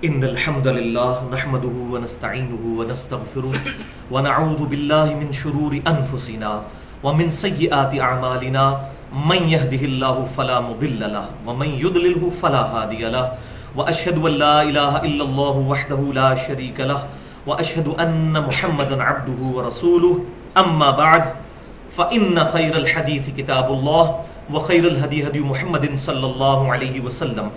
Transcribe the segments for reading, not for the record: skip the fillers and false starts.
إن الحمد لله نحمده ونستعينه ونستغفره ونعوذ بالله من شرور أنفسنا ومن سيئات أعمالنا من يهده الله فلا مضل له ومن يضلله فلا هادي له وأشهد أن لا إله إلا الله وحده لا شريك له وأشهد أن محمدا عبده ورسوله أما بعد فإن خير الحديث كتاب الله وخير الهدي هدي محمد صلى الله عليه وسلم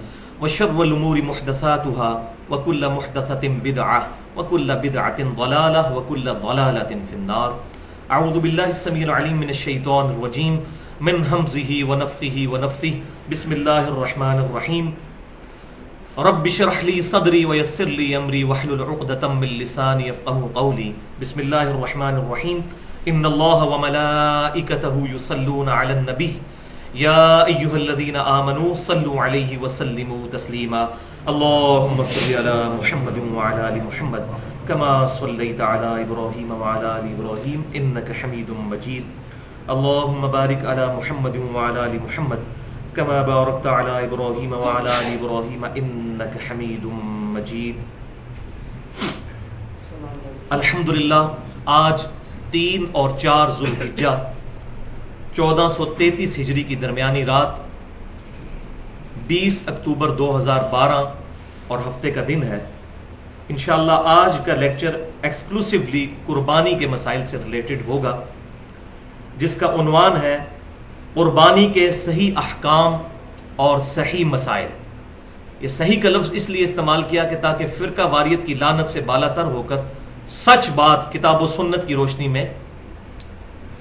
وشر الأمور محدثاتها وكل محدثة بدعة وكل بدعة ضلالة وكل ضلالة في النار. أعوذ بالله السميع العليم من الشيطان الرجيم من همزه ونفخه ونفثه. بسم الله الرحمن الرحيم. رب اشرح لي صدري ويسر لي أمري واحلل عقدة من لساني يفقهوا قولي. بسم الله الرحمن الرحيم. إن الله وملائكته يصلون على النبي يا أيها الذين آمنوا صلوا عليه وسلموا تسليما. اللهم صل على محمد وعلى آل محمد كما صليت على إبراهيم وعلى آل إبراهيم إنك حميد مجيد. اللهم بارك على محمد وعلى آل محمد كما باركت على إبراهيم وعلى آل إبراهيم إنك حميد مجيد. الحمدللہ آج 3 اور 4 ذوالحجہ 1433 ہجری کی درمیانی رات 20 اکتوبر 2012 اور ہفتے کا دن ہے. انشاءاللہ آج کا لیکچر ایکسکلوسیولی قربانی کے مسائل سے ریلیٹڈ ہوگا، جس کا عنوان ہے قربانی کے صحیح احکام اور صحیح مسائل. یہ صحیح کا لفظ اس لیے استعمال کیا کہ تاکہ فرقہ واریت کی لعنت سے بالا تر ہو کر سچ بات کتاب و سنت کی روشنی میں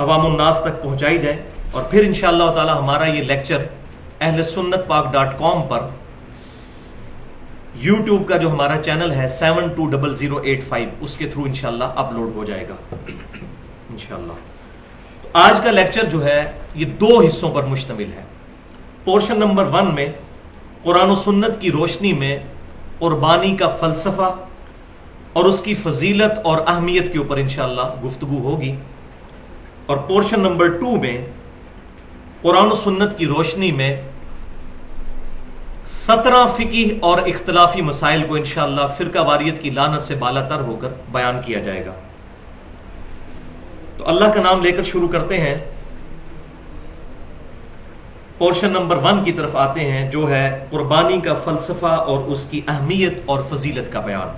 عوام الناس تک پہنچائی جائے. اور پھر انشاءاللہ تعالی ہمارا یہ لیکچر اہل سنت پاک.com پر یوٹیوب کا جو ہمارا چینل ہے 720085 اس کے تھرو انشاءاللہ اپلوڈ ہو جائے گا انشاءاللہ. تو آج کا لیکچر جو ہے یہ 2 حصوں پر مشتمل ہے. پورشن نمبر 1 میں قرآن و سنت کی روشنی میں قربانی کا فلسفہ اور اس کی فضیلت اور اہمیت کے اوپر انشاءاللہ گفتگو ہوگی. اور پورشن نمبر 2 میں قرآن و سنت کی روشنی میں 17 فقہی اور اختلافی مسائل کو انشاءاللہ فرقہ واریت کی لعنت سے بالا تر ہو کر بیان کیا جائے گا. تو اللہ کا نام لے کر شروع کرتے ہیں. پورشن نمبر 1 کی طرف آتے ہیں جو ہے قربانی کا فلسفہ اور اس کی اہمیت اور فضیلت کا بیان.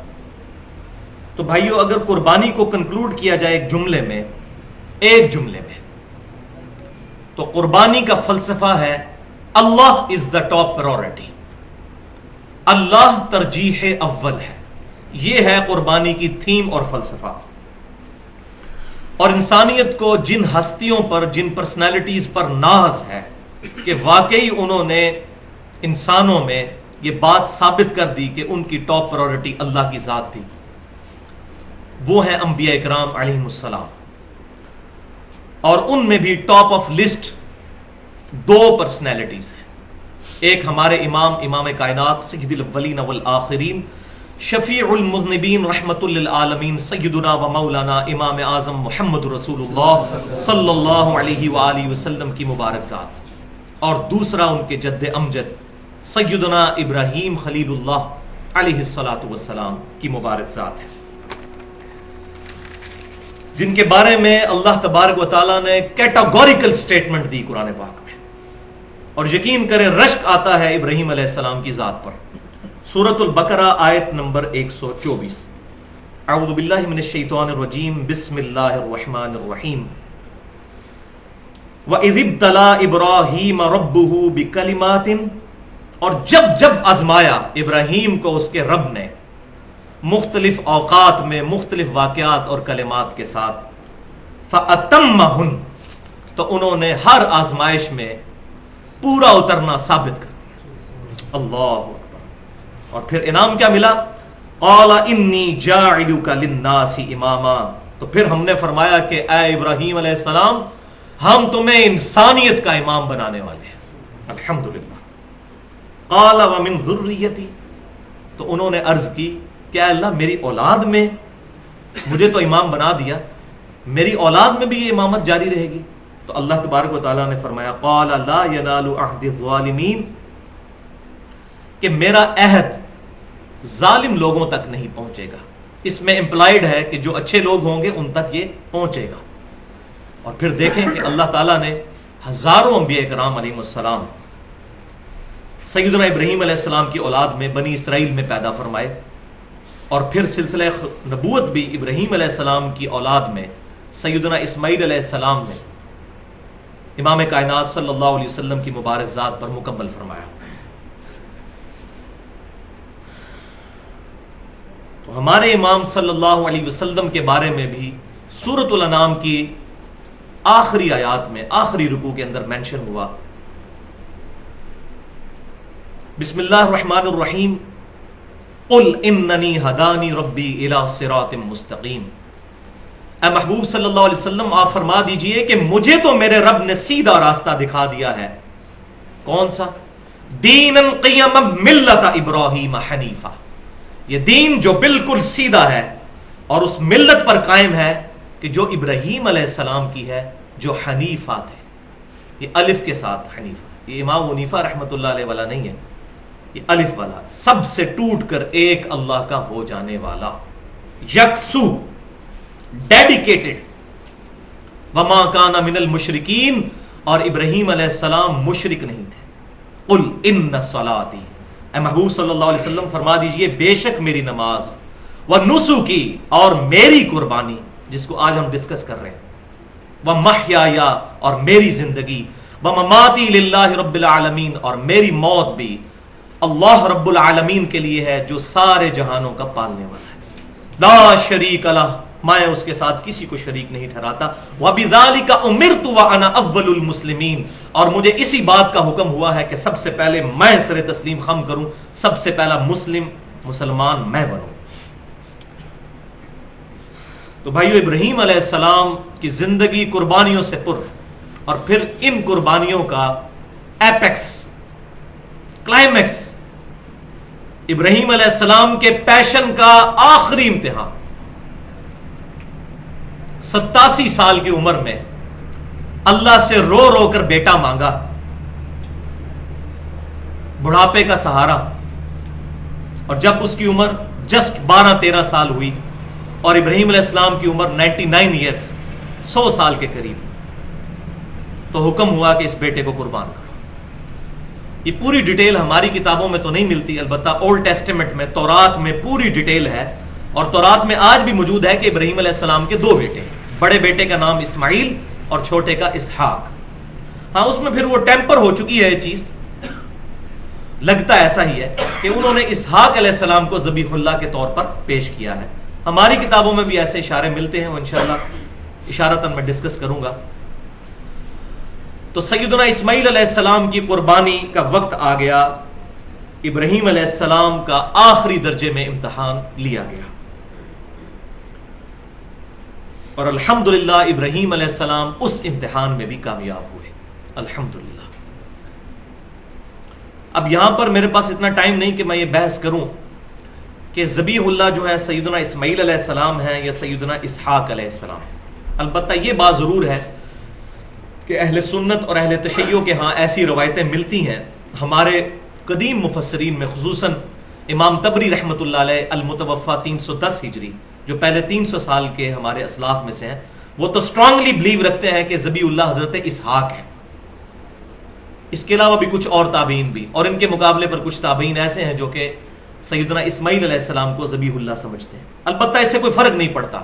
تو بھائیو، اگر قربانی کو کنکلوڈ کیا جائے ایک جملے میں تو قربانی کا فلسفہ ہے اللہ از دا ٹاپ پرائورٹی. اللہ ترجیح اول ہے. یہ ہے قربانی کی تھیم اور فلسفہ. اور انسانیت کو جن ہستیوں پر، جن پرسنالٹیز پر ناز ہے کہ واقعی انہوں نے انسانوں میں یہ بات ثابت کر دی کہ ان کی ٹاپ پرائورٹی اللہ کی ذات تھی، وہ ہیں انبیاء اکرام علیہم السلام. اور ان میں بھی ٹاپ آف لسٹ 2 پرسنالٹیز ہیں. ایک ہمارے امام کائنات سید الاولین والآخرین شفیع المذنبین رحمت للعالمین سیدنا و مولانا امام اعظم محمد رسول اللہ صلی اللہ علیہ وآلہ وسلم کی مبارک ذات. اور دوسرا ان کے جد امجد سیدنا ابراہیم خلیل اللہ علیہ السلام کی مبارک ذات ہے، جن کے بارے میں اللہ تبارک و تعالیٰ نے کیٹاگوریکل سٹیٹمنٹ دی قرآن پاک میں. اور یقین کریں رشک آتا ہے ابراہیم علیہ السلام کی ذات پر. سورۃ البقرہ آیت نمبر 124. اعوذ باللہ من الشیطان الرجیم بسم اللہ الرحمن الرحیم. وَإِذِ ابْتَلَىٰ إِبْرَاهِيمَ رَبُّهُ بِكَلِمَاتٍ، اور جب آزمایا ابراہیم کو اس کے رب نے مختلف اوقات میں مختلف واقعات اور کلمات کے ساتھ، فَأَتَمَّهُنْ، تو انہوں نے ہر آزمائش میں پورا اترنا ثابت کر دیا. اللہ اکبر. اور پھر انعام کیا ملا؟ قَالَ إِنِّي جَاعِلُكَ لِلنَّاسِ إِمَامًا، تو پھر ہم نے فرمایا کہ اے ابراہیم علیہ السلام ہم تمہیں انسانیت کا امام بنانے والے ہیں. الحمدللہ. قَالَ وَمِن ذُرِّيَّتِي، تو انہوں نے عرض کی کہ اللہ میری اولاد میں، مجھے تو امام بنا دیا، میری اولاد میں بھی یہ امامت جاری رہے گی. تو اللہ تبارک و تعالیٰ نے فرمایا قال لا ینال عہد الظالمین، کہ میرا عہد ظالم لوگوں تک نہیں پہنچے گا. اس میں امپلائڈ ہے کہ جو اچھے لوگ ہوں گے ان تک یہ پہنچے گا. اور پھر دیکھیں کہ اللہ تعالیٰ نے ہزاروں انبیاء کرام علیہ السلام سیدنا ابراہیم علیہ السلام کی اولاد میں بنی اسرائیل میں پیدا فرمائے، اور پھر سلسلہ نبوت بھی ابراہیم علیہ السلام کی اولاد میں سیدنا اسماعیل علیہ السلام نے امام کائنات صلی اللہ علیہ وسلم کی مبارک ذات پر مکمل فرمایا. تو ہمارے امام صلی اللہ علیہ وسلم کے بارے میں بھی سورۃ الانعام کی آخری آیات میں آخری رکوع کے اندر مینشن ہوا. بسم اللہ الرحمن الرحیم قل اننی ہدانی ربی الی صراط مستقیم. اے محبوب صلی اللہ علیہ وسلم آپ فرما دیجئے کہ مجھے تو میرے رب نے سیدھا راستہ دکھا دیا ہے. کون سا؟ دینا قیما ملت ابراہیم حنیفہ، یہ دین جو بالکل سیدھا ہے اور اس ملت پر قائم ہے کہ جو ابراہیم علیہ السلام کی ہے، جو حنیفہ تھے. یہ الف کے ساتھ حنیفہ، یہ امام حنیفہ رحمۃ اللہ علیہ والا نہیں ہے، یہ الف والا، سب سے ٹوٹ کر ایک اللہ کا ہو جانے والا، یکسو، ڈیڈیکیٹڈ. وما کان من المشرکین، اور ابراہیم علیہ السلام مشرک نہیں تھے. قل ان صلاتی، اے محبوب صلی اللہ علیہ وسلم فرما دیجئے بے شک میری نماز، ونسکی، اور میری قربانی جس کو آج ہم ڈسکس کر رہے ہیں، ومحیایا، اور میری زندگی، ومماتی للہ رب العالمین، اور میری موت بھی اللہ رب العالمین کے لیے ہے جو سارے جہانوں کا پالنے والا ہے. لا شریک لہ، میں اس کے ساتھ کسی کو شریک نہیں ٹھہراتا. وَبِذَلِكَ أُمِرْتُ وَأَنَا أَوَّلُ الْمُسْلِمِينَ، اور مجھے اسی بات کا حکم ہوا ہے کہ سب سے پہلے میں سر تسلیم خم کروں، سب سے پہلا مسلمان میں بنوں. تو بھائیو، ابراہیم علیہ السلام کی زندگی قربانیوں سے پر، اور پھر ان قربانیوں کا ایپیکس، کلائمیکس، ابراہیم علیہ السلام کے پیشن کا آخری امتحان. 87 سال کی عمر میں اللہ سے رو رو کر بیٹا مانگا، بڑھاپے کا سہارا، اور جب اس کی عمر جسٹ 12-13 سال ہوئی اور ابراہیم علیہ السلام کی عمر 99 ایئرس، 100 سال کے قریب، تو حکم ہوا کہ اس بیٹے کو قربان کرو. یہ پوری ڈیٹیل ہماری کتابوں میں تو نہیں ملتی، البتہ اولڈ ٹیسٹمنٹ میں، تورات میں پوری ڈیٹیل ہے. اور تورات میں آج بھی موجود ہے کہ ابراہیم علیہ السلام کے 2 بیٹے، بڑے بیٹے کا نام اسماعیل اور چھوٹے کا اسحاق. ہاں، اس میں پھر وہ ٹیمپر ہو چکی ہے یہ چیز، لگتا ایسا ہی ہے کہ انہوں نے اسحاق علیہ السلام کو ذبیح اللہ کے طور پر پیش کیا ہے. ہماری کتابوں میں بھی ایسے اشارے ملتے ہیں، وہ انشاءاللہ اشارتاً میں ڈسکس کروں گا. تو سیدنا اسماعیل علیہ السلام کی قربانی کا وقت آ گیا. ابراہیم علیہ السلام کا آخری درجے میں امتحان لیا گیا، اور الحمدللہ ابراہیم علیہ السلام اس امتحان میں بھی کامیاب ہوئے، الحمدللہ. اب یہاں پر میرے پاس اتنا ٹائم نہیں کہ میں یہ بحث کروں کہ ذبیح اللہ جو ہے سیدنا اسماعیل علیہ السلام ہیں یا سیدنا اسحاق علیہ السلام. البتہ یہ بات ضرور ہے کہ اہل سنت اور اہل تشیع کے ہاں ایسی روایتیں ملتی ہیں. ہمارے قدیم مفسرین میں خصوصاً امام طبری رحمۃ اللہ علیہ المتوفی 310 ہجری، جو پہلے 300 سال کے ہمارے اسلاف میں سے ہیں، وہ تو اسٹرانگلی بلیو رکھتے ہیں کہ ذبیح اللہ حضرت اسحاق ہے. اس کے علاوہ بھی کچھ اور تابعین بھی، اور ان کے مقابلے پر کچھ تابعین ایسے ہیں جو کہ سیدنا اسماعیل علیہ السلام کو ذبیح اللہ سمجھتے ہیں. البتہ اس سے کوئی فرق نہیں پڑتا،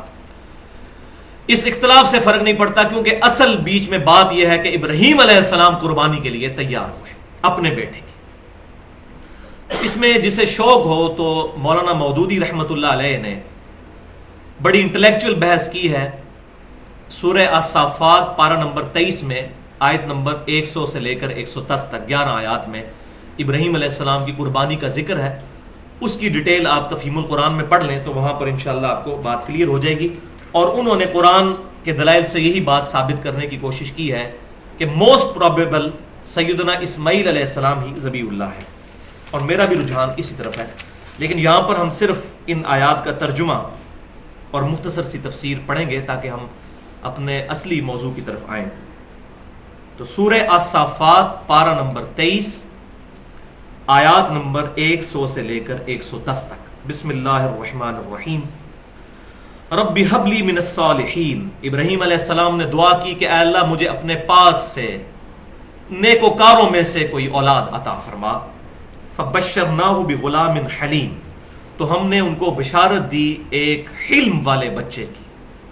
اس اختلاف سے فرق نہیں پڑتا، کیونکہ اصل بیچ میں بات یہ ہے کہ ابراہیم علیہ السلام قربانی کے لیے تیار ہوئے اپنے بیٹے کی. اس میں جسے شوق ہو تو مولانا مودودی رحمۃ اللہ علیہ نے بڑی انٹلیکچوئل بحث کی ہے سورہ الصافات پارہ نمبر 23 میں، آیت نمبر 100 سے لے کر 110 تک 11 آیات میں ابراہیم علیہ السلام کی قربانی کا ذکر ہے. اس کی ڈیٹیل آپ تفہیم القرآن میں پڑھ لیں تو وہاں پر انشاءاللہ آپ کو بات کلیئر ہو جائے گی. اور انہوں نے قرآن کے دلائل سے یہی بات ثابت کرنے کی کوشش کی ہے کہ موسٹ پروبیبل سیدنا اسماعیل علیہ السلام ہی ذبیح اللہ ہے، اور میرا بھی رجحان اسی طرف ہے. لیکن یہاں پر ہم صرف ان آیات کا ترجمہ اور مختصر سی تفسیر پڑھیں گے تاکہ ہم اپنے اصلی موضوع کی طرف آئیں. تو سورہ الصافات پارہ نمبر 23 آیات نمبر 100 سے لے کر 110 تک. بسم اللہ الرحمن الرحیم رب ہب لی من الصالحین. ابراہیم علیہ السلام نے دعا کی کہ اے اللہ مجھے اپنے پاس سے نیکوکاروں میں سے کوئی اولاد عطا فرما. فبشرناہ بغلام حلیم. تو ہم نے ان کو بشارت دی ایک حلم والے بچے کی،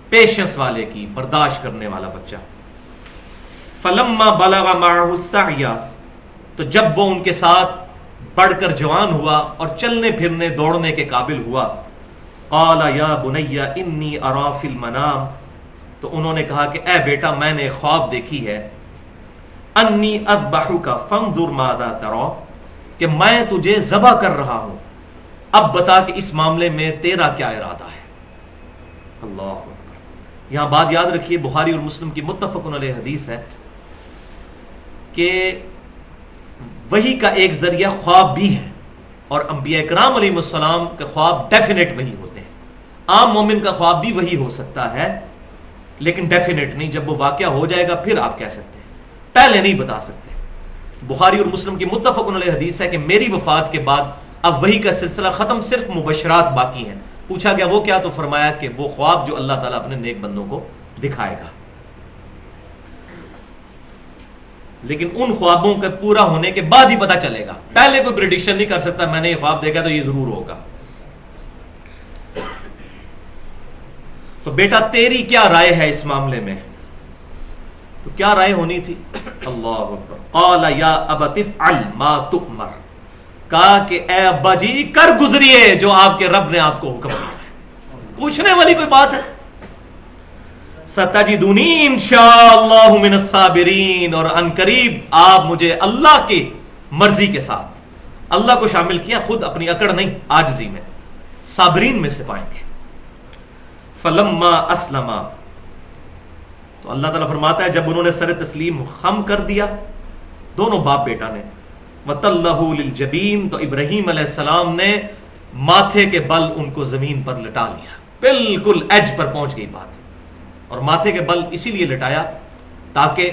پیشنس والے کی، برداشت کرنے والا بچہ. فلما بلغ معه السعی. تو جب وہ ان کے ساتھ بڑھ کر جوان ہوا اور چلنے پھرنے دوڑنے کے قابل ہوا، قال یا بنی انی ارا فی المنام. تو انہوں نے کہا کہ اے بیٹا میں نے خواب دیکھی ہے، انی اذبحک فانظر ماذا ترى، کہ میں تجھے ذبح کر رہا ہوں، اب بتا کہ اس معاملے میں تیرا کیا ارادہ ہے. اللہ اکبر. یہاں بات یاد رکھیے، بخاری اور مسلم کی متفق علیہ حدیث ہے کہ وحی کا ایک ذریعہ خواب بھی ہے، اور انبیاء کرام علیہ السلام کے خواب ڈیفینیٹ وحی ہوتے ہیں. عام مومن کا خواب بھی وحی ہو سکتا ہے لیکن ڈیفینیٹ نہیں. جب وہ واقعہ ہو جائے گا پھر آپ کہہ سکتے ہیں، پہلے نہیں بتا سکتے. بخاری اور مسلم کی متفق علیہ حدیث ہے کہ میری وفات کے بعد اب وحی کا سلسلہ ختم، صرف مبشرات باقی ہیں. پوچھا گیا وہ کیا؟ تو فرمایا کہ وہ خواب جو اللہ تعالیٰ اپنے نیک بندوں کو دکھائے گا. لیکن ان خوابوں کے پورا ہونے کے بعد ہی پتہ چلے گا. پہلے کوئی پریڈکشن نہیں کر سکتا میں نے یہ خواب دیکھا تو یہ ضرور ہوگا. تو بیٹا تیری کیا رائے ہے اس معاملے میں؟ تو کیا رائے ہونی تھی؟ اللہ اکبر. قال یا ابت افعل ما تؤمر. کہا کہ اے ابا جی کر گزریے جو آپ کے رب نے آپ کو حکم دیا ہے. پوچھنے والی کوئی بات ہے؟ ستجدنی انشاءاللہ من الصابرین. اور ان قریب آپ مجھے اللہ کی مرضی کے ساتھ، اللہ کو شامل کیا، خود اپنی اکڑ نہیں عاجزی میں، صابرین میں سے پائیں گے. فلما اسلما. تو اللہ تعالیٰ فرماتا ہے جب انہوں نے سر تسلیم خم کر دیا دونوں باپ بیٹا نے، وَتَلَّهُ لِلْجَبِينِ. تو ابراہیم علیہ السلام نے ماتھے کے بل ان کو زمین پر لٹا لیا. بالکل ایج پر پہنچ گئی بات. اور ماتھے کے بل اسی لیے لٹایا تاکہ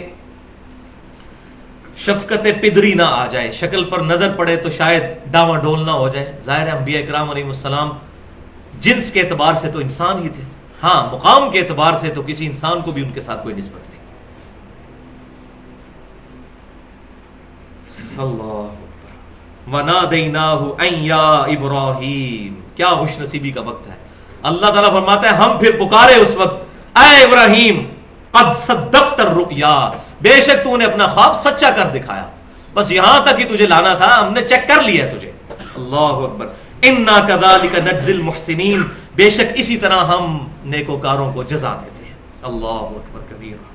شفقت پدری نہ آ جائے، شکل پر نظر پڑے تو شاید ڈاواں ڈول نہ ہو جائے. ظاہر ہے انبیاء کرام علیہ السلام جنس کے اعتبار سے تو انسان ہی تھے، ہاں مقام کے اعتبار سے تو کسی انسان کو بھی ان کے ساتھ کوئی نسبت نہیں. اللہ اکبر. وَنَادَيْنَاهُ أَن يَا إِبْرَاهِيمُ. کیا خوش نصیبی کا وقت ہے. اللہ تعالیٰ فرماتا ہے ہم پھر پکارے اس وقت، اے ابراہیم قد صدقت الرؤیا، بے شک تو نے اپنا خواب سچا کر دکھایا. بس یہاں تک ہی تجھے لانا تھا، ہم نے چیک کر لیا ہے تجھے. اللہ اکبر. انا کذالک نجزی المحسنین. بے شک اسی طرح ہم نیکوکاروں کو جزا دیتے ہیں. اللہ اکبر کبیرہ.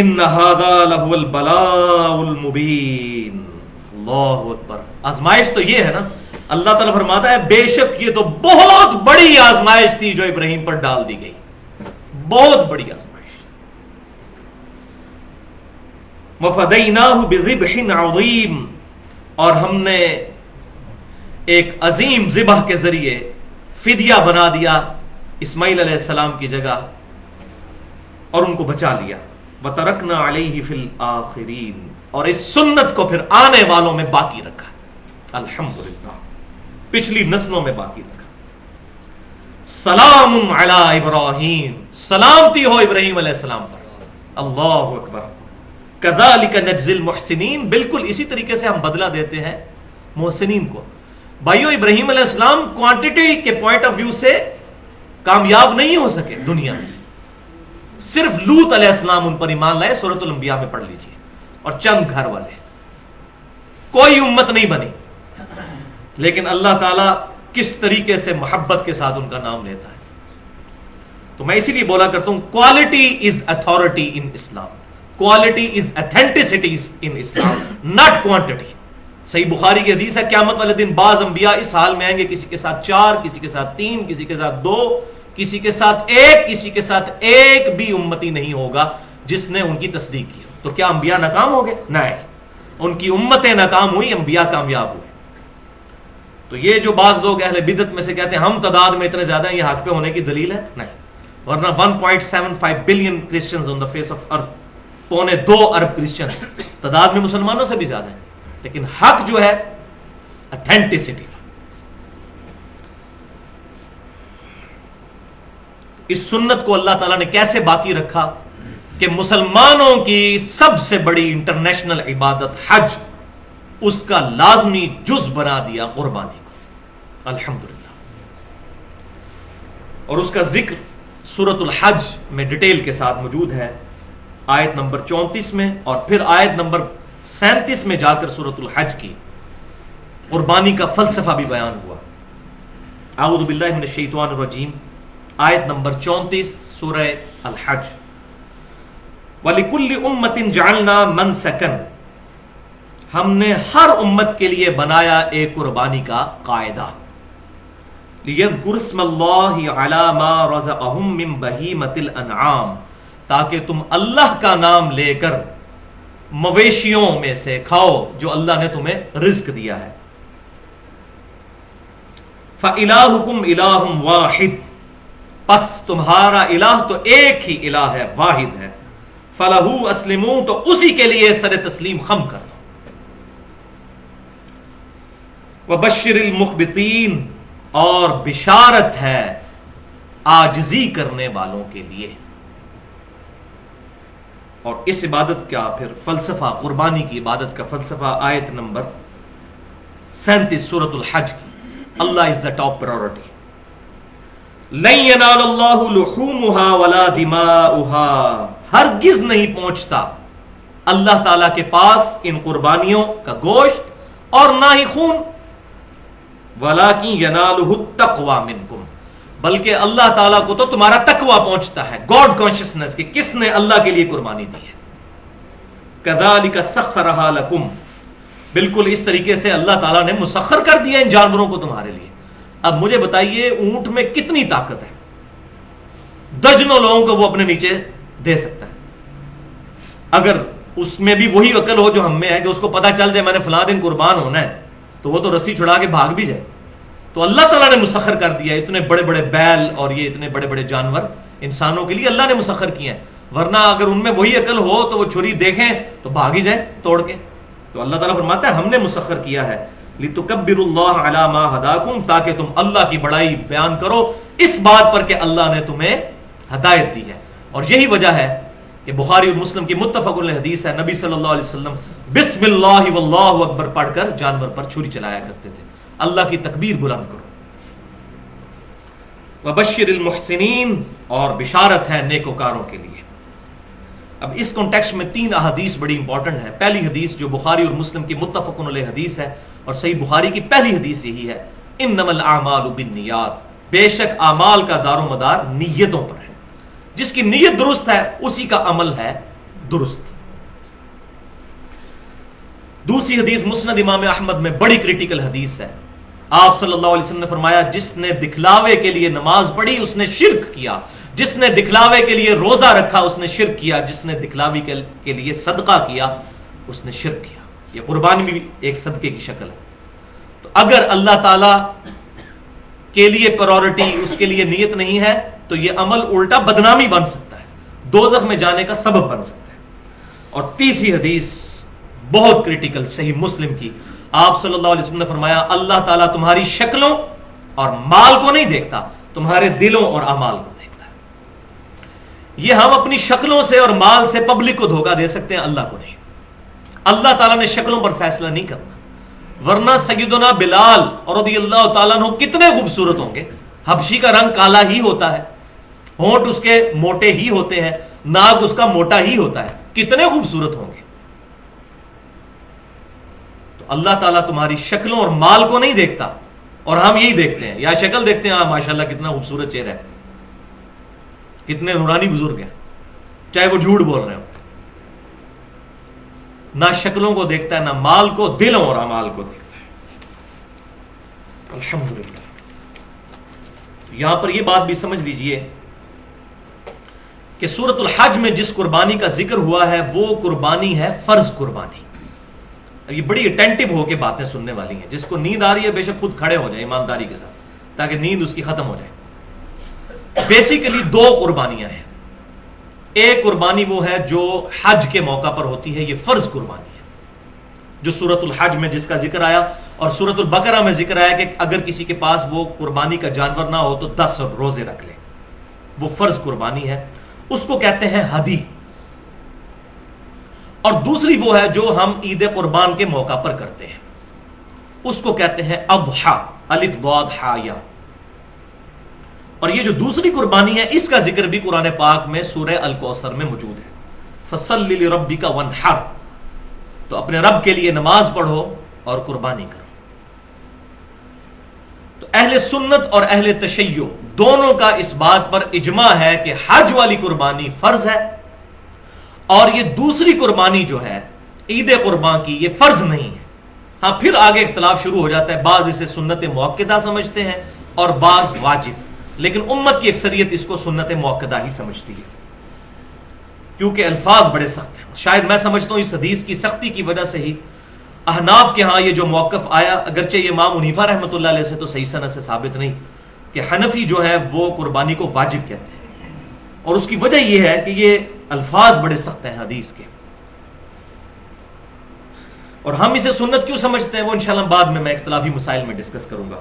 ان ھذا لہو البلاء المبین. اللہ اکبر. آزمائش تو یہ ہے نا. اللہ تعالیٰ فرماتا ہے بے شک یہ تو بہت بڑی آزمائش تھی جو ابراہیم پر ڈال دی گئی، بہت بڑی آزمائش. وَفَدَيْنَاهُ بِذِبْحٍ عَظِيمٍ. اور ہم نے ایک عظیم ذبح کے ذریعے فدیہ بنا دیا اسماعیل علیہ السلام کی جگہ اور ان کو بچا لیا. وَتَرَكْنَا عَلَيْهِ فِي الْآخِرِينَ. اور اس سنت کو پھر آنے والوں میں باقی رکھا. الحمدللہ پچھلی نسلوں میں باقی رکھا. سلام علی ابراہیم. سلامتی ہو ابراہیم علیہ السلام پر. اللہ اکبر. کذالک نجزی المحسنین. بالکل اسی طریقے سے ہم بدلہ دیتے ہیں محسنین کو. بھائیو ابراہیم علیہ السلام کوانٹٹی کے پوائنٹ آف ویو سے کامیاب نہیں ہو سکے دنیا میں. صرف لوط علیہ السلام ان پر ایمان لائے، سورۃ الانبیاء میں پڑھ لیجئے. اور چند گھر والے، کوئی امت نہیں بنی. لیکن اللہ تعالیٰ کس طریقے سے محبت کے ساتھ ان کا نام لیتا ہے. تو میں اسی لیے بولا کرتا ہوں quality is authority in Islam, quality is authenticity in Islam, not quantity. صحیح بخاری کی حدیث ہے قیامت والے دن بعض انبیاء اس حال میں آئیں گے، کسی کے ساتھ 4، کسی کے ساتھ 3، کسی کے ساتھ 2، کسی کے ساتھ 1، کسی کے ساتھ ایک بھی امتی نہیں ہوگا جس نے ان کی تصدیق کی. تو کیا انبیاء ناکام ہو گئے؟ نہیں، ان کی امتیں ناکام ہوئی، انبیاء کامیاب ہوئے. تو یہ جو بعض لوگ اہل بدعت میں سے کہتے ہیں ہم تعداد میں اتنے زیادہ ہیں، یہ حق پہ ہونے کی دلیل ہے؟ نہیں. ورنہ 1.75 billion Christians on the face of earth, 2.25 ارب کرسچن تعداد میں مسلمانوں سے بھی زیادہ ہیں. لیکن حق جو ہے اتھینٹسٹی. اس سنت کو اللہ تعالیٰ نے کیسے باقی رکھا کہ مسلمانوں کی سب سے بڑی انٹرنیشنل عبادت حج، اس کا لازمی جز بنا دیا قربانی کو، الحمدللہ۔ اور اس کا ذکر سورۃ الحج میں ڈیٹیل کے ساتھ موجود ہے، آیت نمبر 34 میں، اور پھر آیت نمبر 37 میں جا کر سورۃ الحج کی قربانی کا فلسفہ بھی بیان ہوا۔ اعوذ باللہ من الشیطان الرجیم، آیت نمبر 34 سورہ الحج۔ وَلِكُلِّ أُمَّةٍ جَعَلْنَا مَنْسَكًا، ہم نے ہر امت کے لیے بنایا ایک قربانی کا قاعدہ، لِيَذْكُرُوا اسْمَ اللَّهِ عَلَى مَا رَزَقَهُم مِّن بَهِيمَةِ الْأَنْعَامِ، تاکہ تم اللہ کا نام لے کر مویشیوں میں سے کھاؤ جو اللہ نے تمہیں رزق دیا ہے۔ فَإِلَٰهُكُمْ إِلَٰهٌ وَاحِدٌ، پس تمہارا الہ تو ایک ہی الہ ہے، واحد ہے۔ فَلَهُ أَسْلِمُوا، تو اسی کے لیے سر تسلیم خم کر دو۔ وَبَشِّرِ الْمُخْبِتِينَ، اور بشارت ہے عاجزی کرنے والوں کے لیے۔ اور اس عبادت کا پھر فلسفہ، قربانی کی عبادت کا فلسفہ، آیت نمبر 37 سورۃ الحج کی، اللہ از دا ٹاپ پرائورٹی۔ لَن يَنَالَ اللَّهُ لُحُومُهَا وَلَا دِمَاؤُهَا، ہرگز نہیں پہنچتا اللہ تعالیٰ کے پاس ان قربانیوں کا گوشت اور نہ ہی خون، وَلَٰكِن يَنَالُهُ التَّقْوَىٰ مِنكُمْ، بلکہ اللہ تعالیٰ کو تو تمہارا تقویٰ پہنچتا ہے، گاڈ کانشسنس، کہ کس نے اللہ کے لیے قربانی دی ہے۔ كَذَٰلِكَ سَخَّرَهَا لَكُمْ، بالکل اس طریقے سے اللہ تعالیٰ نے مسخر کر دیا ان جانوروں کو تمہارے لیے۔ اب مجھے بتائیے اونٹ میں کتنی طاقت ہے، درجنوں لوگوں کو وہ اپنے نیچے دے سکتا ہے۔ اگر اس میں بھی وہی عقل ہو جو ہم میں ہے کہ اس کو پتا چل جائے میں نے فلاں دن قربان ہونا ہے، تو وہ تو رسی چھڑا کے بھاگ بھی جائے۔ تو اللہ تعالیٰ نے مسخر کر دیا اتنے بڑے بڑے بیل اور یہ اتنے بڑے بڑے جانور انسانوں کے لیے اللہ نے مسخر کیے ہیں، ورنہ اگر ان میں وہی عقل ہو تو وہ چھری دیکھیں تو بھاگ ہی جائے توڑ کے۔ تو اللہ تعالیٰ فرماتا ہے ہم نے مسخر کیا ہے، لِتُكَبِّرُوا اللَّهَ عَلَى مَا هَدَاكُمْ، تاکہ تم اللہ کی بڑائی بیان کرو اس بات پر کہ اللہ نے تمہیں ہدایت دی ہے۔ اور یہی وجہ ہے کہ بخاری اور مسلم کی متفق علیہ حدیث ہے، نبی صلی اللہ علیہ وسلم بسم اللہ واللہ اکبر پڑھ کر جانور پر چھری چلایا کرتے تھے، اللہ کی تکبیر بلند کرو۔ وبشر المحسنین، اور بشارت ہے نیکوکاروں کے لیے۔ اب اس کانٹیکسٹ میں 3 احادیث بڑی امپورٹنٹ ہیں۔ پہلی حدیث جو بخاری اور مسلم کی متفق علیہ حدیث ہے، اور صحیح بخاری کی پہلی حدیث یہی ہے، انما الاعمال بالنیات، بے شک اعمال کا دار و مدار نیتوں پر ہے، جس کی نیت درست ہے اسی کا عمل ہے درست۔ دوسری حدیث مسند امام احمد میں بڑی کریٹیکل حدیث ہے، آپ صلی اللہ علیہ وسلم نے فرمایا جس نے دکھلاوے کے لیے نماز پڑھی اس نے شرک کیا، جس نے دکھلاوے کے لیے روزہ رکھا اس نے شرک کیا، جس نے دکھلاوے کے لیے صدقہ کیا اس نے شرک کیا۔ یہ قربانی بھی ایک صدقے کی شکل ہے۔ تو اگر اللہ تعالی کے لیے پرائورٹی، اس کے لیے نیت نہیں ہے، تو یہ عمل الٹا بدنامی بن سکتا ہے، دوزخ میں جانے کا سبب بن سکتا ہے۔ اور تیسری حدیث بہت کریٹیکل، صحیح مسلم کی، آپ صلی اللہ علیہ وسلم نے فرمایا اللہ تعالیٰ تمہاری شکلوں اور مال کو نہیں دیکھتا، تمہارے دلوں اور اعمال کو دیکھتا ہے۔ یہ ہم اپنی شکلوں سے اور مال سے پبلک کو دھوکہ دے سکتے ہیں، اللہ کو نہیں۔ اللہ تعالیٰ نے شکلوں پر فیصلہ نہیں کرنا، ورنہ سیدنا بلال رضی اللہ تعالیٰ عنہ کتنے خوبصورت ہوں گے، حبشی کا رنگ کالا ہی ہوتا ہے، ہونٹ اس کے موٹے ہی ہوتے ہیں، ناک اس کا موٹا ہی ہوتا ہے، کتنے خوبصورت ہوں گے۔ تو اللہ تعالیٰ تمہاری شکلوں اور مال کو نہیں دیکھتا، اور ہم یہی دیکھتے ہیں، یا شکل دیکھتے ہیں، ماشاءاللہ کتنا خوبصورت چہرہ ہے، کتنے نورانی بزرگ ہیں، چاہے وہ جھوٹ بول رہے ہوں۔ نہ شکلوں کو دیکھتا ہے، نہ مال کو، دلوں اور اعمال کو دیکھتا ہے۔ الحمدللہ۔ یہاں پر یہ بات بھی سمجھ لیجئے کہ سورۃ الحج میں جس قربانی کا ذکر ہوا ہے وہ قربانی ہے فرض قربانی۔ یہ بڑی اٹینٹو ہو کے باتیں سننے والی ہیں، جس کو نیند آ رہی ہے بے شک خود کھڑے ہو جائے ایمانداری کے ساتھ، تاکہ نیند اس کی ختم ہو جائے۔ بیسیکلی 2 قربانیاں ہیں، ایک قربانی وہ ہے جو حج کے موقع پر ہوتی ہے، یہ فرض قربانی ہے جو سورۃ الحج میں جس کا ذکر آیا، اور سورۃ البقرہ میں ذکر آیا کہ اگر کسی کے پاس وہ قربانی کا جانور نہ ہو تو 10 روزے رکھ لے۔ وہ فرض قربانی ہے، اس کو کہتے ہیں ہدی، اور دوسری وہ ہے جو ہم عید قربان کے موقع پر کرتے ہیں، اس کو کہتے ہیں اضحیٰ، الف ضاد حا یا۔ اور یہ جو دوسری قربانی ہے اس کا ذکر بھی قرآن پاک میں سورہ الکوثر میں موجود ہے، فصل لربک وانحر، تو اپنے رب کے لیے نماز پڑھو اور قربانی کرو۔ تو اہل سنت اور اہل تشیع دونوں کا اس بات پر اجماع ہے کہ حج والی قربانی فرض ہے، اور یہ دوسری قربانی جو ہے عید قربان کی یہ فرض نہیں ہے۔ ہاں پھر آگے اختلاف شروع ہو جاتا ہے، بعض اسے سنت مؤکدہ سمجھتے ہیں اور بعض واجب، لیکن امت کی اکثریت اس کو سنت مؤکدہ ہی سمجھتی ہے، کیونکہ الفاظ بڑے سخت ہیں۔ شاید میں سمجھتا ہوں اس حدیث کی سختی کی وجہ سے ہی احناف کے ہاں یہ جو موقف آیا، اگرچہ یہ امام حنیفہ رحمۃ اللہ علیہ سے تو صحیح سند سے ثابت نہیں، کہ حنفی جو ہے وہ قربانی کو واجب کہتے ہیں، اور اس کی وجہ یہ ہے کہ یہ الفاظ بڑے سخت ہیں حدیث کے، اور ہم اسے سنت کیوں سمجھتے ہیں وہ انشاءاللہ بعد میں اختلافی مسائل میں ڈسکس کروں گا۔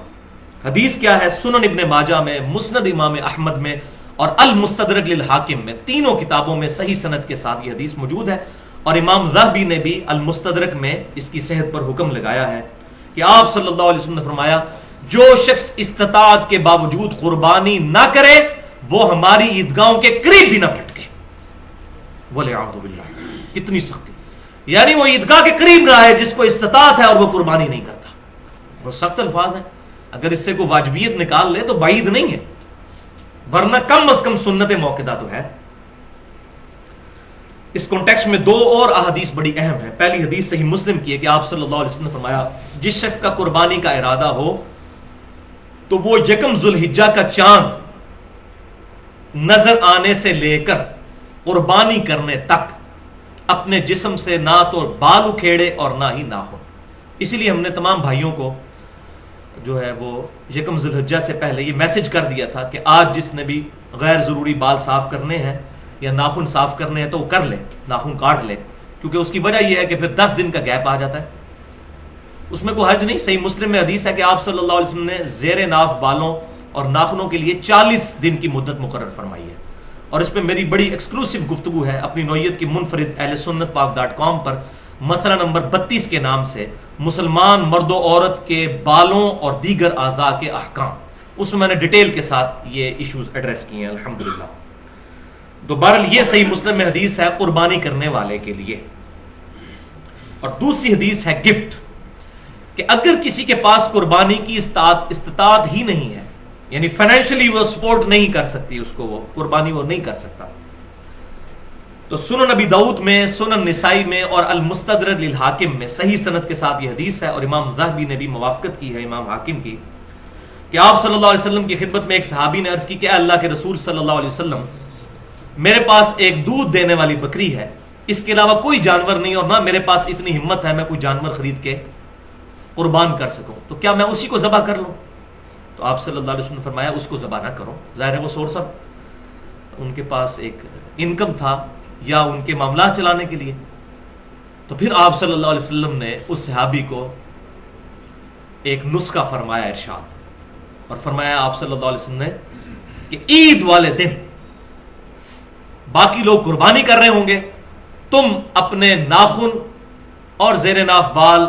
حدیث کیا ہے؟ سنن ابن ماجہ میں، مسند امام احمد میں اور المستدرک للحاکم میں، تینوں کتابوں میں صحیح سند کے ساتھ یہ حدیث موجود ہے، اور امام ذہبی نے بھی المستدرک میں اس کی صحت پر حکم لگایا ہے کہ آپ صلی اللہ علیہ وسلم نے فرمایا جو شخص استطاعت کے باوجود قربانی نہ کرے وہ ہماری عیدگاہوں کے قریب بھی نہ پھٹکے۔ وَلِعَوْذُ بِاللَّهِ، کتنی سختی، یعنی وہ عیدگاہ کے قریب نہ ہے جس کو استطاعت ہے اور وہ قربانی نہیں کرتا۔ وہ سخت الفاظ ہیں، اگر اس سے کوئی واجبیت نکال لے تو بعید نہیں ہے، ورنہ کم از کم سنت موقدہ تو ہے۔ اس کانٹیکسٹ میں دو اور احادیث بڑی اہم ہیں۔ پہلی حدیث صحیح مسلم کی ہے کہ آپ صلی اللہ علیہ وسلم نے فرمایا جس شخص کا قربانی کا ارادہ ہو تو وہ یکم ذوالحجہ کا چاند نظر آنے سے لے کر قربانی کرنے تک اپنے جسم سے نہ تو بال اکھیڑے اور نہ ہی ناخن۔ اسی لیے ہم نے تمام بھائیوں کو جو ہے وہ یکم ذوالحجہ سے پہلے یہ میسج کر دیا تھا کہ آج جس نے بھی غیر ضروری بال صاف کرنے ہیں یا ناخن صاف کرنے ہیں تو وہ کر لے، ناخن کاٹ لے، کیونکہ اس کی وجہ یہ ہے کہ پھر 10 دن کا گیپ آ جاتا ہے۔ اس میں کوئی حرج نہیں، صحیح مسلم میں حدیث ہے کہ آپ صلی اللہ علیہ وسلم نے زیر ناف بالوں اور ناخنوں کے لیے 40 دن کی مدت مقرر فرمائی ہے، اور اس پہ میری بڑی ایکسکلوسیو گفتگو ہے اپنی نوعیت کی منفرد اہل سنت پاک.com پر، مسئلہ نمبر 32 کے نام سے مسلمان مرد و عورت کے بالوں اور دیگر اعضاء کے احکام، اس میں میں نے ڈیٹیل کے ساتھ یہ ایشوز ایڈریس کیے ہیں الحمدللہ۔ تو بہرحال یہ صحیح مسلم میں حدیث ہے قربانی کرنے والے کے لیے۔ اور دوسری حدیث ہے گفٹ، کہ اگر کسی کے پاس قربانی کی استطاعت ہی نہیں ہے، یعنی فائنینشلی وہ سپورٹ نہیں کر سکتی اس کو، وہ قربانی وہ نہیں کر سکتا، تو سنن نبی داؤد میں، سنن نسائی میں اور المستدرک للحاکم میں صحیح سند کے ساتھ یہ حدیث ہے، اور امام ذہبی نے بھی موافقت کی ہے امام حاکم کی، کہ آپ صلی اللہ علیہ وسلم کی خدمت میں ایک صحابی نے عرض کی کہ اے اللہ کے رسول صلی اللہ علیہ وسلم، میرے پاس ایک دودھ دینے والی بکری ہے، اس کے علاوہ کوئی جانور نہیں، اور نہ میرے پاس اتنی ہمت ہے میں کوئی جانور خرید کے قربان کر سکوں، تو کیا میں اسی کو ذبح کر لوں؟ تو آپ صلی اللہ علیہ وسلم نے فرمایا اس کو ذبح نہ کرو، ظاہر ہے وہ سورس آف ان کے پاس ایک انکم تھا یا ان کے معاملات چلانے کے لیے، تو پھر آپ صلی اللہ علیہ وسلم نے اس صحابی کو ایک نسخہ فرمایا ارشاد، اور فرمایا آپ صلی اللہ علیہ وسلم نے کہ عید والے دن باقی لوگ قربانی کر رہے ہوں گے، تم اپنے ناخن اور زیر ناف بال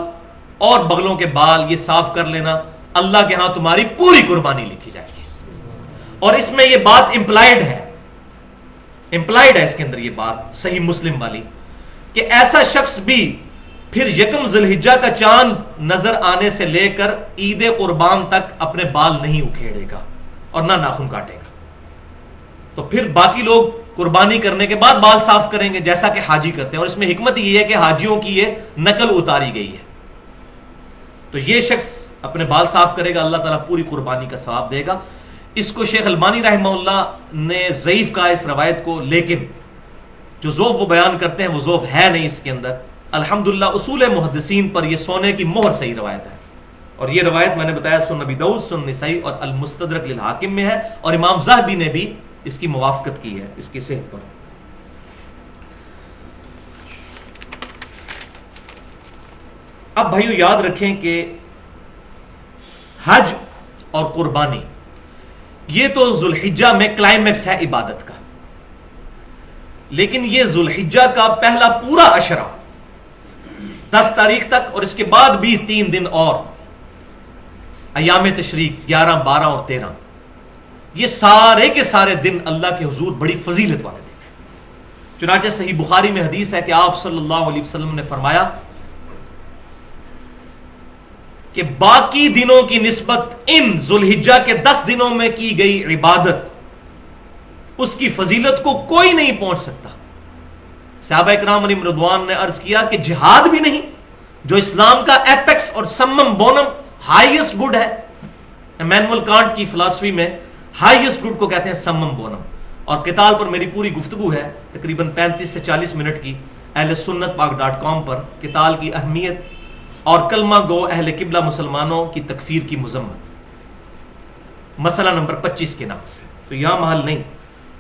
اور بغلوں کے بال یہ صاف کر لینا، اللہ کے ہاں تمہاری پوری قربانی لکھی جائے گی۔ اور اس میں یہ بات امپلائڈ ہے اس کے اندر یہ بات صحیح مسلم والی، کہ ایسا شخص بھی پھر یکم ذوالحجہ کا چاند نظر آنے سے لے کر عید قربان تک اپنے بال نہیں اکھیڑے گا اور نہ ناخن کاٹے گا، تو پھر باقی لوگ قربانی کرنے کے بعد بال صاف کریں گے جیسا کہ حاجی کرتے ہیں، اور اس میں حکمت یہ ہے کہ حاجیوں کی یہ نقل اتاری گئی ہے، تو یہ شخص اپنے بال صاف کرے گا، اللہ تعالیٰ پوری قربانی کا ثواب دے گا۔ اس کو شیخ البانی رحمہ اللہ نے ضعیف کہا اس روایت کو، لیکن جو ذوق وہ بیان کرتے ہیں وہ ذوق ہے نہیں اس کے اندر۔ الحمدللہ اصول محدثین پر یہ سونے کی مہر صحیح روایت ہے، اور یہ روایت میں نے بتایا سنن نبی داؤد، سنن نسائی اور المستدرک للحاکم میں ہے، اور امام ذہبی نے بھی اس کی موافقت کی ہے اس کی صحت پر۔ اب بھائیو یاد رکھیں کہ حج اور قربانی یہ تو ذوالحجہ میں کلائمیکس ہے عبادت کا، لیکن یہ ذوالحجہ کا پہلا پورا عشرہ 10 تاریخ تک، اور اس کے بعد بھی 3 دن اور ایام تشریق 11 12 اور 13، یہ سارے کے سارے دن اللہ کے حضور بڑی فضیلت والے دن ہیں۔ چنانچہ صحیح بخاری میں حدیث ہے کہ آپ صلی اللہ علیہ وسلم نے فرمایا کہ باقی دنوں کی نسبت ان ذوالحجہ کے 10 دنوں میں کی گئی عبادت، اس کی فضیلت کو کوئی نہیں پہنچ سکتا۔ صحابہ اکرام علیہم رضوان نے عرض کیا کہ جہاد بھی نہیں، جو اسلام کا ایپیکس اور سمم بونم ہائیسٹ گڈ ہے، ایمینول کانٹ کی فلسفی میں ہائیسٹ گڈ کو کہتے ہیں سمم بونم، اور قتال پر میری پوری گفتگو ہے تقریباً 35 سے 40 منٹ کی اہل سنت پاک.com پر، قتال کی اہمیت اور کلمہ گو اہل قبلہ مسلمانوں کی تکفیر کی مذمت، مسئلہ نمبر 25 کے نام سے، تو یہاں محل نہیں۔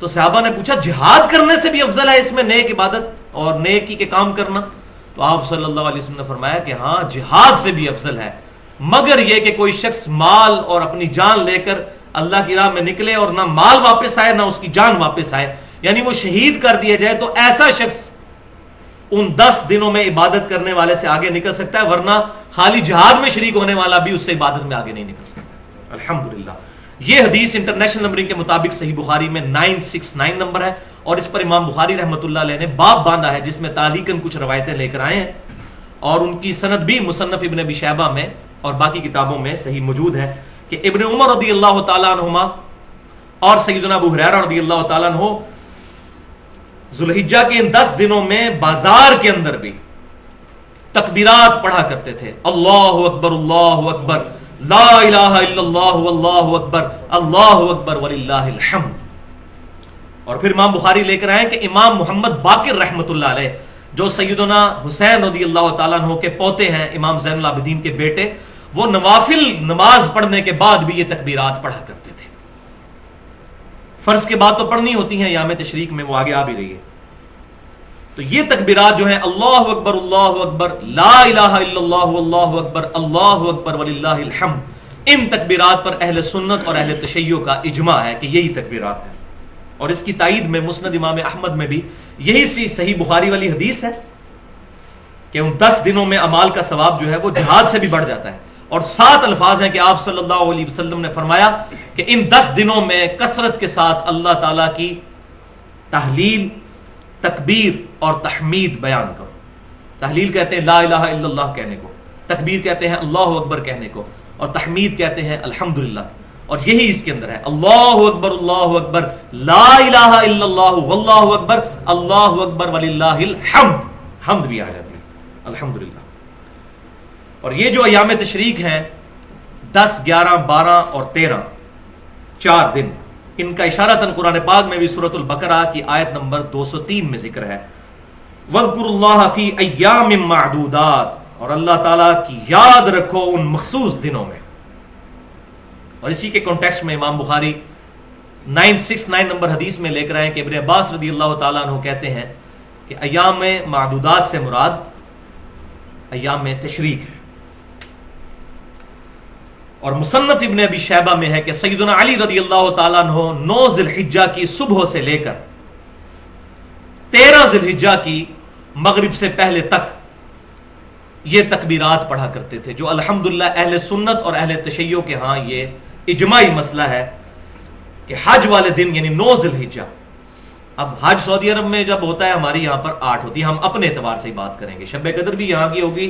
تو صحابہ نے پوچھا جہاد کرنے سے بھی افضل ہے اس میں نیک عبادت اور نیکی کے کام کرنا؟ تو آپ صلی اللہ علیہ وسلم نے فرمایا کہ ہاں جہاد سے بھی افضل ہے، مگر یہ کہ کوئی شخص مال اور اپنی جان لے کر اللہ کی راہ میں نکلے اور نہ مال واپس آئے نہ اس کی جان واپس آئے، یعنی وہ شہید کر دیا جائے، تو ایسا شخص ان 10 دنوں میں عبادت کرنے والے سے آگے نکل سکتا ہے، ورنہ خالی جہاد میں شریک ہونے والا بھی اس سے عبادت میں آگے نہیں نکل سکتا۔ الحمدللہ یہ حدیث انٹرنیشنل نمبرنگ کے مطابق صحیح بخاری میں 969 نمبر ہے، اور اس پر امام بخاری رحمۃ اللہ علیہ نے باب باندھا ہے جس میں تعلیقاً کچھ روایتیں لے کر آئے ہیں، اور ان کی سند بھی مصنف ابن ابی شیبہ میں اور باقی کتابوں میں صحیح موجود ہے کہ ابن عمر رضی اللہ تعالیٰ عنہما اور سیدنا ابو ہریرہ رضی اللہ تعالیٰ عنہ ذوالحجہ کے ان 10 دنوں میں بازار کے اندر بھی تکبیرات پڑھا کرتے تھے، اللہ اکبر لا الہ الا اللہ واللہ اکبر وللہ الحمد۔ اور پھر امام بخاری لے کر آئے کہ امام محمد باقر رحمۃ اللہ علیہ جو سیدنا حسین رضی اللہ تعالیٰ عنہ کے پوتے ہیں، امام زین العابدین کے بیٹے، وہ نوافل نماز پڑھنے کے بعد بھی یہ تکبیرات پڑھا کرتے تھے۔ فرض کے بعد تو پڑھنی ہوتی ہیں ایام تشریق میں، وہ آگے آ بھی رہی ہے۔ تو یہ تکبیرات جو ہیں اللہ اکبر لا الہ الا اللہ واللہ اکبر وللہ الحمد، ان تکبیرات پر اہل سنت اور اہل تشیع کا اجماع ہے کہ یہی تکبیرات ہیں، اور اس کی تائید میں مسند امام احمد میں بھی یہی سی صحیح بخاری والی حدیث ہے کہ ان 10 دنوں میں اعمال کا ثواب جو ہے وہ جہاد سے بھی بڑھ جاتا ہے، اور 7 الفاظ ہیں کہ آپ صلی اللہ علیہ وسلم نے فرمایا کہ ان 10 دنوں میں کثرت کے ساتھ اللہ تعالیٰ کی تحلیل، تکبیر اور تحمید بیان کرو۔ تحلیل کہتے ہیں لا الہ الا اللہ کہنے کو، تکبیر کہتے ہیں اللہ اکبر کہنے کو، اور تحمید کہتے ہیں الحمدللہ، اور یہی اس کے اندر ہے اللہ اکبر لا الہ الا اللہ واللہ اکبر وللہ الحمد، حمد بھی آ جاتی ہے الحمدللہ۔ اور یہ جو ایام تشریق ہیں 10 11 12 اور 13 4 دن، ان کا اشارتاً قرآن پاک میں بھی سورۃ البقرہ کی آیت نمبر 203 میں ذکر ہے، وَاذْكُرُوا اللَّهَ فِي أَيَّامٍ مَّعْدُودَاتٍ، اور اللہ تعالیٰ کی یاد رکھو ان مخصوص دنوں میں۔ اور اسی کے کانٹیکسٹ میں امام بخاری 969 نمبر حدیث میں لے کر آئے کہ ابن عباس رضی اللہ تعالیٰ عنہ کہتے ہیں کہ ایام معدودات سے مراد ایام تشریق ہے، اور مصنف ابن ابی شیبہ میں ہے کہ سیدنا علی رضی اللہ تعالیٰ عنہ 9 ذی الحجہ کی صبح سے لے کر 13 ذی الحجہ کی مغرب سے پہلے تک یہ تکبیرات پڑھا کرتے تھے، جو الحمدللہ اہل سنت اور اہل تشیع کے ہاں یہ اجماعی مسئلہ ہے کہ حج والے دن یعنی 9 ذی الحجہ، اب حج سعودی عرب میں جب ہوتا ہے ہماری یہاں پر 8 ہوتی ہے، ہم اپنے اعتبار سے ہی بات کریں گے، شب قدر بھی یہاں کی ہوگی،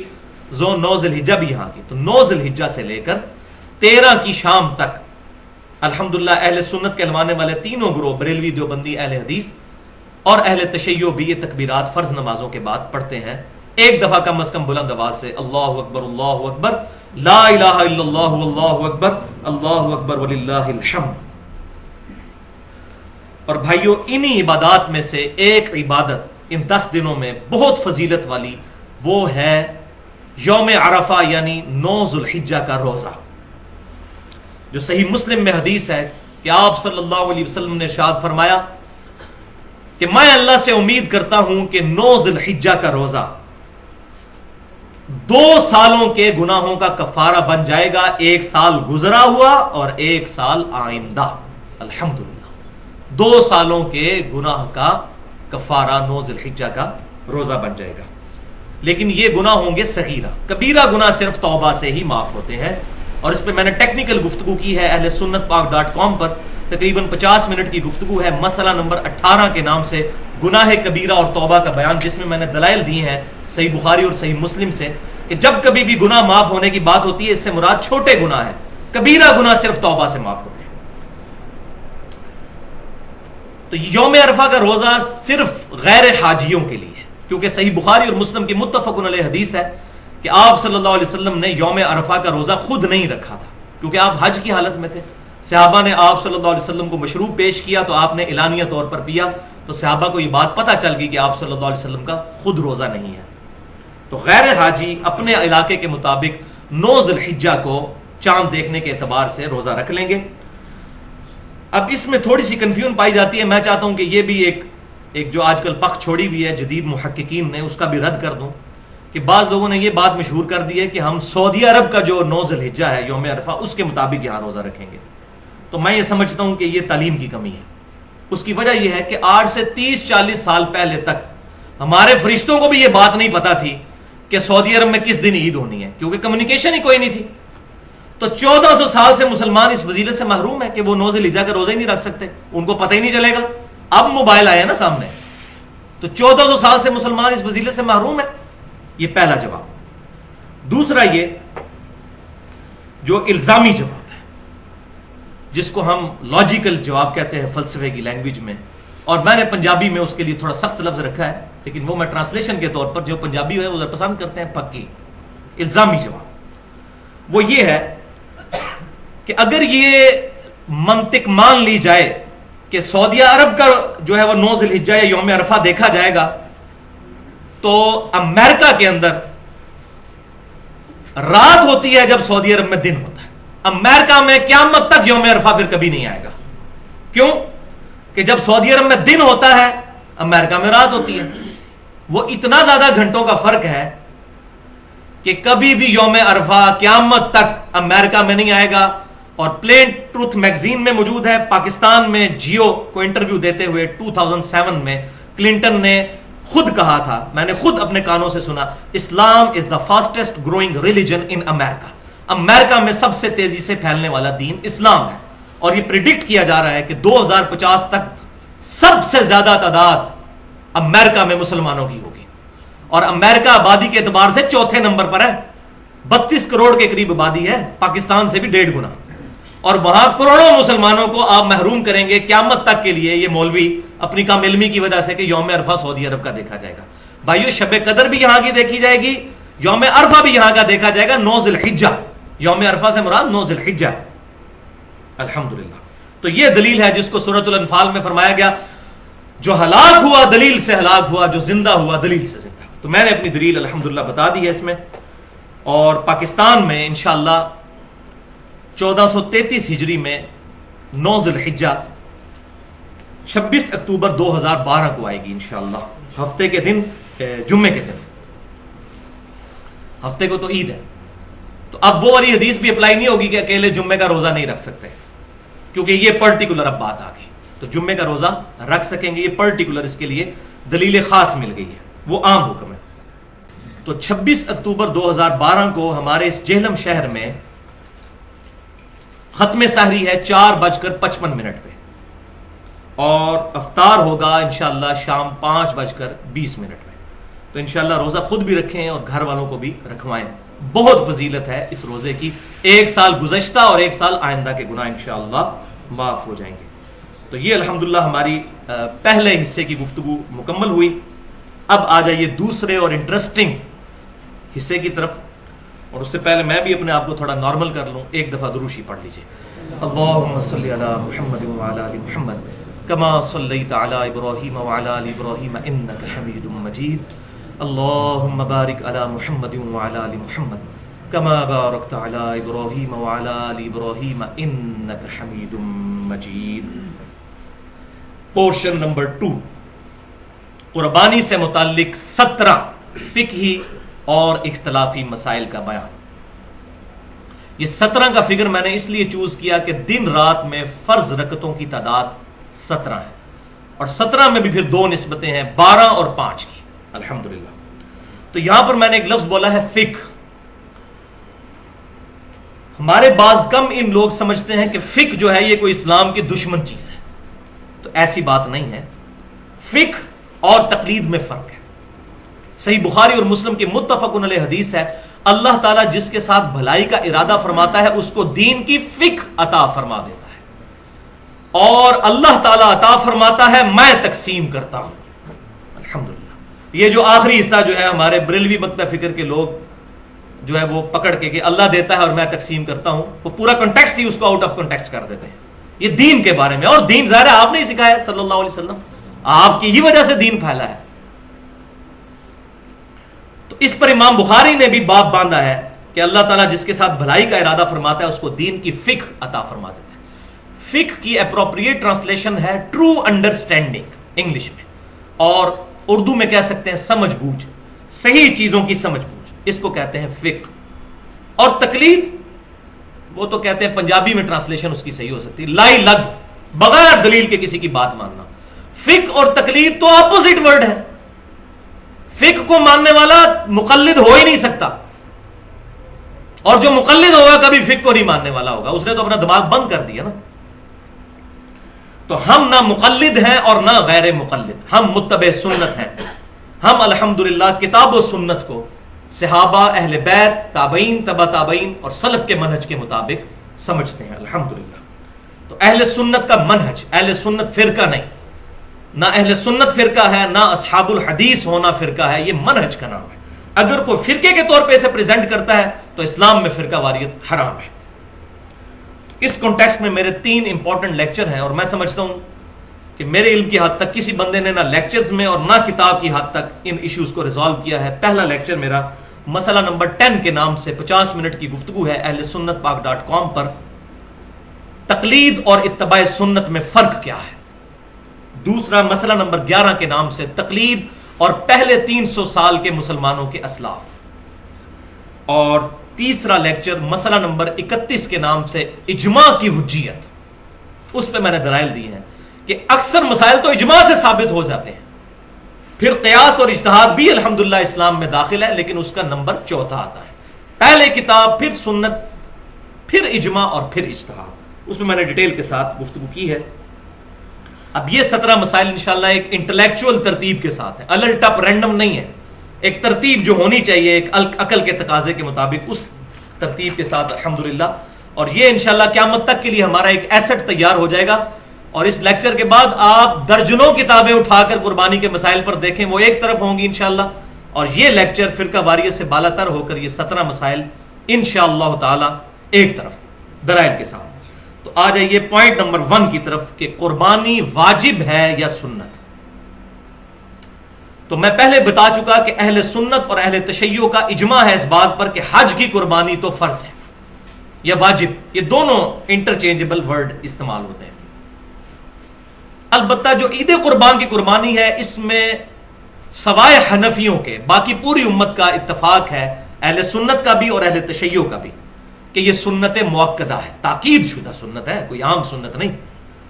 9 ذی الحجہ بھی یہاں کی، تو 9 ذی الحجہ سے لے کر 13 کی شام تک الحمدللہ اہل سنت کہلوانے والے تینوں گروہ، بریلوی، دیوبندی، اہل حدیث اور اہل تشیع بھی یہ تکبیرات فرض نمازوں کے بعد پڑھتے ہیں، ایک دفعہ کم از کم بلند آواز سے اللہ اکبر لا الہ الا اللہ اللہ اکبر وللہ الحمد۔ اور بھائیو انہی عبادات میں سے ایک عبادت ان 10 دنوں میں بہت فضیلت والی وہ ہے یوم عرفہ یعنی 9 ذی الحجہ کا روزہ، جو صحیح مسلم میں حدیث ہے کہ آپ صلی اللہ علیہ وسلم نے ارشاد فرمایا کہ میں اللہ سے امید کرتا ہوں کہ 9 ذی الحجہ کا روزہ 2 سالوں کے گناہوں کا کفارہ بن جائے گا، 1 سال گزرا ہوا اور 1 سال آئندہ۔ الحمدللہ 2 سالوں کے گناہ کا کفارہ 9 ذی الحجہ کا روزہ بن جائے گا. لیکن یہ گناہ ہوں گے صغیرہ. کبیرہ گناہ صرف توبہ سے ہی معاف ہوتے ہیں, اور اس پہ میں نے ٹیکنیکل گفتگو کی ہے اہل سنت پاک.com پر, تقریباً 50 منٹ کی گفتگو ہے. مسئلہ نمبر 18 کے نام سے گناہ کبیرہ اور توبہ کا بیان, جس میں نے دلائل دی ہیں صحیح بخاری اور صحیح مسلم سے کہ جب کبھی بھی گناہ معاف ہونے کی بات ہوتی ہے اس سے مراد چھوٹے گناہ ہے, کبیرہ گناہ صرف توبہ سے معاف ہوتے ہیں. تو یوم عرفہ کا روزہ صرف غیر حاجیوں کے لیے ہے, کیونکہ صحیح بخاری اور مسلم کی متفق علیہ حدیث ہے کہ آپ صلی اللہ علیہ وسلم نے یوم عرفہ کا روزہ خود نہیں رکھا تھا, کیونکہ آپ حج کی حالت میں تھے. صحابہ نے آپ صلی اللہ علیہ وسلم کو مشروب پیش کیا تو آپ نے اعلانیہ طور پر پیا, تو صحابہ کو یہ بات پتہ چل گئی کہ آپ صلی اللہ علیہ وسلم کا خود روزہ نہیں ہے. تو غیر حاجی اپنے علاقے کے مطابق 9 ذی الحجہ کو چاند دیکھنے کے اعتبار سے روزہ رکھ لیں گے. اب اس میں تھوڑی سی کنفیوژن پائی جاتی ہے, میں چاہتا ہوں کہ یہ بھی ایک جو آج کل پخ چھوڑی ہوئی ہے جدید محققین نے, اس کا بھی رد کر دوں کہ بعض لوگوں نے یہ بات مشہور کر دی ہے کہ ہم سعودی عرب کا جو 9 ذی الحجہ ہے یوم عرفہ اس کے مطابق یہاں روزہ رکھیں گے. تو میں یہ سمجھتا ہوں کہ یہ تعلیم کی کمی ہے. اس کی وجہ یہ ہے کہ آج سے 30-40 سال پہلے تک ہمارے فرشتوں کو بھی یہ بات نہیں پتا تھی کہ سعودی عرب میں کس دن عید ہونی ہے, کیونکہ کمیونیکیشن ہی کوئی نہیں تھی. تو 1400 سال سے مسلمان اس فضیلت سے محروم ہے کہ وہ 9 ذی الحجہ کا روزہ ہی نہیں رکھ سکتے, ان کو پتہ ہی نہیں چلے گا. اب موبائل آیا نا سامنے, تو 1400 سال سے مسلمان اس فضیلت سے محروم ہے. یہ پہلا جواب. دوسرا یہ جو الزامی جواب ہے, جس کو ہم لاجیکل جواب کہتے ہیں فلسفے کی لینگویج میں, اور میں نے پنجابی میں اس کے لیے تھوڑا سخت لفظ رکھا ہے, لیکن وہ میں ٹرانسلیشن کے طور پر جو پنجابی ہے وہ پسند کرتے ہیں پکی. الزامی جواب وہ یہ ہے کہ اگر یہ منطق مان لی جائے کہ سعودی عرب کا جو ہے وہ 9 ذی الحجہ یا یوم عرفہ دیکھا جائے گا, تو امریکہ کے اندر رات ہوتی ہے جب سعودی عرب میں دن ہوتا ہے. امریکہ میں قیامت تک یوم عرفہ پھر کبھی نہیں آئے گا. کیوں؟ کہ جب سعودی عرب میں دن ہوتا ہے امریکہ میں رات ہوتی ہے. وہ اتنا زیادہ گھنٹوں کا فرق ہے کہ کبھی بھی یوم عرفہ قیامت تک امریکہ میں نہیں آئے گا. اور پلین ٹروتھ میگزین میں موجود ہے, پاکستان میں جیو کو انٹرویو دیتے ہوئے 2007 میں کلنٹن نے خود کہا تھا, میں نے خود اپنے کانوں سے سنا, اسلام از دا فاسٹسٹ گروئنگ ریلیجن ان امریکہ. امریکہ میں سب سے تیزی سے پھیلنے والا دین اسلام ہے, اور یہ پریڈکٹ کیا جا رہا ہے کہ 2050 تک سب سے زیادہ تعداد امریکہ میں مسلمانوں کی ہوگی. اور امریکہ آبادی کے اعتبار سے 4تھے نمبر پر ہے, 32 کروڑ کے قریب آبادی ہے, پاکستان سے بھی 1.5 گنا. اور وہاں کروڑوں مسلمانوں کو آپ محروم کریں گے قیامت تک کے لیے, یہ مولوی اپنی کم علمی کی وجہ سے کہ یوم عرفہ سعودی عرب کا دیکھا جائے گا. بھائیو شب قدر بھی یہاں کی دیکھی جائے گی, یوم عرفہ بھی یہاں کا دیکھا جائے گا. 9 ذی الحجہ, یوم عرفہ سے مراد 9 ذی الحجہ. الحمدللہ. تو یہ دلیل ہے جس کو سورۃ الانفال میں فرمایا گیا, جو ہلاک ہوا دلیل سے ہلاک ہوا, جو زندہ ہوا دلیل سے زندہ. تو میں نے اپنی دلیل الحمدللہ بتا دی ہے اس میں. اور پاکستان میں انشاءاللہ 1433 ہجری میں 9 ذی الحجہ 26 اکتوبر 2012 کو آئے گی انشاءاللہ, ہفتے کے دن, جمعے کے دن. ہفتے کو تو عید ہے, تو اب وہ والی حدیث بھی اپلائی نہیں ہوگی کہ اکیلے جمعے کا روزہ نہیں رکھ سکتے, کیونکہ یہ پرٹیکولر اب بات آ گئی. تو جمعے کا روزہ رکھ سکیں گے, یہ پرٹیکولر اس کے لیے دلیل خاص مل گئی ہے, وہ عام حکم ہے. تو 26 اکتوبر 2012 کو ہمارے اس جہلم شہر میں ختم سحری ہے 4:55 پہ, اور افطار ہوگا انشاءاللہ شام 5:20 میں. تو انشاءاللہ روزہ خود بھی رکھیں اور گھر والوں کو بھی رکھوائیں. بہت فضیلت ہے اس روزے کی, 1 سال گزشتہ اور 1 سال آئندہ کے گناہ انشاءاللہ معاف ہو جائیں گے. تو یہ الحمدللہ ہماری پہلے حصے کی گفتگو مکمل ہوئی. اب آ جائیے دوسرے اور انٹرسٹنگ حصے کی طرف, اور اس سے پہلے میں بھی اپنے آپ کو تھوڑا نارمل کر لوں. ایک دفعہ دروشی پڑھ لیجئے. اللہم صلی علی محمد وعلی آل محمد کما صلیت علی ابراہیم وعلی آل ابراہیم انک حمید مجید. اللہم بارک علی محمد وعلی آل محمد کما بارکت علی ابراہیم وعلی آل ابراہیم انک حمید مجید. پورشن نمبر 2, قربانی سے متعلق 17 فقہی اور اختلافی مسائل کا بیان. یہ 17 کا فگر میں نے اس لیے چوز کیا کہ دن رات میں فرض رکعتوں کی تعداد 17 ہے، اور 17 میں بھی پھر 2 نسبتیں ہیں، 12 اور 5 کی الحمدللہ۔ تو یہاں پر میں نے ایک لفظ بولا ہے فقہ۔ ہمارے بعض کم ان لوگ سمجھتے ہیں کہ فقہ جو ہے یہ کوئی اسلام کی دشمن چیز ہے، تو ایسی بات نہیں ہے۔ فقہ اور تقلید میں فرق ہے۔ صحیح بخاری اور مسلم کی متفق علیہ حدیث ہے، اللہ تعالیٰ جس کے ساتھ بھلائی کا ارادہ فرماتا ہے اس کو دین کی فقہ عطا فرما دیتا ہے، اور اللہ تعالیٰ عطا فرماتا ہے میں تقسیم کرتا ہوں الحمدللہ۔ یہ جو آخری حصہ جو ہے ہمارے بریلوی مکتب فکر کے لوگ جو ہے وہ پکڑ کے کہ اللہ دیتا ہے اور میں تقسیم کرتا ہوں، وہ پورا کنٹیکسٹ ہی اس کو آؤٹ آف کنٹیکسٹ کر دیتے ہیں۔ یہ دین کے بارے میں، اور دین ظاہر ہے آپ نے ہی سکھایا صلی اللہ علیہ وسلم، آپ کی ہی وجہ سے دین پھیلا ہے۔ تو اس پر امام بخاری نے بھی باب باندھا ہے کہ اللہ تعالیٰ جس کے ساتھ بھلائی کا ارادہ فرماتا ہے اس کو دین کی فقہ عطا فرما دیتا ہے۔ فقہ کی اپروپریٹ ٹرانسلیشن ہے ٹرو انڈرسٹینڈنگ انگلش میں، اور اردو میں کہہ سکتے ہیں سمجھ بوجھ، صحیح چیزوں کی سمجھ بوجھ، اس کو کہتے ہیں فقہ۔ اور تقلید وہ تو کہتے ہیں پنجابی میں ٹرانسلیشن اس کی صحیح ہو سکتی ہے لائی لگ، بغیر دلیل کے کسی کی بات ماننا۔ فقہ اور تقلید تو اپوزٹ ورڈ ہے۔ فقہ کو ماننے والا مقلد ہو ہی نہیں سکتا، اور جو مقلد ہوگا کبھی فقہ کو نہیں ماننے والا ہوگا، اس نے تو اپنا دماغ بند کر دیا نا۔ تو ہم نہ مقلد ہیں اور نہ غیر مقلد، ہم متبع سنت ہیں۔ ہم الحمدللہ کتاب و سنت کو صحابہ، اہل بیت، تابعین، تبع تابعین اور سلف کے منہج کے مطابق سمجھتے ہیں الحمدللہ۔ تو اہل سنت کا منہج، اہل سنت فرقہ نہیں، نہ اہل سنت فرقہ ہے، نہ اصحاب الحدیث ہونا فرقہ ہے، یہ منہج کا نام ہے۔ اگر کوئی فرقے کے طور پہ اسے پریزنٹ کرتا ہے تو اسلام میں فرقہ واریت حرام ہے۔ اس کانٹیکسٹ میں میرے 3 امپورٹنٹ لیکچر ہیں، اور میں سمجھتا ہوں کہ میرے علم کی حد تک کسی بندے نے نہ لیکچرز میں اور نہ کتاب کی حد تک ان ایشوز کو ریزالو کیا ہے۔ پہلا لیکچر میرا مسئلہ نمبر 10 کے نام سے 50 منٹ کی گفتگو ہے اہل سنت پاک.com پر، تقلید اور اتباع سنت میں فرق کیا ہے۔ دوسرا مسئلہ نمبر 11 کے نام سے تقلید اور پہلے 300 سال کے مسلمانوں کے اسلاف، اور تیسرا لیکچر مسئلہ نمبر 31 کے نام سے اجماع کی حجیت۔ اس پہ میں نے دلائل دی ہیں کہ اکثر مسائل تو اجماع سے ثابت ہو جاتے ہیں، پھر قیاس اور اجتہاد بھی الحمدللہ اسلام میں داخل ہے، لیکن اس کا نمبر 4 آتا ہے۔ پہلے کتاب، پھر سنت، پھر اجماع اور پھر اجتہاد۔ اس میں میں نے ڈیٹیل کے ساتھ گفتگو کی ہے۔ اب یہ 17 مسائل انشاءاللہ ایک انٹلیکچوئل ترتیب کے ساتھ ہیں، الٹ ٹپ رینڈم نہیں ہے، ایک ترتیب جو ہونی چاہیے ایک عقل کے تقاضے کے مطابق، اس ترتیب کے ساتھ الحمدللہ۔ اور یہ انشاءاللہ قیامت تک کے لیے ہمارا ایک ایسٹ تیار ہو جائے گا، اور اس لیکچر کے بعد آپ درجنوں کتابیں اٹھا کر قربانی کے مسائل پر دیکھیں، وہ ایک طرف ہوں گی انشاءاللہ، اور یہ لیکچر فرقہ واریت سے بالا تر ہو کر یہ 17 مسائل انشاءاللہ تعالی ایک طرف دلائل کے ساتھ۔ تو آ جائیے پوائنٹ نمبر 1 کی طرف کہ قربانی واجب ہے یا سنت۔ تو میں پہلے بتا چکا کہ اہل سنت اور اہل تشیع کا اجماع ہے اس بات پر کہ حج کی قربانی تو فرض ہے یا واجب، یہ دونوں انٹرچینجبل ورڈ استعمال ہوتے ہیں۔ البتہ جو عید قربان کی قربانی ہے اس میں سوائے حنفیوں کے باقی پوری امت کا اتفاق ہے، اہل سنت کا بھی اور اہل تشیع کا بھی، کہ یہ سنت مؤکدہ ہے، تاکید شدہ سنت ہے، کوئی عام سنت نہیں۔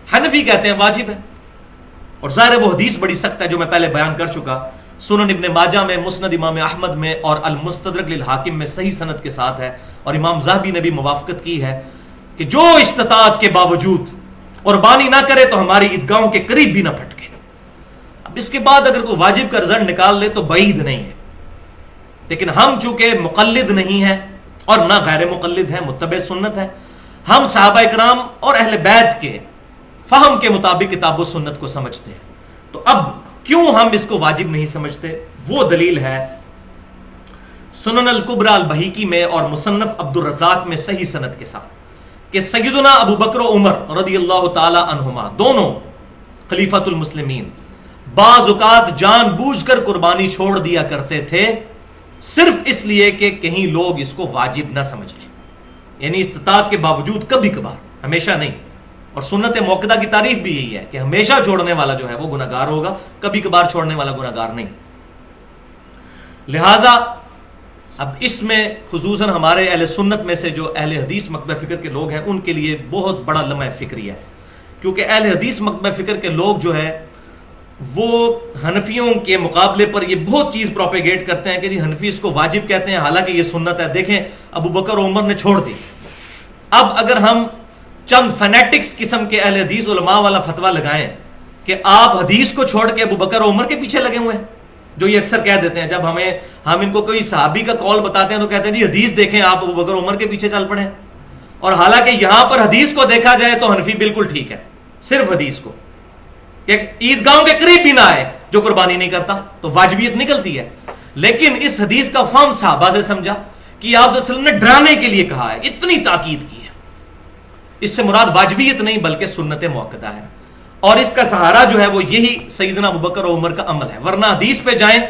حنفی کہتے ہیں واجب ہے، اور ظاہر ہے وہ حدیث بڑی سخت ہے جو میں پہلے بیان کر چکا، سنن ابن ماجہ میں، مسند امام احمد میں اور المستدرک للحاکم میں صحیح سند کے ساتھ ہے، اور امام ذہبی نے بھی موافقت کی ہے کہ جو استطاعت کے باوجود قربانی نہ کرے تو ہماری عیدگاہوں کے قریب بھی نہ پھٹکے۔ اب اس کے بعد اگر کوئی واجب کا رزلٹ نکال لے تو بعید نہیں ہے، لیکن ہم چونکہ مقلد نہیں ہیں اور نہ غیر مقلد ہیں، متبع سنت ہیں، ہم صحابہ کرام اور اہل بیت کے فہم کے مطابق کتاب و سنت کو سمجھتے ہیں۔ تو اب کیوں ہم اس کو واجب نہیں سمجھتے؟ وہ دلیل ہے سنن الکبریٰ البہیقی میں اور مصنف عبد الرزاق میں صحیح سند کے ساتھ کہ سیدنا ابو بکر و عمر رضی اللہ تعالی عنہما دونوں خلیفۃ المسلمین بعض اوقات جان بوجھ کر قربانی چھوڑ دیا کرتے تھے، صرف اس لیے کہ کہیں لوگ اس کو واجب نہ سمجھ لیں، یعنی استطاعت کے باوجود کبھی کبھار، ہمیشہ نہیں۔ اور سنت موقدہ کی تعریف بھی یہی ہے کہ ہمیشہ چھوڑنے والا جو ہے وہ گناہگار ہوگا، کبھی کبھار چھوڑنے والا گناہگار نہیں۔ لہذا اب اس میں خصوصاً ہمارے اہل سنت میں سے جو اہل حدیث مکتبہ فکر کے لوگ ہیں ان کے لیے بہت بڑا لمحہ فکری ہے، کیونکہ اہل حدیث مکتبہ فکر کے لوگ جو ہے وہ حنفیوں کے مقابلے پر یہ بہت چیز پروپیگیٹ کرتے ہیں کہ جی حنفی اس کو واجب کہتے ہیں، حالانکہ یہ سنت ہے۔ دیکھیں ابو بکر و عمر نے چھوڑ دی۔ اب اگر ہم چند فینیٹکس قسم کے اہل حدیث علماء والا فتویٰ لگائیں کہ آپ حدیث کو چھوڑ کے ابو بکر و عمر کے پیچھے لگے ہوئے ہیں، جو یہ اکثر کہہ دیتے ہیں جب ہم ان کو کوئی صحابی کا قول بتاتے ہیں تو کہتے ہیں جی حدیث دیکھیں آپ ابو بکر و عمر کے پیچھے چل پڑے، اور حالانکہ یہاں پر حدیث کو دیکھا جائے تو حنفی بالکل ٹھیک ہے، صرف حدیث کو کہ عیدگاہوں کے قریب بھی نہ آئے جو قربانی نہیں کرتا تو واجبیت نکلتی ہے۔ لیکن اس حدیث کا فہم صحابہ سے سمجھا کہ آپ صلی اللہ علیہ وسلم نے ڈرانے کے لیے کہا ہے، اتنی تاکید کی ہے، اس سے مراد واجبیت نہیں بلکہ سنت موقدہ ہے، اور اس کا سہارا جو ہے وہ یہی سیدنا ابوبکر و عمر کا عمل ہے۔ ورنہ حدیث پہ جائیں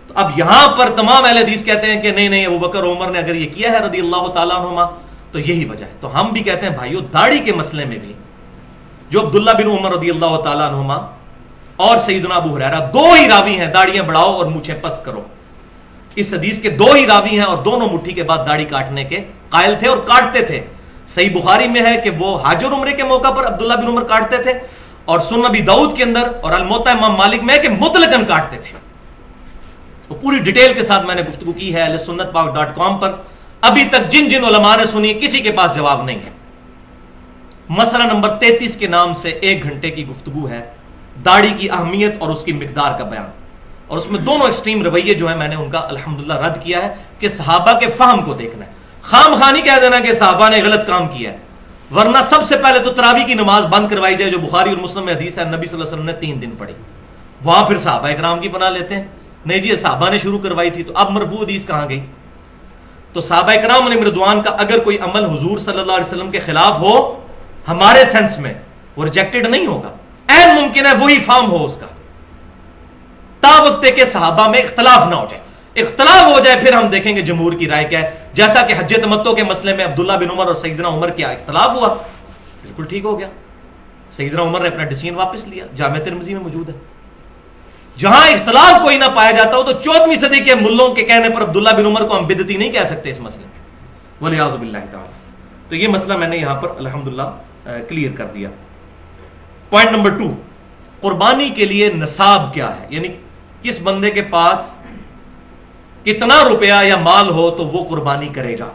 تو اب یہاں پر تمام اہل حدیث کہتے ہیں کہ نہیں ابوبکر و عمر نے اگر یہ کیا ہے رضی اللہ تعالیٰ عنہما تو یہی وجہ ہے۔ تو ہم بھی کہتے ہیں بھائیو داڑھی کے مسئلے میں بھی جو عبداللہ بن عمر رضی اللہ تعالیٰ عنہما اور سیدنا ابو ہریرہ دو ہی راوی ہیں، داڑیاں بڑھاؤ اور مونچھیں پست کرو، اس حدیث کے دو ہی راوی ہیں اور دونوں مٹھی کے بعد داڑھی کاٹنے کے قائل تھے اور کاٹتے تھے۔ صحیح بخاری میں ہے کہ وہ حج اور عمرے کے موقع پر عبداللہ بن عمر کاٹتے تھے، اور سنن ابی داؤد کے اندر اور الموطا امام مالک میں ہے کہ مطلقاً کاٹتے تھے۔ تو پوری ڈیٹیل کے ساتھ میں نے گفتگو کی ہے اہل سنت پاک.com پر، ابھی تک جن جن علماء نے سنی کسی کے پاس جواب نہیں ہے۔ مسئلہ نمبر 33 کے نام سے 1 گھنٹے کی گفتگو ہے، داڑھی کی اہمیت اور اس کی مقدار کا بیان، اور اس میں دونوں ایکسٹریم رویے جو ہیں میں نے ان کا الحمدللہ رد کیا ہے کہ صحابہ کے فہم کو دیکھنا ہے، خام خانی کہہ دینا کہ صحابہ نے غلط کام کیا ہے۔ ورنہ سب سے پہلے تو تراویح کی نماز بند کروائی جائے جو بخاری اور مسلم میں حدیث ہے، نبی صلی اللہ علیہ وسلم نے 3 دن پڑھی، وہاں پھر صحابہ اکرام کی پناہ لیتے ہیں، نہیں جی صحابہ نے شروع کروائی تھی، تو اب مرفوع حدیث کہاں گئی؟ تو صحابہ اکرام علیہم رضوان کا اگر کوئی عمل حضور صلی اللہ علیہ وسلم کے خلاف ہو ہمارے سینس میں وہ ریجیکٹڈ نہیں ہوگا، عین ممکن ہے وہی فارم ہو اس کا، تا وقت کہ صحابہ میں اختلاف نہ ہو جائے۔ اختلاف ہو جائے پھر ہم دیکھیں گے جمہور کی رائے کیا ہے، جیسا کہ حج تمتع کے مسئلے میں عبداللہ بن عمر اور سیدنا عمر کیا اختلاف ہوا، بالکل ٹھیک ہو گیا، سیدنا عمر نے اپنا ڈیسیژن واپس لیا، جامع ترمذی میں موجود ہے۔ جہاں اختلاف کوئی نہ پایا جاتا ہو تو 14ویں صدی کے ملوں کے کہنے پر عبداللہ بن عمر کو ہم بدعتی نہیں کہہ سکتے اس مسئلے میں، والعیاذ باللہ تعالی۔ تو یہ مسئلہ میں نے یہاں پر الحمدللہ کلیئر کر دیا۔ پوائنٹ نمبر 2، قربانی کے لیے نصاب کیا ہے، یعنی کس بندے کے پاس کتنا روپیہ یا مال ہو تو وہ قربانی کرے گا۔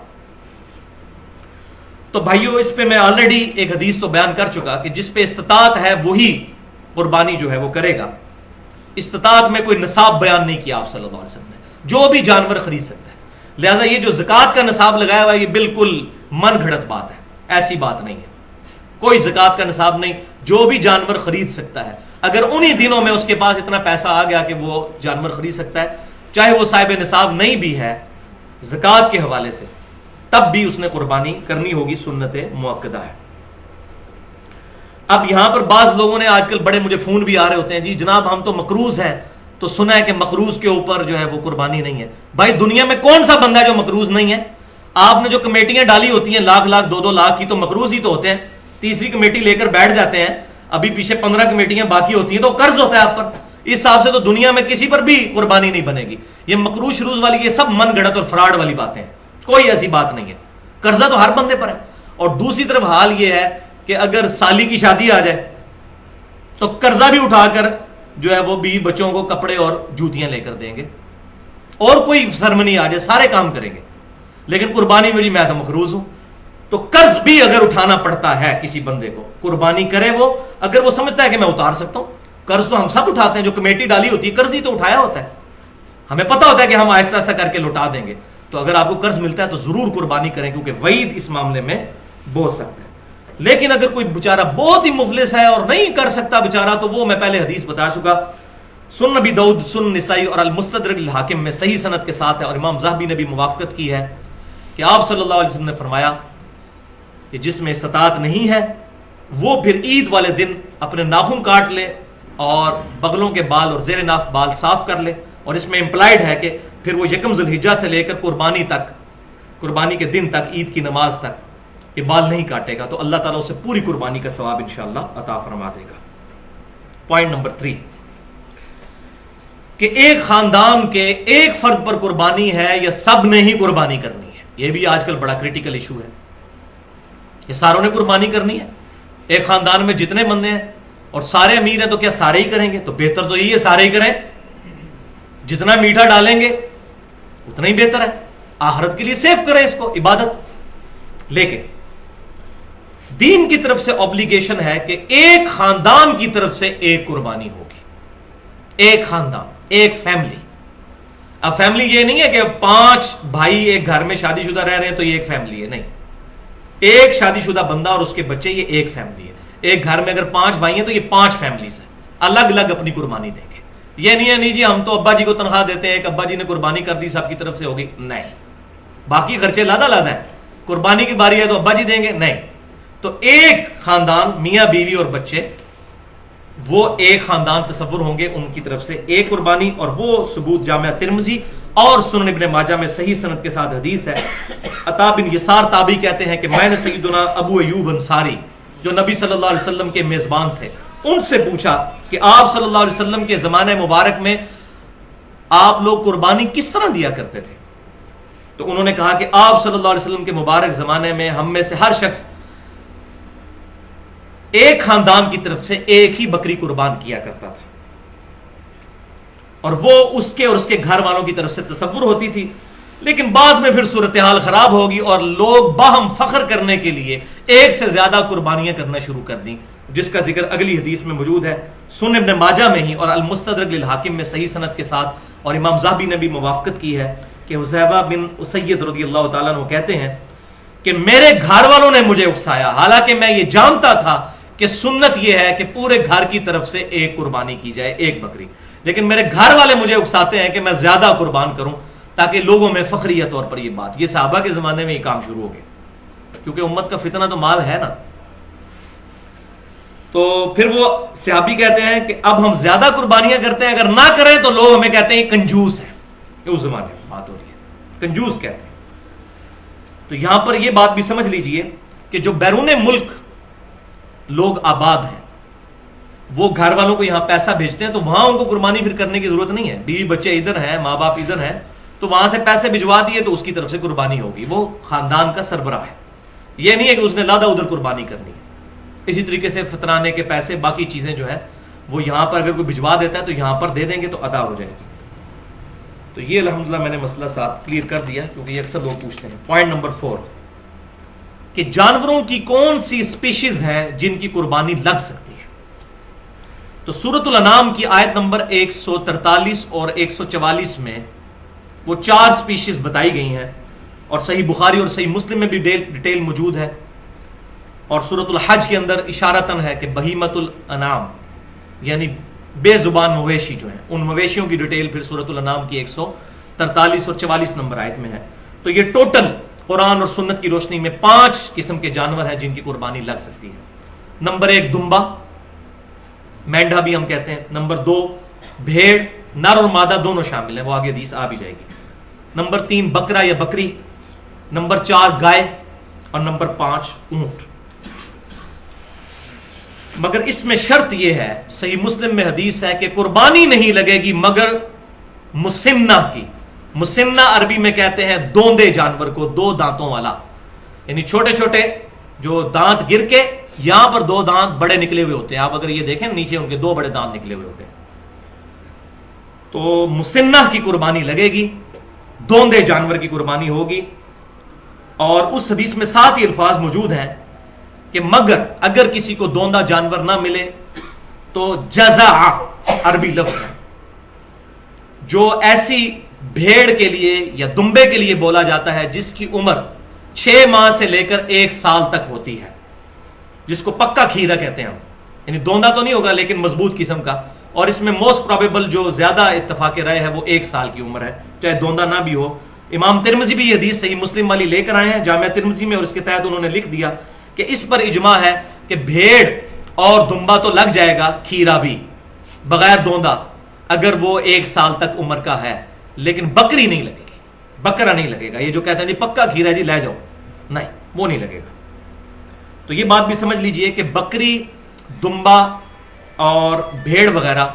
تو بھائیو اس پہ میں آلریڈی ایک حدیث تو بیان کر چکا کہ جس پہ استطاعت ہے وہی قربانی جو ہے وہ کرے گا۔ استطاعت میں کوئی نصاب بیان نہیں کیا آپ صلی اللہ علیہ وسلم نے، جو بھی جانور خرید سکتا ہے، لہذا یہ جو زکوٰۃ کا نصاب لگایا ہوا ہے یہ بالکل من گھڑت بات ہے، ایسی بات نہیں ہے، کوئی زکوٰۃ کا نصاب نہیں، جو بھی جانور خرید سکتا ہے، اگر انہی دنوں میں اس کے پاس اتنا پیسہ آ گیا کہ وہ جانور خرید سکتا ہے، چاہے وہ صاحب نصاب نہیں بھی ہے زکوٰۃ کے حوالے سے، تب بھی اس نے قربانی کرنی ہوگی، سنت مؤکدہ ہے۔ اب یہاں پر بعض لوگوں نے آج کل بڑے مجھے فون بھی آ رہے ہوتے ہیں، جی جناب ہم تو مقروض ہیں، تو سنا ہے کہ مقروض کے اوپر جو ہے وہ قربانی نہیں ہے۔ بھائی دنیا میں کون سا بندہ ہے جو مقروض نہیں ہے؟ آپ نے جو کمیٹیاں ڈالی ہوتی ہیں لاکھ 2 لاکھ کی، تو مقروض ہی تو ہوتے ہیں، تیسری کمیٹی لے کر بیٹھ جاتے ہیں، ابھی پیچھے 15 کمیٹیاں باقی ہوتی ہیں تو قرض ہوتا ہے آپ پر، اس حساب سے تو دنیا میں کسی پر بھی قربانی نہیں بنے گی۔ یہ مقروض شروع والی یہ سب من گھڑت اور فراڈ والی باتیں ہیں، کوئی ایسی بات نہیں ہے، قرضہ تو ہر بندے پر ہے۔ اور دوسری طرف حال یہ ہے کہ اگر سالی کی شادی آ جائے تو قرضہ بھی اٹھا کر جو ہے وہ بیوی بچوں کو کپڑے اور جوتیاں لے کر دیں گے، اور کوئی سرمنی آ جائے سارے کام کریں گے، لیکن قربانی میں میں تو مقروض ہوں۔ تو قرض بھی اگر اٹھانا پڑتا ہے کسی بندے کو، قربانی کرے وہ، اگر وہ سمجھتا ہے کہ میں اتار سکتا ہوں، قرض تو ہم سب اٹھاتے ہیں، جو کمیٹی ڈالی ہوتی ہے قرض ہی تو اٹھایا ہوتا ہے، ہمیں پتہ ہوتا ہے کہ ہم آہستہ آہستہ کر کے لوٹا دیں گے۔ تو اگر آپ کو قرض ملتا ہے تو ضرور قربانی کریں، کیونکہ وعید اس معاملے میں بہت سخت ہے۔ لیکن اگر کوئی بیچارہ بہت ہی مفلس ہے اور نہیں کر سکتا بیچارہ، تو وہ میں پہلے حدیث بتا چکا، سنن ابی داؤد، سنن نسائی اور المستدرک الحاکم میں صحیح سند کے ساتھ ہے، اور امام ذہبی نے بھی موافقت کی ہے کہ آپ صلی اللہ علیہ وسلم نے فرمایا کہ جس میں استطاعت نہیں ہے وہ پھر عید والے دن اپنے ناخن کاٹ لے اور بغلوں کے بال اور زیر ناف بال صاف کر لے، اور اس میں امپلائڈ ہے کہ پھر وہ یکم ذی الحجہ سے لے کر قربانی تک، قربانی کے دن تک، عید کی نماز تک یہ بال نہیں کاٹے گا، تو اللہ تعالیٰ اسے پوری قربانی کا ثواب انشاءاللہ عطا فرما دے گا۔ پوائنٹ نمبر 3، کہ ایک خاندان کے ایک فرد پر قربانی ہے یا سب نے ہی قربانی کرنی ہے؟ یہ بھی آج کل بڑا کریٹیکل ایشو ہے. یہ ساروں نے قربانی کرنی ہے؟ ایک خاندان میں جتنے بندے ہیں اور سارے امیر ہیں تو کیا سارے ہی کریں گے؟ تو بہتر تو یہی ہے سارے ہی کریں. جتنا میٹھا ڈالیں گے اتنا ہی بہتر ہے. آخرت کے لیے سیف کریں اس کو، عبادت. لیکن دین کی طرف سے اوبلیگیشن ہے کہ ایک خاندان کی طرف سے ایک قربانی ہوگی. ایک خاندان، ایک فیملی. اب فیملی یہ نہیں ہے کہ 5 بھائی ایک گھر میں شادی شدہ رہ رہے ہیں تو یہ ایک فیملی ہے، نہیں. ایک شادی شدہ بندہ اور اس کے بچے، یہ ایک فیملی ہے. ایک گھر میں اگر 5 بھائی ہیں تو یہ 5 فیملیز ہیں، الگ الگ اپنی قربانی دیں گے. یہ نہیں ہے نہیں جی ہم تو ابا جی کو تنخواہ دیتے ہیں، ایک ابا جی نے قربانی کر دی سب کی طرف سے ہوگی، نہیں. باقی خرچے لادا لادا ہیں، قربانی کی باری ہے تو ابا جی دیں گے، نہیں. تو ایک خاندان، میاں بیوی اور بچے، وہ ایک خاندان تصور ہوں گے، ان کی طرف سے ایک قربانی. اور وہ ثبوت جامعہ ترمذی اور سنن ابن ماجہ میں صحیح سند کے ساتھ حدیث ہے. عطا بن یسار تابعی کہتے ہیں کہ میں نے سیدنا ابو ایوب انصاری جو نبی صلی اللہ علیہ وسلم کے میزبان تھے ان سے پوچھا کہ آپ صلی اللہ علیہ وسلم کے زمانہ مبارک میں آپ لوگ قربانی کس طرح دیا کرتے تھے؟ تو انہوں نے کہا کہ آپ صلی اللہ علیہ وسلم کے مبارک زمانے میں ہم میں سے ہر شخص ایک خاندان کی طرف سے ایک ہی بکری قربان کیا کرتا تھا، اور وہ اس کے اور اس کے گھر والوں کی طرف سے تصور ہوتی تھی. لیکن بعد میں پھر صورتحال خراب ہوگی اور لوگ باہم فخر کرنے کے لیے ایک سے زیادہ قربانیاں کرنا شروع کر دیں، جس کا ذکر اگلی حدیث میں موجود ہے سنن ابن ماجہ میں ہی اور المستدرک للحاکم میں صحیح سند کے ساتھ. اور امام ذہبی نے بھی موافقت کی ہے کہ حذیفہ بن اسید رضی اللہ تعالیٰ عنہ کہتے ہیں کہ میرے گھر والوں نے مجھے اکسایا، حالانکہ میں یہ جانتا تھا کہ سنت یہ ہے کہ پورے گھر کی طرف سے ایک قربانی کی جائے، ایک بکری. لیکن میرے گھر والے مجھے اکساتے ہیں کہ میں زیادہ قربان کروں تاکہ لوگوں میں فخریہ طور پر یہ بات. یہ صحابہ کے زمانے میں یہ کام شروع ہو گئے، کیونکہ امت کا فتنہ تو مال ہے نا. تو پھر وہ صحابی کہتے ہیں کہ اب ہم زیادہ قربانیاں کرتے ہیں، اگر نہ کریں تو لوگ ہمیں کہتے ہیں یہ کنجوس ہے. اس زمانے میں بات ہو رہی ہے، کنجوس کہتے ہیں. تو یہاں پر یہ بات بھی سمجھ لیجئے کہ جو بیرون ملک لوگ آباد ہیں وہ گھر والوں کو یہاں پیسہ بھیجتے ہیں تو وہاں ان کو قربانی پھر کرنے کی ضرورت نہیں ہے. بیوی بچے ادھر ہیں، ماں باپ ادھر ہیں، تو وہاں سے پیسے بھجوا دیے تو اس کی طرف سے قربانی ہوگی. وہ خاندان کا سربراہ ہے، یہ نہیں ہے کہ اس نے لادا ادھر قربانی کرنی ہے. اسی طریقے سے فطرانے کے پیسے، باقی چیزیں جو ہیں وہ یہاں پر اگر کوئی بھجوا دیتا ہے تو یہاں پر دے دیں گے تو ادا ہو جائے گی. تو یہ الحمدللہ میں نے مسئلہ ساتھ کلیئر کر دیا، کیونکہ یہ اکثر لوگ پوچھتے ہیں. پوائنٹ نمبر 4 کہ جانوروں کی کون سی اسپیشیز ہیں جن کی قربانی لگ سکتی ہے. تو سورۃ الانعام کی آیت نمبر 143 اور 144 میں وہ 4 اسپیشیز بتائی گئی ہیں، اور صحیح بخاری اور صحیح مسلم میں بھی ڈیٹیل موجود ہے. اور سورۃ الحج کے اندر اشارتاً ہے کہ بہیمۃ الانعام یعنی بے زبان مویشی جو ہیں، ان مویشیوں کی ڈیٹیل پھر سورۃ الانعام کی 143 اور 44 نمبر آیت میں ہے. تو یہ ٹوٹل قرآن اور سنت کی روشنی میں 5 قسم کے جانور ہیں جن کی قربانی لگ سکتی ہے. نمبر 1 دمبا، مینڈا بھی ہم کہتے ہیں. نمبر 2 بھیڑ، نر اور مادہ دونوں شامل ہیں، وہ آگے حدیث آ بھی جائے گی. نمبر 3 بکرا یا بکری. نمبر 4 گائے، اور نمبر 5 اونٹ. مگر اس میں شرط یہ ہے، صحیح مسلم میں حدیث ہے کہ قربانی نہیں لگے گی مگر مسنہ کی. مسنہ عربی میں کہتے ہیں دوندے جانور کو، 2 دانتوں والا، یعنی چھوٹے چھوٹے جو دانت گر کے یہاں پر 2 دانت بڑے نکلے ہوئے ہوتے ہیں. آپ اگر یہ دیکھیں نیچے ان کے 2 بڑے دانت نکلے ہوئے ہوتے ہیں. تو مسنہ کی قربانی لگے گی، دوندے جانور کی قربانی ہوگی. اور اس حدیث میں 7 ہی الفاظ موجود ہیں کہ مگر اگر کسی کو دوندا جانور نہ ملے تو جزع عربی لفظ ہے جو ایسی بھیڑ کے لیے یا دمبے کے لیے بولا جاتا ہے جس کی عمر 6 ماہ سے لے کر 1 سال تک ہوتی ہے، جس کو پکا کھیرا کہتے ہیں ہم. یعنی دوندا تو نہیں ہوگا لیکن مضبوط قسم کا. اور اس میں موسٹ پروبیبل جو زیادہ اتفاق رائے ہے وہ 1 سال کی عمر ہے، چاہے دوندا نہ بھی ہو. امام ترمذی بھی یہ حدیث صحیح مسلم والی لے کر آئے ہیں جامعہ ترمذی میں، اور اس کے تحت انہوں نے لکھ دیا کہ اس پر اجماع ہے کہ بھیڑ اور دمبا تو لگ جائے گا، کھیرا بھی بغیر دوندا اگر وہ 1 سال تک عمر کا ہے، لیکن بکری نہیں لگے گی، بکرا نہیں لگے گا. یہ جو کہتے ہیں جی پکا کھیرا جی لے جاؤ، نہیں وہ نہیں لگے گا. تو یہ بات بھی سمجھ لیجئے کہ بکری، دمبا اور بھیڑ وغیرہ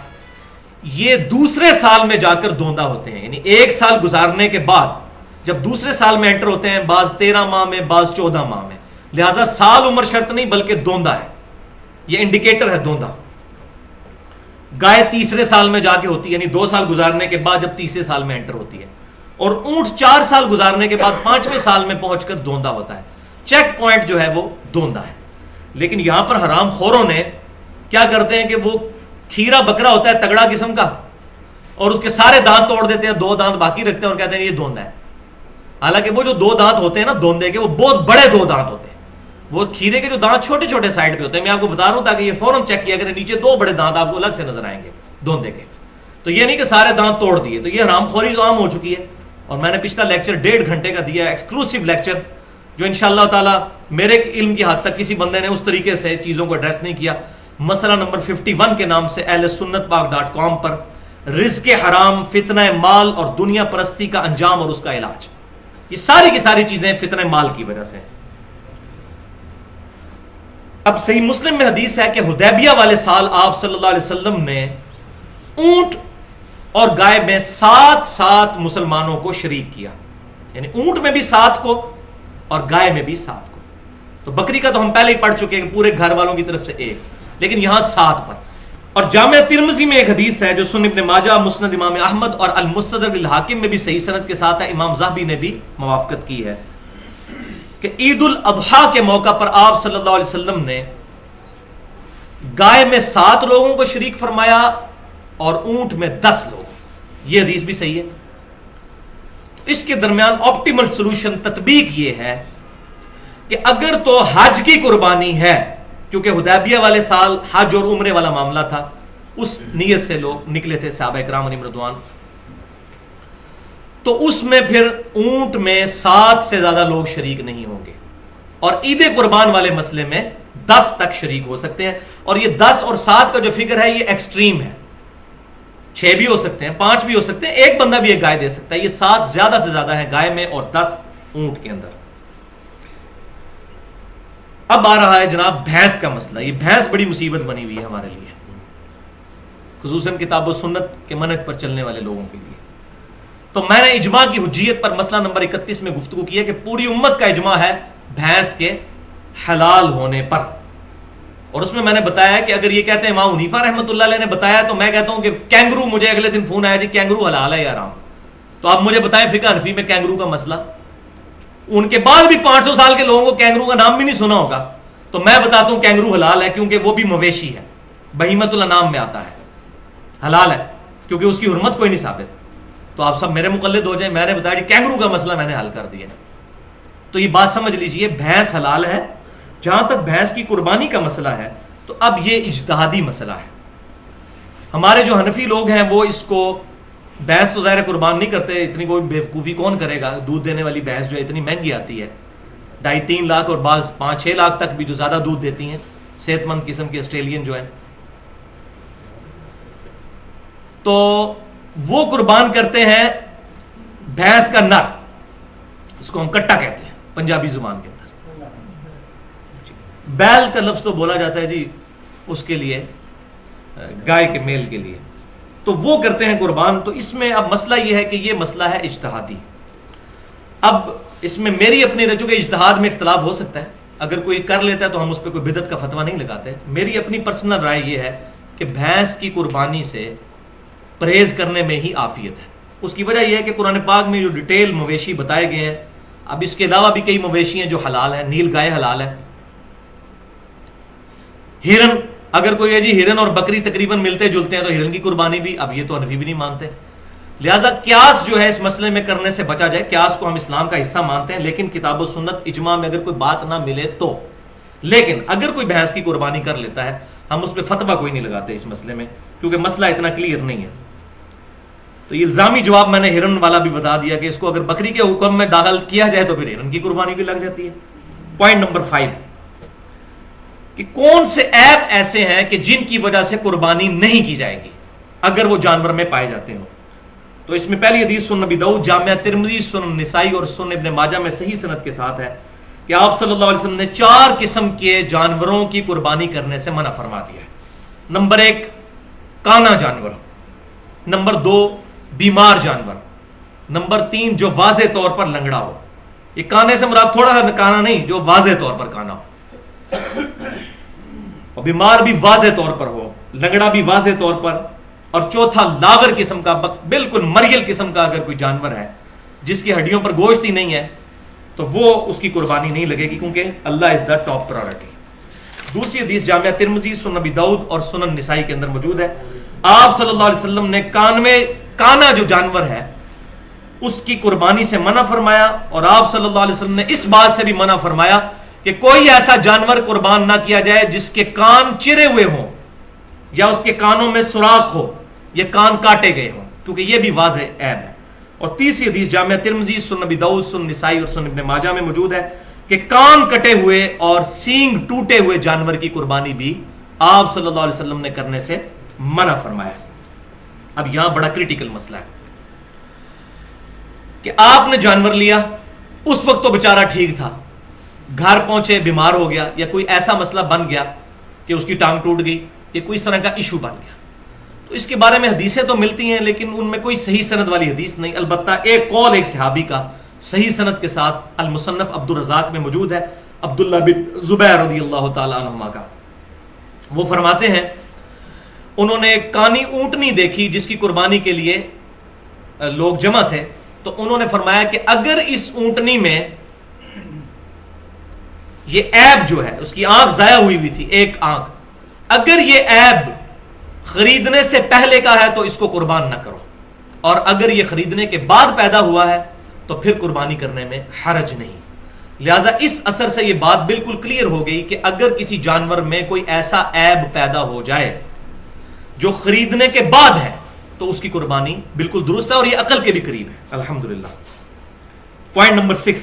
یہ دوسرے سال میں جا کر دوندا ہوتے ہیں، یعنی ایک سال گزارنے کے بعد جب دوسرے سال میں انٹر ہوتے ہیں، بعض 13 ماہ میں، بعض 14 ماہ میں، لہذا سال عمر شرط نہیں بلکہ دوندا ہے، یہ انڈیکیٹر ہے دوندا۔ گائے تیسرے سال میں جا کے ہوتی ہے، یعنی 2 سال گزارنے کے بعد جب تیسرے سال میں انٹر ہوتی ہے، اور اونٹ 4 سال گزارنے کے بعد 5ویں سال میں پہنچ کر دوندا ہوتا ہے۔ چیک پوائنٹ جو ہے وہ دوندا ہے۔ لیکن یہاں پر حرام خوروں نے کیا کرتے ہیں کہ وہ کھیرا بکرا ہوتا ہے تگڑا قسم کا، اور اس کے سارے دانت توڑ دیتے ہیں، 2 دانت باقی رکھتے ہیں اور کہتے ہیں یہ دوندا ہے۔ حالانکہ وہ جو 2 دانت ہوتے ہیں نا دوندے کے، وہ بہت بڑے 2 دانت ہوتے ہیں۔ وہ کھیرے کے جو دانت چھوٹے چھوٹے سائڈ پہ ہوتے ہیں، میں آپ کو بتا رہا ہوں تاکہ یہ فوراً چیک کیا کریں، نیچے 2 بڑے دانت آپ کو الگ سے نظر آئیں گے دوندے کے۔ تو یہ نہیں کہ سارے دانت توڑ دیے، تو یہ حرام خوری تو عام ہو چکی ہے۔ اور میں نے پچھلا لیکچر 1.5 گھنٹے کا دیا، ایکسکلوسیو لیکچر، جو انشاءاللہ تعالی میرے علم کی حد تک کسی بندے نے اس طریقے سے چیزوں کو ایڈریس نہیں کیا۔ مسئلہ نمبر 51 کے نام سے اہل سنت پاک.com پر رزق حرام، فتنہ مال اور دنیا پرستی کا انجام اور اس کا علاج، یہ ساری کی ساری چیزیں فتنہ مال کی وجہ سے۔ اب صحیح مسلم میں حدیث ہے کہ حدیبیہ والے سال آپ صلی اللہ علیہ وسلم نے اونٹ اور گائے میں 7 مسلمانوں کو شریک کیا، یعنی اونٹ میں بھی 7 کو اور گائے میں بھی 7 کو۔ تو بکری کا تو ہم پہلے ہی پڑھ چکے ہیں کہ پورے گھر والوں کی طرف سے 1، لیکن یہاں 7 پر۔ اور جامع ترمذی میں ایک حدیث ہے جو سنن ابن ماجہ، مسند امام احمد اور المستدرک الحاکم میں بھی صحیح سند کے ساتھ ہے، امام ذہبی نے بھی موافقت کی ہے، کہ عید الاضحیٰ کے موقع پر آپ صلی اللہ علیہ وسلم نے گائے میں 7 لوگوں کو شریک فرمایا اور اونٹ میں 10 لوگ۔ یہ حدیث بھی صحیح ہے۔ اس کے درمیان آپٹیمل سولوشن تطبیق یہ ہے کہ اگر تو حج کی قربانی ہے، کیونکہ حدیبیہ والے سال حج اور عمرے والا معاملہ تھا، اس نیت سے لوگ نکلے تھے صحابہ کرام علیہم رضوان، تو اس میں پھر اونٹ میں 7 سے زیادہ لوگ شریک نہیں ہوں گے، اور عید قربان والے مسئلے میں 10 تک شریک ہو سکتے ہیں۔ اور یہ 10 اور 7 کا جو فگر ہے یہ ایکسٹریم ہے، 6 بھی ہو سکتے ہیں، 5 بھی ہو سکتے ہیں، ایک بندہ بھی ایک گائے دے سکتا ہے۔ یہ 7 زیادہ سے زیادہ ہے گائے میں اور 10 اونٹ کے اندر۔ اب آ رہا ہے جناب بھینس کا مسئلہ۔ یہ بھینس بڑی مصیبت بنی ہوئی ہے ہمارے لیے، خصوصاً کتاب و سنت کے منہج پر چلنے والے لوگوں کے لیے۔ تو میں نے اجماع کی حجیت پر مسئلہ نمبر 31 میں گفتگو کی ہے کہ پوری امت کا اجماع ہے بھینس کے حلال ہونے پر، اور اس میں نے بتایا کہ اگر یہ کہتے ہیں امام حنیفہ رحمۃ اللہ علیہ نے بتایا، تو میں کہتا ہوں کہ کینگرو، مجھے اگلے دن فون آیا جی کینگرو حلال ہے یا حرام، تو آپ مجھے بتائیں فقہ حنفی میں کینگرو کا مسئلہ۔ ان کے بعد بھی 500 سال کے لوگوں کو کینگرو کا نام بھی نہیں سنا ہوگا، تو میں بتاتا ہوں کینگرو حلال ہے، کیونکہ وہ بھی مویشی ہے، بہیمۃ الانام میں آتا ہے، حلال ہے کیونکہ اس کی حرمت کوئی نہیں ثابت۔ تو آپ سب میرے مقلد ہو جائیں، میں نے بتایا کینگرو کا مسئلہ میں نے حل کر دیا۔ تو یہ بات سمجھ لیجئے، بھینس حلال ہے۔ جہاں تک بھینس کی قربانی کا مسئلہ ہے تو اب یہ اجتہادی مسئلہ ہے۔ ہمارے جو حنفی لوگ ہیں وہ اس کو، بھینس تو ظاہر قربان نہیں کرتے، اتنی کوئی بیوقوفی کون کرے گا، دودھ دینے والی بھینس جو ہے اتنی مہنگی آتی ہے، 2.5-3 لاکھ اور بعض 5-6 لاکھ تک بھی جو زیادہ دودھ دیتی ہیں، صحت مند قسم کی آسٹریلین جو ہیں، تو وہ قربان کرتے ہیں بھینس کا نر، اس کو ہم کٹا کہتے ہیں پنجابی زبان کے اندر۔ بیل کا لفظ تو بولا جاتا ہے جی اس کے لیے، گائے کے میل کے لیے، تو وہ کرتے ہیں قربان۔ تو اس میں اب مسئلہ یہ ہے کہ یہ مسئلہ ہے اجتہادی۔ اب اس میں میری اپنی رجوع کے اجتہاد میں اختلاف ہو سکتا ہے، اگر کوئی کر لیتا ہے تو ہم اس پہ کوئی بدعت کا فتویٰ نہیں لگاتے۔ میری اپنی پرسنل رائے یہ ہے کہ بھینس کی قربانی سے پرہیز کرنے میں ہی عافیت ہے۔ اس کی وجہ یہ ہے کہ قرآن پاک میں جو ڈیٹیل مویشی بتائے گئے ہیں، اب اس کے علاوہ بھی کئی مویشی ہیں جو حلال ہیں، نیل گائے حلال ہے، ہرن، اگر کوئی ہے جی ہرن اور بکری تقریباً ملتے جلتے ہیں تو ہرن کی قربانی بھی، اب یہ تو حنفی بھی نہیں مانتے۔ لہٰذا قیاس جو ہے اس مسئلے میں کرنے سے بچا جائے، قیاس کو ہم اسلام کا حصہ مانتے ہیں، لیکن کتاب و سنت اجماع میں اگر کوئی بات نہ ملے تو، لیکن اگر کوئی بھینس کی قربانی کر لیتا ہے ہم اس پہ فتویٰ کوئی نہیں لگاتے اس مسئلے میں، کیونکہ مسئلہ اتنا کلیئر نہیں ہے۔ تو یہ الزامی جواب میں نے ہرن والا بھی بتا دیا کہ اس کو اگر بکری کے حکم میں داخل کیا جائے تو پھر ہرن کی قربانی بھی لگ جاتی ہے۔ پوائنٹ نمبر 5 کہ کون سے عیب ایسے ہیں کہ جن کی وجہ سے قربانی نہیں کی جائے گی اگر وہ جانور میں پائے جاتے ہوں۔ تو اس میں پہلی حدیث سنن ابی داؤد، جامع ترمذی، سنن نسائی اور سنن ابن ماجہ میں صحیح سند کے ساتھ ہے کہ آپ صلی اللہ علیہ وسلم نے 4 قسم کے جانوروں کی قربانی کرنے سے منع فرما دیا ہے۔ نمبر 1 کانا جانور، نمبر 2 بیمار جانور، نمبر 3 جو واضح طور پر لنگڑا ہو. یہ کانے سے مراد تھوڑا سا کانا نہیں، جو واضح طور پر کانا ہو، اور بیمار بھی واضح طور پر ہو، لنگڑا بھی واضح طور پر. اور چوتھا لاغر قسم کا، بالکل مریل قسم کا اگر کوئی جانور ہے جس کی ہڈیوں پر گوشت ہی نہیں ہے تو وہ اس کی قربانی نہیں لگے گی، کیونکہ اللہ از دا ٹاپ پرائورٹی. دوسری حدیث جامعہ ترمذی، سنن ابی داؤد اور سنن نسائی کے اندر موجود ہے. آپ صلی اللہ علیہ وسلم نے کانا جو جانور ہے اس کی قربانی سے منع فرمایا، اور آپ صلی اللہ علیہ وسلم نے اس بات سے بھی منع فرمایا کہ کوئی ایسا جانور قربان نہ کیا جائے جس کے کان چرے ہوئے ہوں یا اس کے کانوں میں سوراخ ہو یا کان کاٹے گئے ہوں، کیونکہ یہ بھی واضح عیب ہے. اور تیسری حدیث جامعہ ترمذی، سنن ابی داؤد، سنن نسائی اور سنن ابن ماجہ میں موجود ہے کہ کان کٹے ہوئے اور سینگ ٹوٹے ہوئے جانور کی قربانی بھی آپ صلی اللہ علیہ وسلم نے کرنے سے منع فرمایا. اب یہاں بڑا کریٹیکل مسئلہ ہے کہ آپ نے جانور لیا، اس وقت تو بیچارہ ٹھیک تھا، گھر پہنچے بیمار ہو گیا یا کوئی ایسا مسئلہ بن گیا کہ اس کی ٹانگ ٹوٹ گئی یا کوئی اس طرح کا ایشو بن گیا، تو اس کے بارے میں حدیثیں تو ملتی ہیں لیکن ان میں کوئی صحیح سند والی حدیث نہیں. البتہ ایک قول ایک صحابی کا صحیح سند کے ساتھ المصنف عبد الرزاق میں موجود ہے، عبداللہ بن زبیر رضی اللہ تعالی عنہما کا. وہ فرماتے ہیں انہوں نے ایک کانی اونٹنی دیکھی جس کی قربانی کے لیے لوگ جمع تھے، تو انہوں نے فرمایا کہ اگر اس اونٹنی میں یہ عیب جو ہے، اس کی آنکھ ضائع ہوئی تھی، ایک آنکھ، اگر یہ عیب خریدنے سے پہلے کا ہے تو اس کو قربان نہ کرو، اور اگر یہ خریدنے کے بعد پیدا ہوا ہے تو پھر قربانی کرنے میں حرج نہیں. لہذا اس اثر سے یہ بات بالکل کلیئر ہو گئی کہ اگر کسی جانور میں کوئی ایسا عیب پیدا ہو جائے جو خریدنے کے بعد ہے تو اس کی قربانی بالکل درست ہے، اور یہ عقل کے بھی قریب ہے الحمدللہ. پوائنٹ نمبر 6،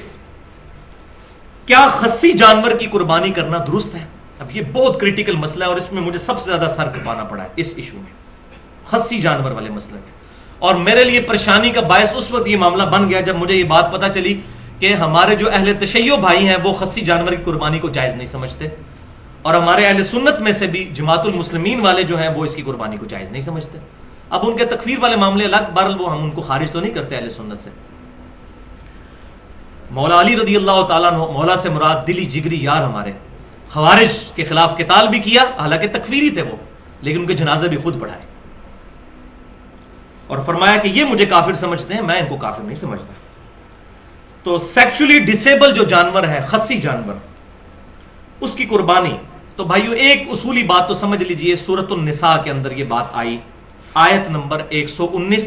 کیا خصی جانور کی قربانی کرنا درست ہے؟ اب یہ بہت کریٹیکل مسئلہ ہے اور اس میں مجھے سب سے زیادہ سر کھپانا پڑا ہے اس ایشو میں، خصی جانور والے مسئلے میں. اور میرے لیے پریشانی کا باعث اس وقت یہ معاملہ بن گیا جب مجھے یہ بات پتہ چلی کہ ہمارے جو اہل تشیع بھائی ہیں وہ خصی جانور کی قربانی کو جائز نہیں سمجھتے، اور ہمارے اہل سنت میں سے بھی جماعت المسلمین والے جو ہیں وہ اس کی قربانی کو جائز نہیں سمجھتے. اب ان کے تکفیر والے معاملے الگ، بہرحال وہ ہم ان کو خارج تو نہیں کرتے اہل سنت سے. مولا علی رضی اللہ تعالیٰ عنہ، مولا سے مراد دلی جگری یار ہمارے، خوارج کے خلاف قتال بھی کیا، حالانکہ تکفیری تھے وہ، لیکن ان کے جنازے بھی خود پڑھائے، اور فرمایا کہ یہ مجھے کافر سمجھتے ہیں، میں ان کو کافر نہیں سمجھتا. تو سیکچولی ڈسیبل جو جانور ہے، خصی جانور، اس کی قربانی، تو بھائیو ایک اصولی بات تو سمجھ لیجئے، سورۃ النساء کے اندر یہ بات آئی، آیت نمبر 119،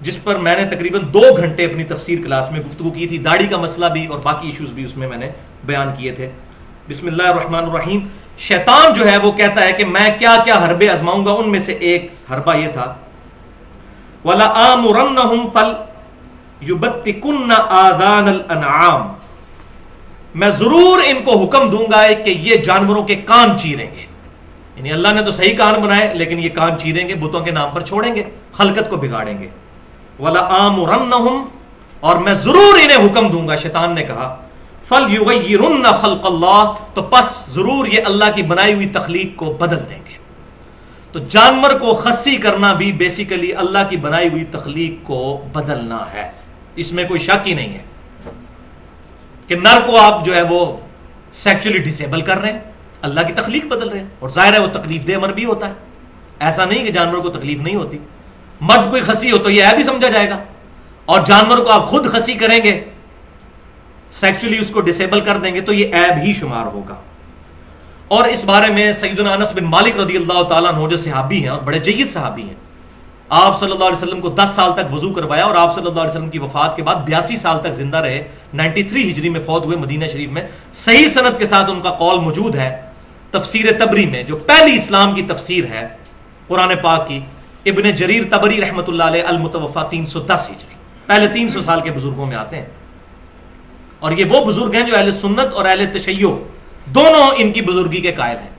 جس پر میں نے تقریباً 2 گھنٹے اپنی تفسیر کلاس میں گفتگو کی تھی. داڑھی کا مسئلہ بھی اور باقی ایشوز بھی اس میں نے بیان کیے تھے. بسم اللہ الرحمن الرحیم. شیطان جو ہے وہ کہتا ہے کہ میں کیا کیا حربے آزماؤں گا، ان میں سے ایک حربہ یہ تھا وَلَآمُرَنَّهُمْ فَلْيُبَتِّكُنَّ آذَانَ الْأَنْعَامِ، میں ضرور ان کو حکم دوں گا کہ یہ جانوروں کے کان چیریں گے. یعنی اللہ نے تو صحیح کان بنائے لیکن یہ کان چیریں گے، بتوں کے نام پر چھوڑیں گے، خلقت کو بگاڑیں گے. وَلَآمُرَنَّهُمْ، اور میں ضرور انہیں حکم دوں گا، شیطان نے کہا، فَلْيُغَيِّرُنَّ خَلْقَ اللَّهِ، تو پس ضرور یہ اللہ کی بنائی ہوئی تخلیق کو بدل دیں گے. تو جانور کو خصی کرنا بھی بیسیکلی اللہ کی بنائی ہوئی تخلیق کو بدلنا ہے، اس میں کوئی شک ہی نہیں ہے کہ نر کو آپ جو ہے وہ سیکچولی ڈسیبل کر رہے ہیں، اللہ کی تخلیق بدل رہے ہیں، اور ظاہر ہے وہ تکلیف دہ امر بھی ہوتا ہے. ایسا نہیں کہ جانور کو تکلیف نہیں ہوتی. مرد کوئی خصی ہو تو یہ ہے بھی سمجھا جائے گا، اور جانور کو آپ خود خصی کریں گے، سیکچولی اس کو ڈسیبل کر دیں گے تو یہ عیب ہی شمار ہوگا. اور اس بارے میں سیدنا انس بن مالک رضی اللہ تعالیٰ عنہ جو صحابی ہیں اور بڑے جید صحابی ہیں، آپ صلی اللہ علیہ وسلم کو 10 سال تک وضو کروایا، اور آپ صلی اللہ علیہ وسلم کی وفات کے بعد 82 سال تک زندہ رہے، 93 ہجری میں فوت ہوئے مدینہ شریف میں. صحیح سند کے ساتھ ان کا قول موجود ہے تفسیر تبری میں، جو پہلی اسلام کی تفسیر ہے قرآن پاک کی. ابن جریر تبری رحمۃ اللہ علیہ، المتوفا 310 ہجری، پہلے 300 سال کے بزرگوں میں آتے ہیں. اور یہ وہ بزرگ ہیں جو اہل سنت اور اہل تشیع دونوں ان کی بزرگی کے قائل ہیں.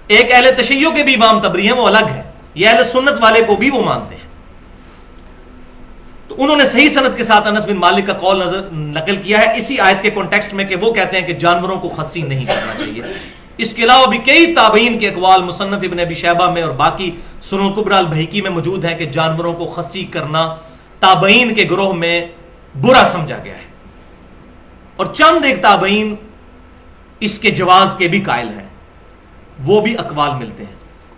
ایک اہل تشیع کے بھی امام تبری ہیں، وہ الگ ہے، یہ اہل سنت والے کو بھی وہ مانتے ہیں. تو انہوں نے صحیح سند کے ساتھ انس بن مالک کا قول نقل کیا ہے اسی آیت کے کانٹیکسٹ میں، کہ وہ کہتے ہیں کہ جانوروں کو خصی نہیں کرنا چاہیے. اس کے علاوہ بھی کئی تابعین کے اقوال مصنف ابن ابی شیبہ میں اور باقی سنن الکبریٰ البہقی میں موجود ہے کہ جانوروں کو خصی کرنا تابعین کے گروہ میں برا سمجھا گیا ہے، اور چند ایک تابعین اس کے جواز کے بھی قائل ہیں، وہ بھی اقوال ملتے ہیں،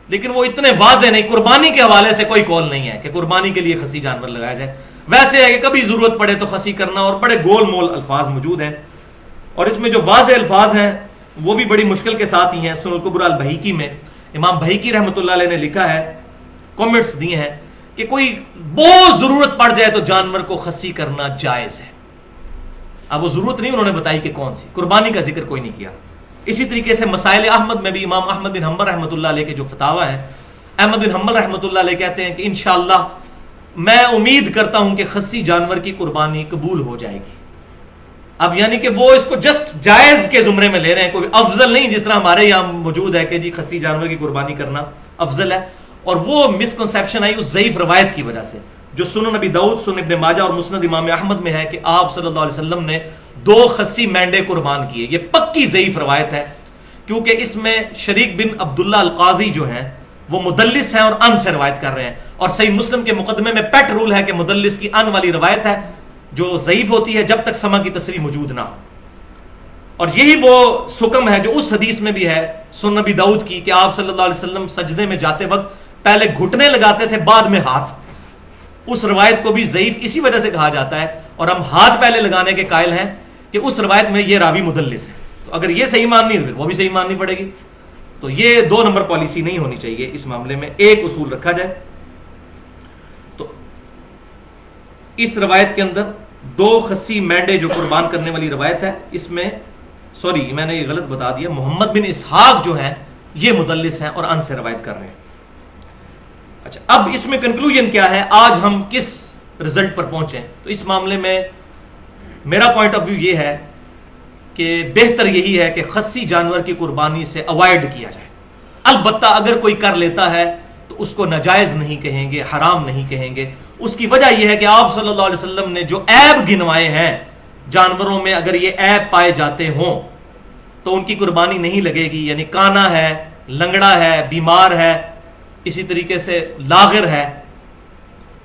لیکن وہ اتنے واضح نہیں۔ قربانی کے حوالے سے کوئی قول نہیں ہے کہ قربانی کے لیے خصی جانور لگایا جائے، ویسے ہے کہ کبھی ضرورت پڑے تو خصی کرنا، اور بڑے گول مول الفاظ موجود ہیں، اور اس میں جو واضح الفاظ ہیں وہ بھی بڑی مشکل کے ساتھ ہی ہیں۔ سنن الکبریٰ البہقی میں امام بہقی رحمۃ اللہ علیہ نے لکھا ہے، کامنٹس دیے ہیں کہ کوئی بہت ضرورت پڑ جائے تو جانور کو خصی کرنا جائز ہے۔ اب وہ ضرورت نہیں انہوں نے بتائی کہ کون سی، قربانی کا ذکر کوئی نہیں کیا۔ اسی طریقے سے مسائل احمد میں بھی امام احمد بن حنبل رحمۃ اللہ علیہ کے جو فتاوی ہیں، احمد بن حنبل رحمۃ اللہ علیہ کہتے ہیں کہ انشاءاللہ میں امید کرتا ہوں کہ خصی جانور کی قربانی قبول ہو جائے گی۔ اب یعنی کہ وہ اس کو جسٹ جائز کے زمرے میں لے رہے ہیں، کوئی افضل نہیں جس طرح ہمارے یہاں موجود ہے کہ جی خصی جانور کی قربانی کرنا افضل ہے۔ اور وہ مسکنسیپشن آئی اس ضعیف روایت کی وجہ سے جو سنن نبی داؤد، سنن ابن ماجہ اور مسند امام احمد میں ہے کہ آپ صلی اللہ علیہ وسلم نے 2 خصی مینڈے قربان کیے۔ یہ پکی ضعیف روایت ہے، کیونکہ اس میں شریک بن عبداللہ القاضی جو ہیں وہ مدلس ہیں اور ان سے روایت کر رہے ہیں، اور صحیح مسلم کے مقدمے میں پیٹ رول ہے کہ مدلس کی ان والی روایت ہے جو ضعیف ہوتی ہے جب تک سما کی تصریح موجود نہ ہو۔ اور یہی وہ حکم ہے جو اس حدیث میں بھی ہے سنن نبی داؤد کی کہ آپ صلی اللہ علیہ وسلم سجدے میں جاتے وقت پہلے گھٹنے لگاتے تھے بعد میں ہاتھ۔ اس روایت کو بھی ضعیف اسی وجہ سے کہا جاتا ہے، اور ہم ہاتھ پہلے لگانے کے قائل ہیں کہ اس روایت میں یہ راوی مدلس ہے، تو اگر یہ صحیح ماننی ہے پھر وہ بھی صحیح ماننی پڑے گی۔ تو یہ 2 نمبر پالیسی نہیں ہونی چاہیے اس معاملے میں، ایک اصول رکھا جائے۔ تو اس روایت کے اندر 2 خصی مینڈے جو قربان کرنے والی روایت ہے، اس میں سوری میں نے یہ غلط بتا دیا، محمد بن اسحاق جو ہیں یہ مدلس ہیں اور ان سے روایت کر رہے ہیں۔ اچھا، اب اس میں کنکلوژن کیا ہے، آج ہم کس رزلٹ پر پہنچے؟ تو اس معاملے میں میرا پوائنٹ آف ویو یہ ہے کہ بہتر یہی ہے کہ خصی جانور کی قربانی سے اوائڈ کیا جائے۔ البتہ اگر کوئی کر لیتا ہے تو اس کو ناجائز نہیں کہیں گے، حرام نہیں کہیں گے۔ اس کی وجہ یہ ہے کہ آپ صلی اللہ علیہ وسلم نے جو عیب گنوائے ہیں جانوروں میں، اگر یہ عیب پائے جاتے ہوں تو ان کی قربانی نہیں لگے گی، یعنی کانا ہے، لنگڑا ہے، بیمار ہے، اسی طریقے سے لاغر ہے،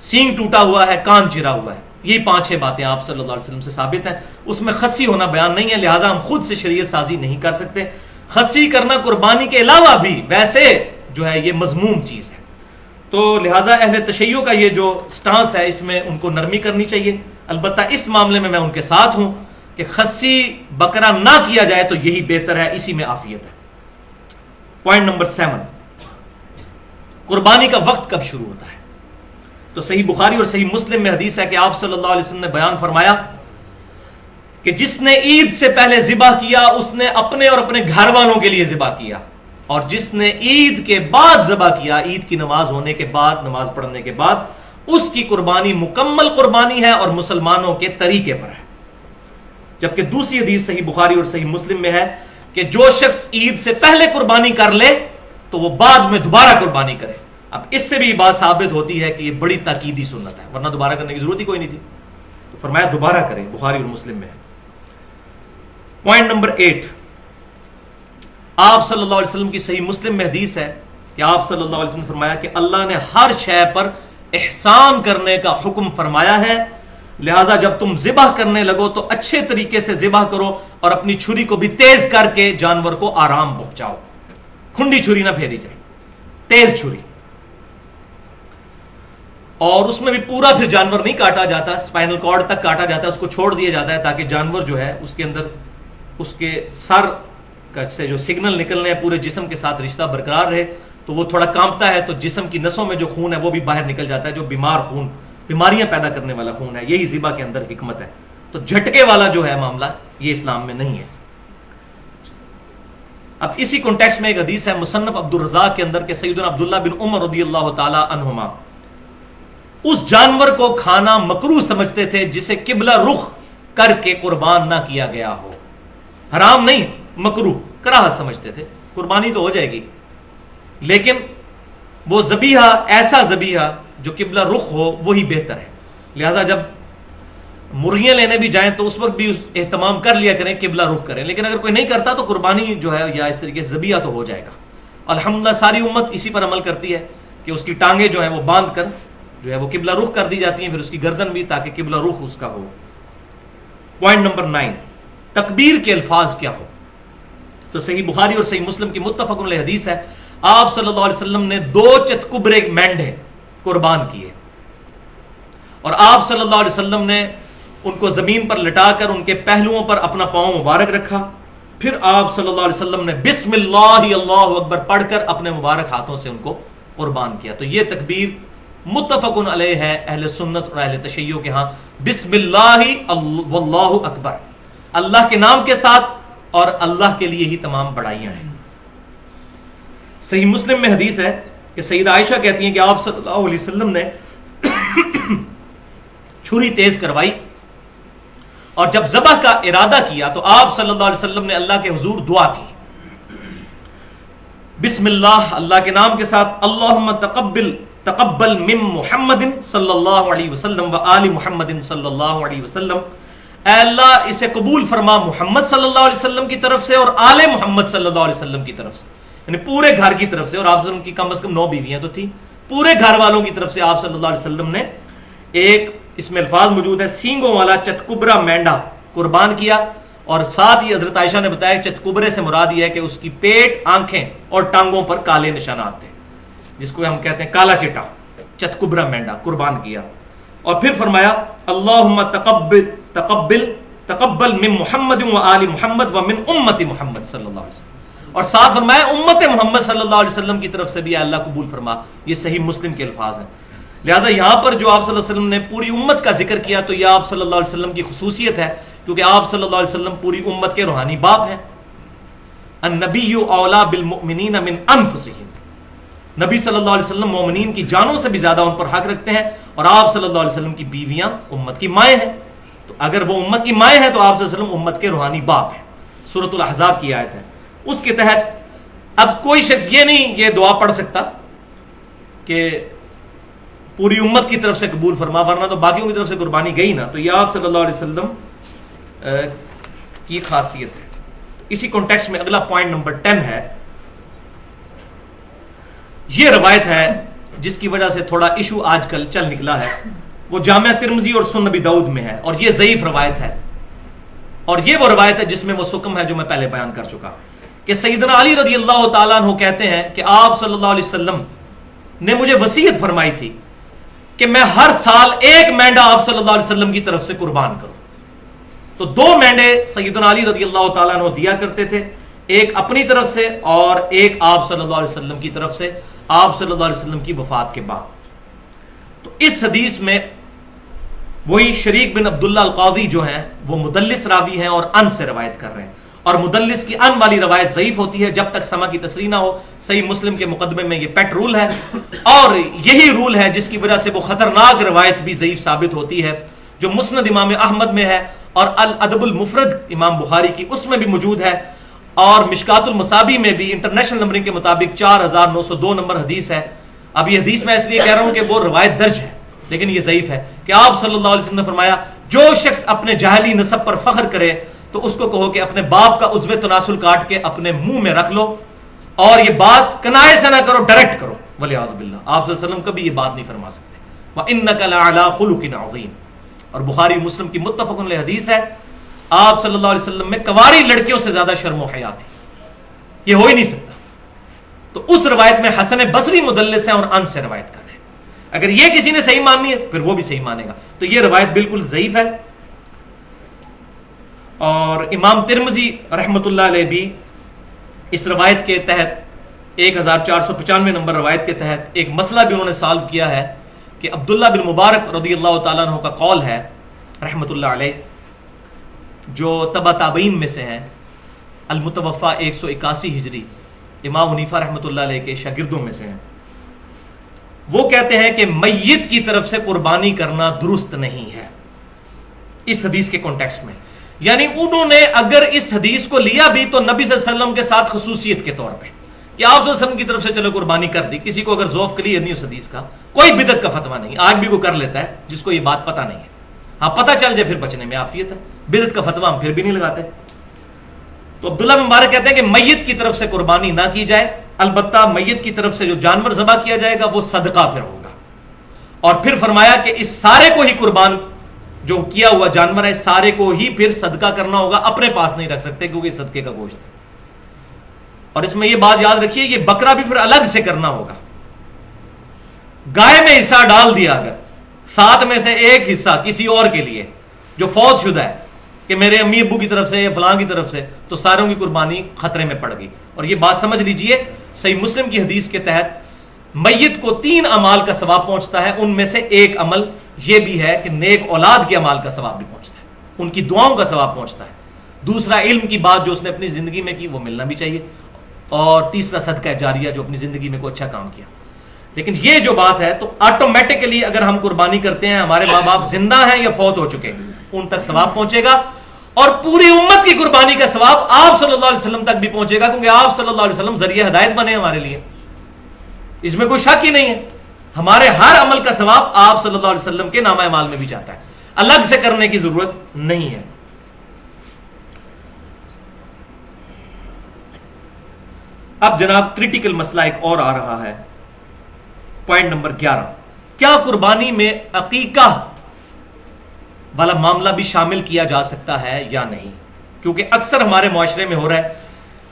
سینگ ٹوٹا ہوا ہے، کان چرا ہوا ہے، یہ 5-6 باتیں آپ صلی اللہ علیہ وسلم سے ثابت ہیں۔ اس میں خصی ہونا بیان نہیں ہے، لہٰذا ہم خود سے شریعت سازی نہیں کر سکتے۔ خصی کرنا قربانی کے علاوہ بھی ویسے جو ہے یہ مذموم چیز ہے، تو لہٰذا اہل تشیع کا یہ جو سٹانس ہے اس میں ان کو نرمی کرنی چاہیے۔ البتہ اس معاملے میں ان کے ساتھ ہوں کہ خصی بکرا نہ کیا جائے تو یہی بہتر ہے، اسی میں عافیت ہے۔ پوائنٹ نمبر 7، قربانی کا وقت کب شروع ہوتا ہے؟ تو صحیح بخاری اور صحیح مسلم میں حدیث ہے کہ آپ صلی اللہ علیہ وسلم نے بیان فرمایا کہ جس نے عید سے پہلے ذبح کیا اس نے اپنے اور اپنے گھر والوں کے لیے ذبح کیا، اور جس نے عید کے بعد ذبح کیا، عید کی نماز ہونے کے بعد، نماز پڑھنے کے بعد، اس کی قربانی مکمل قربانی ہے اور مسلمانوں کے طریقے پر ہے۔ جبکہ دوسری حدیث صحیح بخاری اور صحیح مسلم میں ہے کہ جو شخص عید سے پہلے قربانی کر لے تو وہ بعد میں دوبارہ قربانی کرے۔ اب اس سے بھی بات ثابت ہوتی ہے کہ یہ بڑی تاکیدی سنت ہے، ورنہ دوبارہ کرنے کی ضرورت ہی کوئی نہیں تھی، تو فرمایا دوبارہ کرے، بخاری اور مسلم میں ہے۔ پوائنٹ نمبر 8، آپ صلی اللہ علیہ وسلم کی صحیح مسلم میں حدیث ہے کہ آپ صلی اللہ علیہ وسلم نے فرمایا کہ اللہ نے ہر شے پر احسان کرنے کا حکم فرمایا ہے، لہٰذا جب تم ذبح کرنے لگو تو اچھے طریقے سے ذبح کرو اور اپنی چھری کو بھی تیز کر کے جانور کو آرام پہنچاؤ، کھنڈی چھری نہ پھیری جائے، تیز چھری۔ اور اس میں بھی پورا پھر جانور نہیں کاٹا جاتا، اسپائنل کارڈ تک کاٹا جاتا ہے، اس کو چھوڑ دیا جاتا ہے تاکہ جانور جو ہے اس کے اندر اس کے سر سے جو سگنل نکلنے ہیں پورے جسم کے ساتھ رشتہ برقرار رہے، تو وہ تھوڑا کانپتا ہے تو جسم کی نسوں میں جو خون ہے وہ بھی باہر نکل جاتا ہے، جو بیمار خون، بیماریاں پیدا کرنے والا خون ہے، یہی ذبح کے اندر حکمت ہے۔ تو جھٹکے والا جو ہے معاملہ یہ اسلام میں نہیں ہے۔ اب اسی کانٹیکسٹ میں ایک حدیث ہے مصنف عبد الرزاق کے اندر کہ سیدنا عبداللہ بن عمر رضی اللہ تعالی عنہما اس جانور کو کھانا مکروہ سمجھتے تھے جسے قبلہ رخ کر کے قربان نہ کیا گیا ہو، حرام نہیں، مکروہ، کراہت سمجھتے تھے، قربانی تو ہو جائے گی لیکن وہ ذبیحہ، ایسا ذبیحہ جو قبلہ رخ ہو وہی بہتر ہے۔ لہٰذا جب مرغیاں لینے بھی جائیں تو اس وقت بھی اہتمام کر لیا کریں، قبلہ رخ کریں، لیکن اگر کوئی نہیں کرتا تو قربانی جو ہے یا اس طریقے سے ذبیحہ تو ہو جائے گا۔ الحمدللہ ساری امت اسی پر عمل کرتی ہے، کہ اس کی ٹانگیں جو ہیں وہ باندھ کر جو ہے وہ قبلہ رخ کر دی جاتی ہیں، پھر اس کی گردن بھی، تاکہ قبلہ رخ اس کا ہو۔ پوائنٹ نمبر 9، تکبیر کے الفاظ کیا ہو؟ تو صحیح بخاری اور صحیح مسلم کی متفق علیہ حدیث ہے، آپ صلی اللہ علیہ وسلم نے 2 چتکبرے مینڈھے قربان کیے، اور آپ صلی اللہ علیہ وسلم نے ان کو زمین پر لٹا کر ان کے پہلوؤں پر اپنا پاؤں مبارک رکھا، پھر آپ صلی اللہ علیہ وسلم نے بسم اللہ اللہ اکبر پڑھ کر اپنے مبارک ہاتھوں سے ان کو قربان کیا۔ تو یہ تکبیر متفق علیہ ہے اہل سنت اور اہل تشیع کے ہاں، بسم اللہ واللہ اکبر، اللہ کے نام کے ساتھ اور اللہ کے لیے ہی تمام بڑائیاں ہیں۔ صحیح مسلم میں حدیث ہے کہ سیدہ عائشہ کہتی ہیں کہ آپ صلی اللہ علیہ وسلم نے چھری تیز کروائی، اور جب ذبح کا ارادہ کیا تو آپ صلی اللہ علیہ وسلم نے اللہ کے حضور دعا کی، بسم اللہ، اللہ کے نام کے ساتھ، اللہم تقبل من محمد صلی اللہ علیہ وسلم و آل محمد صلی اللہ علیہ وسلم، اے اللہ اسے قبول فرما محمد صلی اللہ علیہ وسلم کی طرف سے اور آل محمد صلی اللہ علیہ وسلم کی طرف سے، یعنی پورے گھر کی طرف سے، اور آپ صلی اللہ علیہ وسلم کی کم از کم 9 بیویاں تو تھی، پورے گھر والوں کی طرف سے آپ صلی اللہ علیہ وسلم نے ایک، اس میں الفاظ موجود ہے، سینگوں والا چتکبرا مینڈا قربان کیا، اور ساتھ ہی حضرت عائشہ نے بتایا چتکبرے سے مراد یہ ہے کہ اس کی پیٹ، آنکھیں اور ٹانگوں پر کالے نشانات تھے، جس کو ہم کہتے ہیں کالا چٹا، چتکبرا مینڈا قربان کیا، اور پھر فرمایا اللہم تقبل من محمد و آل محمد و من امت محمد صلی اللہ علیہ وسلم، اور ساتھ فرمایا امت محمد صلی اللہ علیہ وسلم کی طرف سے بھی اللہ قبول فرما۔ یہ صحیح مسلم کے الفاظ ہیں۔ لہذا یہاں پر جو آپ صلی اللہ علیہ وسلم نے پوری امت کا ذکر کیا تو یہ آپ صلی اللہ علیہ وسلم کی خصوصیت ہے، کیونکہ آپ صلی اللہ علیہ وسلم پوری امت کے روحانی باپ ہیں۔ النبی اولا بالمؤمنین من انفسہم، نبی صلی اللہ علیہ وسلم مومنین کی جانوں سے بھی زیادہ ان پر حق رکھتے ہیں، اور آپ صلی اللہ علیہ وسلم کی بیویاں امت کی مائیں ہیں، تو اگر وہ امت کی مائیں ہیں تو آپ صلی اللہ علیہ وسلم امت کے روحانی باپ ہیں۔ سورۃ الاحزاب کی آیت ہے، اس کے تحت اب کوئی شخص یہ نہیں یہ دعا پڑھ سکتا کہ پوری امت کی طرف سے قبول فرما، ورنہ تو باقیوں کی طرف سے قربانی گئی نا، تو یہ آپ صلی اللہ علیہ وسلم کی خاصیت ہے۔ اسی کانٹیکسٹ میں اگلا پوائنٹ نمبر 10 ہے، یہ روایت ہے جس کی وجہ سے تھوڑا ایشو آج کل چل نکلا ہے، وہ جامعہ ترمذی اور سنن نبی داؤد میں ہے، اور یہ ضعیف روایت ہے، اور یہ وہ روایت ہے جس میں وہ سکم ہے جو میں پہلے بیان کر چکا، کہ سیدنا علی رضی اللہ تعالیٰ عنہ کہتے ہیں کہ آپ صلی اللہ علیہ وسلم نے مجھے وصیت فرمائی تھی کہ میں ہر سال ایک مینڈا آپ صلی اللہ علیہ وسلم کی طرف سے قربان کروں، تو 2 مینڈے سیدنا علی رضی اللہ تعالیٰ عنہ دیا کرتے تھے، ایک اپنی طرف سے اور ایک آپ صلی اللہ علیہ وسلم کی طرف سے، آپ صلی اللہ علیہ وسلم کی وفات کے بعد۔ تو اس حدیث میں وہی شریک بن عبداللہ القاضی جو ہیں وہ مدلس راوی ہیں اور ان سے روایت کر رہے ہیں، اور مدلس کی ان والی روایت ضعیف ہوتی ہے جب تک سما کی تصریح نہ ہو۔ صحیح مسلم کے مقدمے میں یہ پیٹ رول ہے، اور یہی رول ہے جس کی وجہ سے وہ خطرناک روایت بھی ضعیف ثابت ہوتی ہے جو مسند امام احمد میں ہے، اور الادب المفرد امام بخاری کی اس میں بھی موجود ہے، اور مشکات المصابیح میں بھی انٹرنیشنل نمبرنگ کے مطابق 4902 نمبر حدیث ہے۔ اب یہ حدیث میں اس لیے کہہ رہا ہوں کہ وہ روایت درج ہے لیکن یہ ضعیف ہے، کہ آپ صلی اللہ علیہ وسلم نے فرمایا جو شخص اپنے جاہلی نسب پر فخر کرے تو اس کو کہو کہ اپنے باپ کا عضو تناسل کاٹ کے اپنے منہ میں رکھ لو، اور یہ بات کنائے سے نہ کرو، ڈائریکٹ کرو، ولیعوذ باللہ۔ آپ صلی اللہ علیہ وسلم کبھی یہ بات نہیں فرما سکتے۔ وَإِنَّكَ لَعَلَىٰ خُلُقٍ عَظِيمٍ، اور بخاری مسلم کی متفق علیہ حدیث ہے، آپ صلی اللہ علیہ وسلم میں کنواری لڑکیوں سے زیادہ شرم و حیا تھی، یہ ہو ہی نہیں سکتا۔ تو اس روایت میں حسن بصری مدلس ہیں اور ان سے روایت کر رہے ہیں، اگر یہ کسی نے صحیح ماننی ہے پھر وہ بھی صحیح مانے گا، تو یہ روایت بالکل ضعیف ہے۔ اور امام ترمذی رحمۃ اللہ علیہ بھی اس روایت کے تحت 1495 نمبر روایت کے تحت ایک مسئلہ بھی انہوں نے سالو کیا ہے، کہ عبداللہ بن مبارک رضی اللہ تعالیٰ عنہ کا قول ہے رحمۃ اللہ علیہ، جو تبع تابعین میں سے ہیں، المتوفى 181 ہجری، امام حنیفہ رحمۃ اللہ علیہ کے شاگردوں میں سے ہیں، وہ کہتے ہیں کہ میت کی طرف سے قربانی کرنا درست نہیں ہے اس حدیث کے کانٹیکسٹ میں، یعنی انہوں نے اگر اس حدیث کو لیا بھی تو نبی صلی اللہ علیہ وسلم کے ساتھ خصوصیت کے طور پہ، کہ آپ صلی اللہ علیہ وسلم کی طرف سے چلو قربانی کر دی، کسی کو اگر ذوق کلیئر نہیں اس حدیث کا، کوئی بدعت کا فتویٰ نہیں، آج بھی کوئی کر لیتا ہے جس کو یہ بات پتہ نہیں ہے، ہاں پتہ چل جائے پھر بچنے میں عافیت ہے، بدعت کا فتویٰ ہم پھر بھی نہیں لگاتے۔ تو عبداللہ بن مبارک کہتے ہیں کہ میت کی طرف سے قربانی نہ کی جائے، البتہ میت کی طرف سے جو جانور ذبح کیا جائے گا وہ صدقہ پھر ہوگا. اور پھر فرمایا کہ اس سارے کو ہی قربان جو کیا ہوا جانور ہے سارے کو ہی پھر صدقہ کرنا ہوگا, اپنے پاس نہیں رکھ سکتے کیونکہ یہ صدقے کا گوشت ہے. اور اس میں یہ بات یاد رکھیے, یہ بکرا بھی پھر الگ سے کرنا ہوگا. گائے میں حصہ ڈال دیا اگر 7 میں سے ایک حصہ کسی اور کے لیے جو فوت شدہ ہے کہ میرے امی ابو کی طرف سے یا فلاں کی طرف سے, تو ساروں کی قربانی خطرے میں پڑ گئی. اور یہ بات سمجھ لیجئے, صحیح مسلم کی حدیث کے تحت میت کو 3 اعمال کا ثواب پہنچتا ہے. ان میں سے ایک عمل یہ بھی ہے کہ نیک اولاد کے اعمال کا ثواب بھی پہنچتا ہے, ان کی دعاؤں کا ثواب پہنچتا ہے. دوسرا, علم کی بات جو اس نے اپنی زندگی میں کی وہ ملنا بھی چاہیے. اور تیسرا, صدقہ جاریہ جو اپنی زندگی میں کوئی اچھا کام کیا. لیکن یہ جو بات ہے تو آٹومیٹکلی اگر ہم قربانی کرتے ہیں, ہمارے ماں باپ زندہ ہیں یا فوت ہو چکے, ان تک ثواب پہنچے گا. اور پوری امت کی قربانی کا ثواب آپ صلی اللہ علیہ وسلم تک بھی پہنچے گا, کیونکہ آپ صلی اللہ علیہ وسلم ذریعہ ہدایت بنے ہمارے لیے. اس میں کوئی شک ہی نہیں ہے. ہمارے ہر عمل کا ثواب آپ صلی اللہ علیہ وسلم کے نامہ اعمال میں بھی جاتا ہے, الگ سے کرنے کی ضرورت نہیں ہے. اب جناب کریٹیکل مسئلہ ایک اور آ رہا ہے, پوائنٹ نمبر 11. کیا قربانی میں عقیقہ والا معاملہ بھی شامل کیا جا سکتا ہے یا نہیں؟ کیونکہ اکثر ہمارے معاشرے میں ہو رہا ہے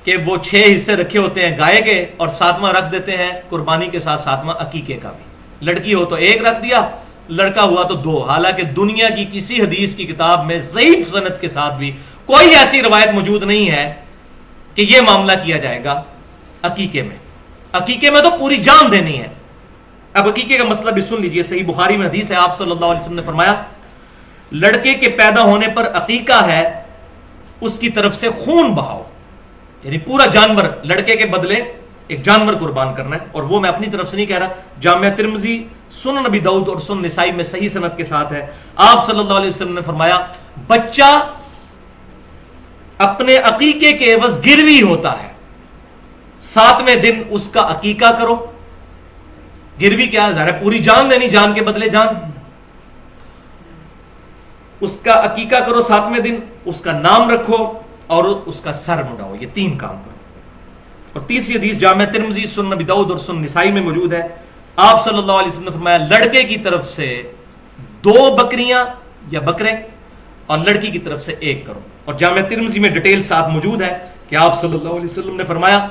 کہ وہ 6 حصے رکھے ہوتے ہیں گائے کے اور 7واں رکھ دیتے ہیں قربانی کے ساتھ 7واں عقیقے کا بھی. لڑکی ہو تو 1 رکھ دیا, لڑکا ہوا تو 2. حالانکہ دنیا کی کسی حدیث کی کتاب میں ضعیف سند کے ساتھ بھی کوئی ایسی روایت موجود نہیں ہے کہ یہ معاملہ کیا جائے گا عقیقے میں. عقیقے میں تو پوری جان دینی ہے. اب عقیقے کا مسئلہ بھی سن لیجئے. صحیح بخاری میں حدیث ہے, آپ صلی اللہ علیہ وسلم نے فرمایا لڑکے کے پیدا ہونے پر عقیقہ ہے, اس کی طرف سے خون بہاؤ. یعنی پورا جانور, لڑکے کے بدلے ایک جانور قربان کرنا ہے. اور وہ میں اپنی طرف سے نہیں کہہ رہا, جامعہ ترمذی, سنن ابی داؤد اور سنن نسائی میں صحیح سند کے ساتھ ہے. آپ صلی اللہ علیہ وسلم نے فرمایا بچہ اپنے عقیقے کے عوض گروی ہوتا ہے, 7ویں دن اس کا عقیقہ کرو. گروی کیا ہے؟ پوری جان دینی, جان کے بدلے جان. اس کا عقیقہ کرو 7ویں دن, اس کا نام رکھو اور اس کا سر مڈاؤ. یہ 3 کام کرو. اور تیسری حدیث جامعہ ترمذی, سنن ابی داؤد اور سنن نسائی میں موجود ہے. آپ صلی اللہ علیہ وسلم نے فرمایا لڑکے کی طرف سے 2 بکریاں یا بکرے اور لڑکی کی طرف سے 1 کرو. اور جامعہ ترمذی میں ڈیٹیل ساتھ موجود ہے کہ آپ صلی اللہ علیہ وسلم نے فرمایا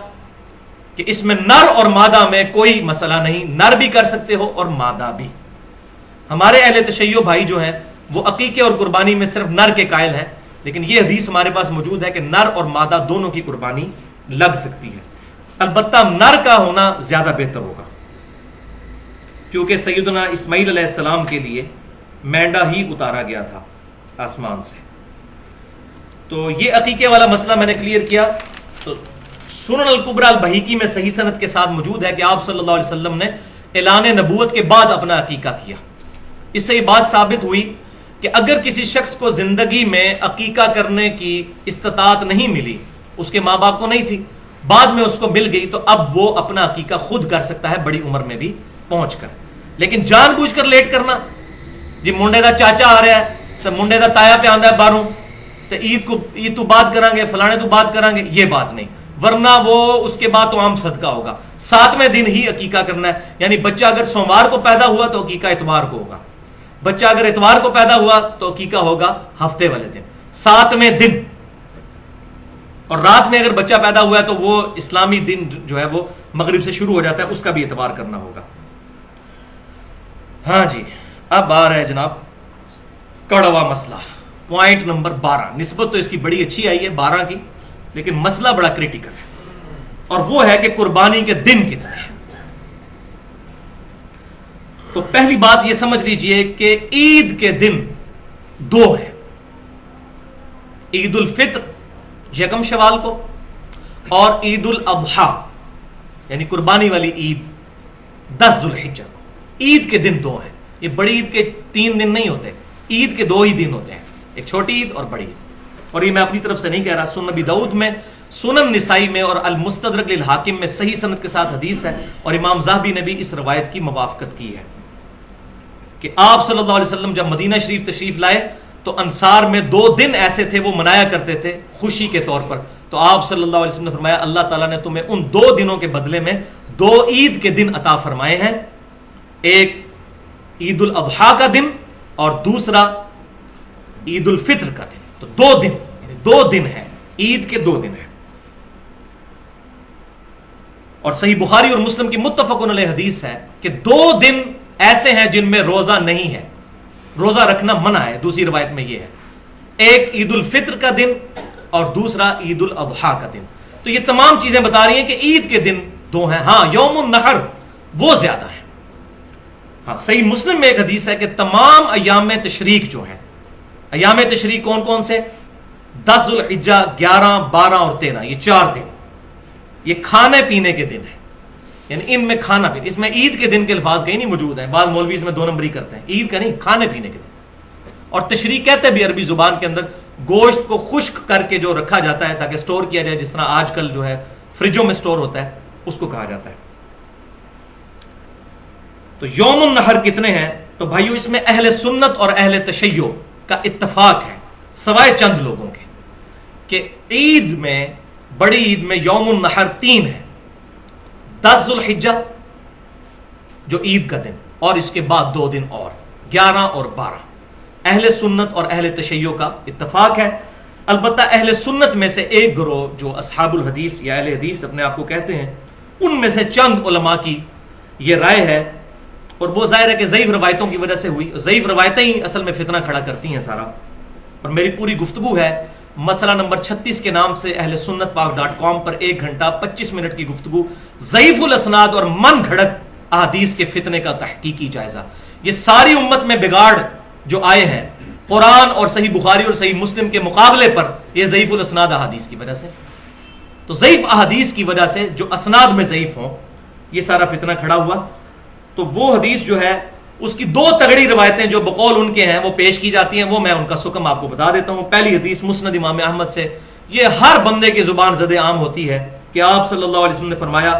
کہ اس میں نر اور مادہ میں کوئی مسئلہ نہیں, نر بھی کر سکتے ہو اور مادہ بھی. ہمارے اہل تشیع بھائی جو ہیں وہ عقیقے اور قربانی میں صرف نر کے قائل ہیں, لیکن یہ حدیث ہمارے پاس موجود ہے کہ نر اور مادہ دونوں کی قربانی لگ سکتی ہے. البتہ نر کا ہونا زیادہ بہتر ہوگا, کیونکہ سیدنا اسماعیل علیہ السلام کے لیے مینڈا ہی اتارا گیا تھا آسمان سے. تو یہ عقیقے والا مسئلہ میں نے کلیئر کیا. تو سنن الکبریٰ البہیقی میں صحیح سند کے ساتھ موجود ہے کہ آپ صلی اللہ علیہ وسلم نے اعلان نبوت کے بعد اپنا عقیقہ کیا. اس سے یہ بات ثابت ہوئی کہ اگر کسی شخص کو زندگی میں عقیقہ کرنے کی استطاعت نہیں ملی, اس کے ماں باپ کو نہیں تھی, بعد میں اس کو مل گئی, تو اب وہ اپنا عقیقہ خود کر سکتا ہے بڑی عمر میں بھی پہنچ کر. لیکن جان بوجھ کر لیٹ کرنا, جی منڈے دا چاچا آ رہا ہے تو منڈے دا تایا پہ آندا ہے باہروں, تو عید تو بات کریں گے, فلانے تو بات کریں گے, یہ بات نہیں. ورنہ وہ اس کے بعد تو عام صدقہ ہوگا. 7ویں دن ہی عقیقہ کرنا ہے. یعنی بچہ اگر سوموار کو پیدا ہوا تو عقیقہ اتوار کو ہوگا, بچہ اگر اتوار کو پیدا ہوا تو عقیقہ ہوگا ہفتے والے دن, 7ویں دن. اور رات میں اگر بچہ پیدا ہوا ہے تو وہ اسلامی دن جو ہے وہ مغرب سے شروع ہو جاتا ہے, اس کا بھی اعتبار کرنا ہوگا. ہاں جی, اب آ رہا ہے جناب کڑوا مسئلہ, پوائنٹ نمبر 12. نسبت تو اس کی بڑی اچھی آئی ہے 12 کی, لیکن مسئلہ بڑا کریٹیکل ہے, اور وہ ہے کہ قربانی کے دن کتنے ہیں. تو پہلی بات یہ سمجھ لیجئے کہ عید کے دن 2 ہیں. عید الفطر 1 شوال کو, اور عید الاضحیٰ یعنی قربانی والی عید 10 ذوالحجہ کو. عید کے دن 2 ہیں. یہ بڑی عید کے 3 دن نہیں ہوتے, عید کے 2 ہی دن ہوتے ہیں, ایک چھوٹی عید اور بڑی عید. اور یہ میں اپنی طرف سے نہیں کہہ رہا, سنن ابی داؤد میں, سنن نسائی میں اور المستدرک للحاکم میں صحیح سند کے ساتھ حدیث ہے, اور امام ذہبی نے بھی اس روایت کی موافقت کی ہے کہ آپ صلی اللہ علیہ وسلم جب مدینہ شریف تشریف لائے تو انصار میں 2 دن ایسے تھے وہ منایا کرتے تھے خوشی کے طور پر. تو آپ صلی اللہ علیہ وسلم نے فرمایا اللہ تعالیٰ نے تمہیں ان 2 دنوں کے بدلے میں 2 عید کے دن عطا فرمائے ہیں، ایک عید الاضحیٰ کا دن اور دوسرا عید الفطر کا دن. تو 2 دن، یعنی 2 دن ہیں، عید کے 2 دن ہیں. اور صحیح بخاری اور مسلم کی متفق علیہ حدیث ہے کہ 2 دن ایسے ہیں جن میں روزہ نہیں ہے، روزہ رکھنا منع ہے. دوسری روایت میں یہ ہے، ایک عید الفطر کا دن اور دوسرا عید الاضحیٰ کا دن. تو یہ تمام چیزیں بتا رہی ہیں کہ عید کے دن 2 ہیں. ہاں یوم النحر وہ زیادہ ہیں. ہاں صحیح مسلم میں ایک حدیث ہے کہ تمام ایام تشریق جو ہیں، ایام تشریق کون کون سے؟ 10 ذوالحجہ، 11، 12 اور 13، یہ 4 دن یہ کھانے پینے کے دن ہیں. یعنی ان میں کھانا پینا، اس میں عید کے دن کے الفاظ کہیں نہیں موجود ہیں. بعض مولوی اس میں 2 نمبری کرتے ہیں، عید کا نہیں، کھانے پینے کے دن. اور تشریق کہتے بھی عربی زبان کے اندر گوشت کو خشک کر کے جو رکھا جاتا ہے تاکہ سٹور کیا جائے، جس طرح آج کل جو ہے فریجوں میں سٹور ہوتا ہے، اس کو کہا جاتا ہے. تو یوم النحر کتنے ہیں؟ تو بھائیو اس میں اہل سنت اور اہل تشیع کا اتفاق ہے سوائے چند لوگوں کے کہ عید میں، بڑی عید میں یوم النحر 3 ہے، 10 ذوالحجہ جو عید کا دن اور اس کے بعد 2 دن اور 11 اور 12. اہل سنت اور اہل تشیع کا اتفاق ہے. البتہ اہل سنت میں سے ایک گروہ جو اصحاب الحدیث یا اہل حدیث اپنے آپ کو کہتے ہیں، ان میں سے چند علماء کی یہ رائے ہے، اور وہ ظاہر ہے کہ ضعیف روایتوں کی وجہ سے ہوئی. ضعیف روایتیں ہی اصل میں فتنہ کھڑا کرتی ہیں سارا. اور میری پوری گفتگو ہے مسئلہ نمبر 36 کے نام سے اہل سنت پاک .com پر 1 گھنٹہ 25 منٹ کی گفتگو، ضعیف الاسناد اور من گھڑت احادیث کے فتنے کا تحقیقی جائزہ. یہ ساری امت میں بگاڑ جو آئے ہیں قرآن اور صحیح بخاری اور صحیح مسلم کے مقابلے پر، یہ ضعیف الاسناد احادیث کی وجہ سے. تو ضعیف احادیث کی وجہ سے جو اسناد میں ضعیف ہوں، یہ سارا فتنہ کھڑا ہوا. تو وہ حدیث جو ہے اس کی 2 تگڑی روایتیں جو بقول ان کے ہیں وہ پیش کی جاتی ہیں، وہ میں ان کا سکم آپ کو بتا دیتا ہوں. پہلی حدیث مسند امام احمد سے، یہ ہر بندے کی زبان زد عام ہوتی ہے کہ آپ صلی اللہ علیہ وسلم نے فرمایا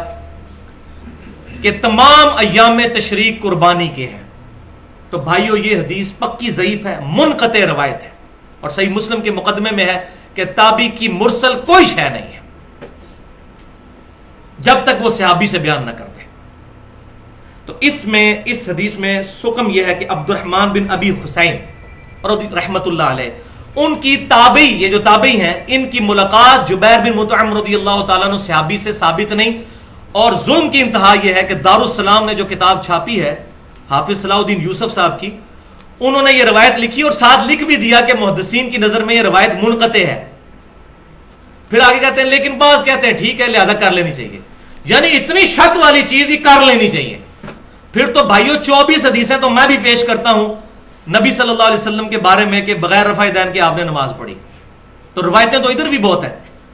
کہ تمام ایام تشریق قربانی کے ہیں. تو بھائیو یہ حدیث پکی ضعیف ہے، منقطع روایت ہے. اور صحیح مسلم کے مقدمے میں ہے کہ تابعی کی مرسل کوئی شے نہیں ہے جب تک وہ صحابی سے بیان نہ کرتے. تو اس حدیث میں سکم یہ ہے کہ عبد الرحمن بن ابی حسین رحمت اللہ علیہ، ان کی تابعی، یہ جو تابعی ہیں، ان کی ملاقات جبیر بن مطعم رضی اللہ تعالیٰ عنہ صحابی سے ثابت نہیں. اور ظلم کی انتہا یہ ہے کہ دارالسلام نے جو کتاب چھاپی ہے حافظ صلاح الدین یوسف صاحب کی، انہوں نے یہ روایت لکھی اور ساتھ لکھ بھی دیا کہ محدثین کی نظر میں یہ روایت منقطع ہے. پھر آگے کہتے ہیں لیکن بعض کہتے ہیں ٹھیک ہے لہذا کر لینی چاہیے. یعنی اتنی شک والی چیز یہ کر لینی چاہیے. پھر تو بھائیو 24 حدیثیں تو میں بھی پیش کرتا ہوں نبی صلی اللہ علیہ وسلم کے بارے میں کہ بغیر رفع دین کے آپ نے نماز پڑھی. تو روایتیں تو ادھر بھی بہت ہیں،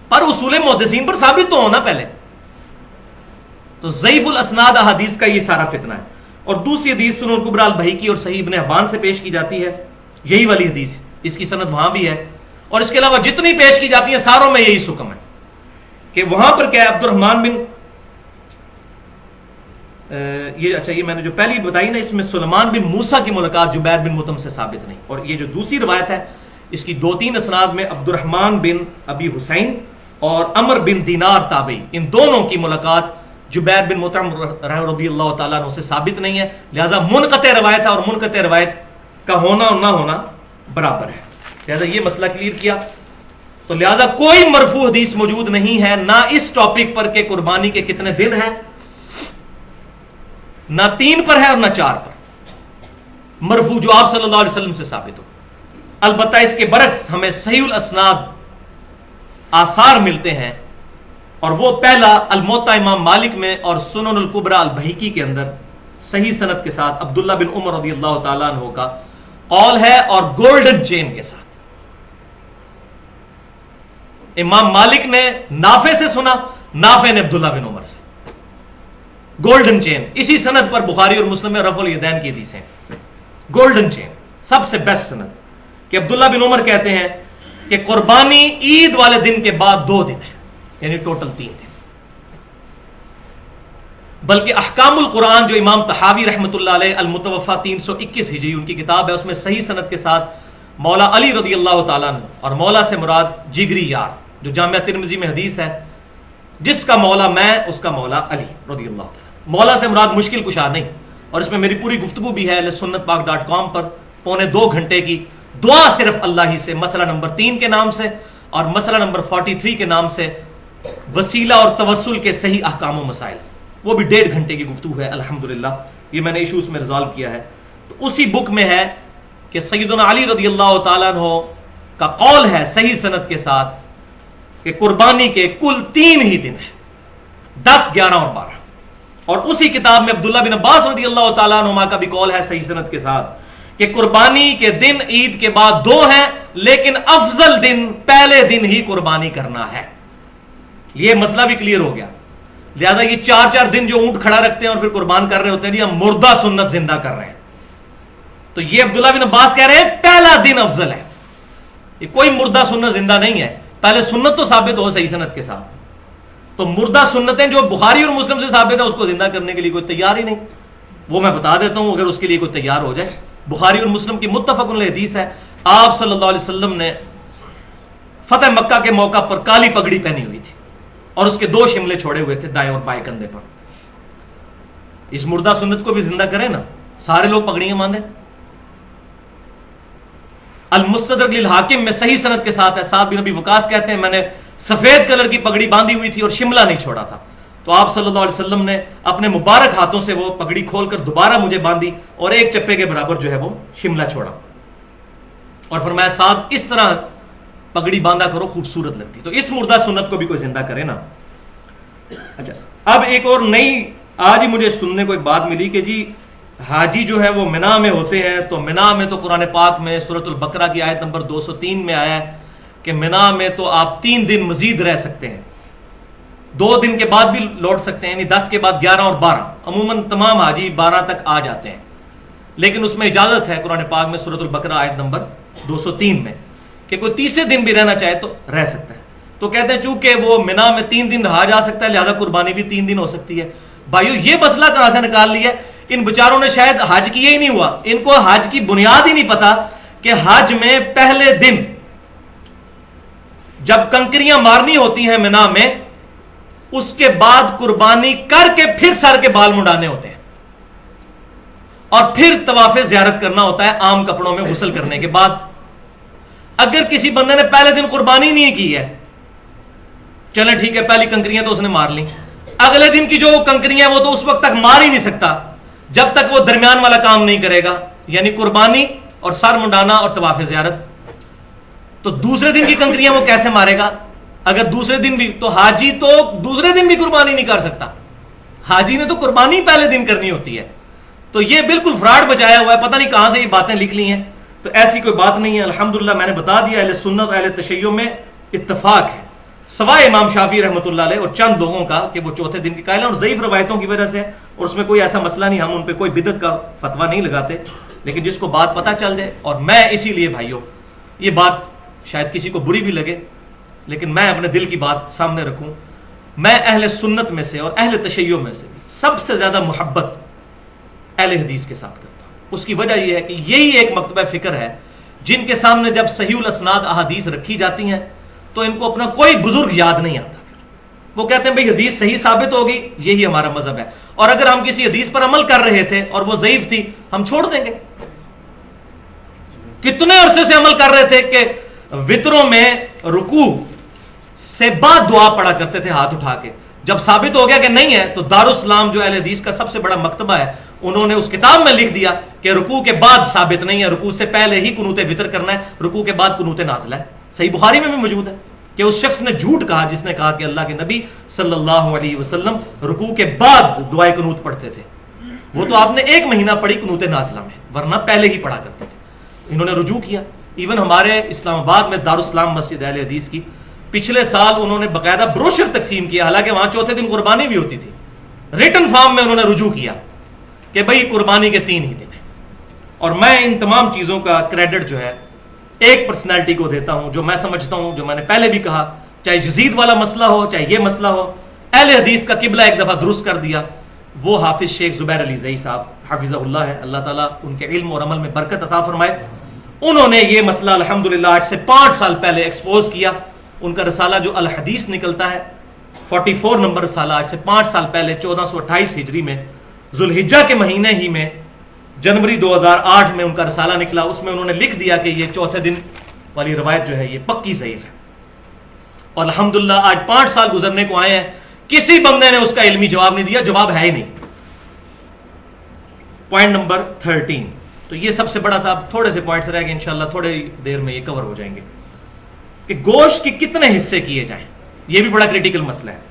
پر اصول محدثین پر ثابت تو ہونا پہلے. تو ضعیف الاسناد احادیث کا یہ سارا فتنہ ہے. اور دوسری حدیث سنن کبریٰ البیہقی اور صحیح ابن حبان سے پیش کی جاتی ہے، یہی والی حدیث، اس کی سند وہاں بھی ہے. اور اس کے علاوہ جتنی پیش کی جاتی ہیں ساروں میں یہی حکم ہے کہ وہاں پر کیا ہے، عبد الرحمن بن یہ میں نے جو پہلی بتائی نا، اس میں سلیمان بن موسیٰ کی ملاقات جبیر بن مطعم سے ثابت نہیں. اور یہ جو دوسری روایت ہے اس کی 2-3 اسناد میں عبد الرحمن بن ابی حسین اور عمر بن دینار تابعی، ان دونوں کی ملاقات جبیر بن مطعم رضی اللہ تعالیٰ عنہ سے ثابت نہیں ہے. لہذا منقطع روایت ہے، اور منقطع روایت کا ہونا اور نہ ہونا برابر ہے. لہذا یہ مسئلہ کلیئر کیا. تو لہذا کوئی مرفوع حدیث موجود نہیں ہے، نہ اس ٹاپک پر کہ قربانی کے کتنے دن ہیں، نہ 3 پر ہے اور نہ 4 پر مرفوع جو آپ صلی اللہ علیہ وسلم سے ثابت ہو. البتہ اس کے برعکس ہمیں صحیح الاسناد آثار ملتے ہیں، اور وہ پہلا الموطا امام مالک میں اور سنن الکبریٰ البیہقی کے اندر صحیح سند کے ساتھ عبداللہ بن عمر رضی اللہ تعالیٰ عنہ کا قول ہے، اور گولڈن چین کے ساتھ. امام مالک نے نافع سے سنا، نافع نے عبداللہ بن عمر سے، گولڈن چین. اسی سند پر بخاری اور مسلم میں رفع الیدین کی حدیث ہیں. گولڈن چین سب سے بیسٹ سند کہ عبداللہ بن عمر کہتے ہیں کہ قربانی عید والے دن کے بعد 2 دن ہے، یعنی ٹوٹل 3 دن. بلکہ احکام القرآن جو امام طحاوی رحمۃ اللہ علیہ المتوفا 321 ہجری ان کی کتاب ہے، اس میں صحیح سند کے ساتھ مولا علی رضی اللہ تعالیٰ عنہ، اور مولا سے مراد جگری یار جو جامعہ ترمذی میں حدیث ہے، جس کا مولا میں اس کا مولا علی رضی اللہ تعالیٰ۔ مولا سے مراد مشکل کشا نہیں، اور اس میں میری پوری گفتگو بھی ہے sunnatpak.com پر، 2.25 گھنٹے کی دعا صرف اللہ ہی سے، مسئلہ نمبر 3 کے نام سے اور مسئلہ نمبر 43 کے نام سے، وسیلہ اور توسل کے صحیح احکام و مسائل، وہ بھی 1.5 گھنٹے کی گفتگو ہے الحمدللہ، یہ میں نے ایشوز میں ریزالو کیا ہے۔ تو اسی بک میں ہے کہ سیدنا علی رضی اللہ تعالیٰ عنہ کا قول ہے صحیح سند کے ساتھ کہ قربانی کے کل 3 ہی دن ہیں، 10، 11 اور 12۔ اور اسی کتاب میں عبداللہ بن عباس رضی اللہ تعالیٰ عنہما کا بھی قول ہے صحیح سند کے ساتھ کہ قربانی کے دن عید کے بعد 2 ہیں، لیکن افضل دن پہلے دن ہی قربانی کرنا ہے۔ یہ مسئلہ بھی کلیئر ہو گیا۔ لہذا یہ 4 دن جو اونٹ کھڑا رکھتے ہیں اور پھر قربان کر رہے ہوتے ہیں، یہ ہم مردہ سنت زندہ کر رہے ہیں۔ تو یہ عبداللہ بن عباس کہہ رہے ہیں پہلا دن افضل ہے، یہ کوئی مردہ سنت زندہ نہیں ہے، پہلے سنت تو ثابت ہو صحیح سند کے ساتھ۔ تو مردہ سنتیں جو بخاری اور مسلم سے ثابت ہیں اس کو زندہ کرنے کے لیے کوئی تیار ہی نہیں، وہ میں بتا دیتا ہوں اگر اس کے لیے کوئی تیار ہو جائے۔ بخاری اور مسلم کی متفق علیہ حدیث ہے، آپ صلی اللہ علیہ وسلم نے فتح مکہ کے موقع پر کالی پگڑی پہنی ہوئی تھی اور اس کے 2 شملے چھوڑے ہوئے تھے دائیں اور بائیں کندھے پر۔ اس مردہ سنت کو بھی زندہ کریں نا، سارے لوگ پگڑیاں باندھیں۔ المستدرک للحاکم میں صحیح سند کے ساتھ ہے، سعد بن ابی وقاص کہتے ہیں میں نے سفید کلر کی پگڑی باندھی ہوئی تھی اور شملہ نہیں چھوڑا تھا، تو آپ صلی اللہ علیہ وسلم نے اپنے مبارک ہاتھوں سے وہ پگڑی کھول کر دوبارہ مجھے باندھی اور 1 چپے کے برابر جو ہے وہ شملہ چھوڑا اور فرمایا سعد اس طرح پگڑی باندھا کرو، خوبصورت لگتی۔ تو اس مردہ سنت کو بھی کوئی زندہ کرے نا۔ اچھا، اب ایک اور نئی آج ہی مجھے سننے کو ایک بات ملی کہ جی حاجی جو ہے وہ منا میں ہوتے ہیں، تو منا میں تو قرآن پاک میں سورۃ البقرہ کی آیت نمبر 203 میں آیا ہے کہ منا میں تو آپ 3 دن مزید رہ سکتے ہیں، 2 دن کے بعد بھی لوٹ سکتے ہیں، یعنی 10 کے بعد 11 اور 12۔ عموماً تمام حاجی 12 تک آ جاتے ہیں، لیکن اس میں اجازت ہے قرآن پاک میں سورۃ البقرہ آیت نمبر 203 میں کہ کوئی تیسرے دن بھی رہنا چاہے تو رہ سکتا ہے۔ تو کہتے ہیں چونکہ وہ منا میں 3 دن رہا جا سکتا ہے، لہذا قربانی بھی 3 دن ہو سکتی ہے۔ بھائیو یہ مسئلہ کہاں سے نکال لیا؟ ان بچاروں نے شاید حج کیا ہی نہیں ہوا، ان کو حج کی بنیاد ہی نہیں پتا کہ حج میں پہلے دن جب کنکریاں مارنی ہوتی ہیں منا میں، اس کے بعد قربانی کر کے پھر سر کے بال منڈانے ہوتے ہیں اور پھر طواف زیارت کرنا ہوتا ہے عام کپڑوں میں غسل کرنے کے بعد۔ اگر کسی بندے نے پہلے دن قربانی نہیں کی ہے، چلیں ٹھیک ہے، پہلی کنکریاں تو اس نے مار لی، اگلے دن کی جو کنکریاں وہ تو اس وقت تک مار ہی نہیں سکتا جب تک وہ درمیان والا کام نہیں کرے گا، یعنی قربانی اور سر منڈانا اور طواف زیارت۔ تو دوسرے دن کی کنکریاں وہ کیسے مارے گا؟ اگر دوسرے دن بھی، تو حاجی تو دوسرے دن بھی قربانی نہیں کر سکتا، حاجی نے تو قربانی پہلے دن کرنی ہوتی ہے۔ تو یہ بالکل فراڈ بچایا ہوا ہے، پتہ نہیں کہاں سے یہ باتیں لکھ لی ہیں۔ تو ایسی کوئی بات نہیں ہے، الحمدللہ میں نے بتا دیا، اہل سنت اور اہل تشیع میں اتفاق ہے، سوائے امام شافعی رحمۃ اللہ علیہ اور چند لوگوں کا کہ وہ چوتھے دن کی قائل ہیں اور ضعیف روایتوں کی وجہ سے، اور اس میں کوئی ایسا مسئلہ نہیں، ہم ان پہ کوئی بدعت کا فتویٰ نہیں لگاتے، لیکن جس کو بات پتہ چل جائے۔ اور میں اسی لیے بھائیوں، یہ بات شاید کسی کو بری بھی لگے لیکن میں اپنے دل کی بات سامنے رکھوں، میں اہل سنت میں سے اور اہل تشیع میں سے بھی سب سے زیادہ محبت اہل حدیث کے ساتھ کرتا ہوں۔ اس کی وجہ یہ ہے کہ یہی ایک مکتبہ فکر ہے جن کے سامنے جب صحیح الاسناد احادیث رکھی جاتی ہیں تو ان کو اپنا کوئی بزرگ یاد نہیں آتا، وہ کہتے ہیں بھئی حدیث صحیح ثابت ہوگی، یہی ہمارا مذہب ہے، اور اگر ہم کسی حدیث پر عمل کر رہے تھے اور وہ ضعیف تھی ہم چھوڑ دیں گے۔ کتنے عرصے سے عمل کر رہے تھے کہ وطروں میں رکوع سے بعد دعا پڑھا کرتے تھے ہاتھ اٹھا کے، جب ثابت ہو گیا کہ نہیں ہے تو دارالاسلام جو اہل حدیث کا سب سے بڑا مکتبہ ہے، انہوں نے اس کتاب میں لکھ دیا کہ رکوع کے بعد ثابت نہیں ہے، رکوع سے پہلے ہی قنوت وطر کرنا ہے، رکوع کے بعد قنوت نازلہ ہے۔ صحیح بخاری میں بھی موجود ہے کہ اس شخص نے جھوٹ کہا جس نے کہا کہ اللہ کے نبی صلی اللہ علیہ وسلم رکوع کے بعد دعائے قنوت پڑھتے تھے، وہ تو آپ نے 1 مہینہ پڑھی قنوت نازلہ میں، ورنہ پہلے ہی پڑھا کرتے تھے۔ انہوں نے رجوع کیا، ایون ہمارے اسلام آباد میں دارالاسلام مسجد اہل حدیث کی پچھلے سال انہوں نے باقاعدہ بروشر تقسیم کیا، حالانکہ وہاں چوتھے دن قربانی بھی ہوتی تھی، ریٹن فارم میں انہوں نے رجوع کیا کہ بھئی قربانی کے 3 ہی دن ہیں۔ اور میں ان تمام چیزوں کا کریڈٹ جو ہے ایک پرسنالٹی کو دیتا ہوں جو میں سمجھتا ہوں، جو میں نے پہلے بھی کہا، چاہے یزید والا مسئلہ ہو چاہے یہ مسئلہ ہو، اہل حدیث کا قبلہ ایک دفعہ درست کر دیا، وہ حافظ شیخ زبیر علی زئی صاحب حافظہ اللہ ہے، اللہ تعالیٰ ان کے علم اور عمل میں برکت عطا فرمائے۔ انہوں نے یہ مسئلہ الحمدللہ آج سے 5 سال پہلے ایکسپوز کیا ان کا رسالہ جو الحدیث نکلتا ہے 44 نمبر رسالہ، آج سے 5 سال پہلے 1428 ہجری میں ذوالحجہ کے مہینے ہی میں جنوری 2008 میں ان کا رسالہ نکلا. اس میں انہوں نے لکھ دیا کہ یہ چوتھے دن والی روایت جو ہے یہ پکی ضعیف ہے. اور الحمدللہ آج 5 سال گزرنے کو آئے ہیں، کسی بندے نے اس کا علمی جواب نہیں دیا، جواب ہے ہی نہیں. Point number 13. تو یہ سب سے بڑا تھا. اب تھوڑے سے پوائنٹس رہ گئے، انشاءاللہ تھوڑی دیر میں یہ کور ہو جائیں گے کہ گوشت کے کتنے حصے کیے جائیں. یہ بھی بڑا کریٹیکل مسئلہ ہے.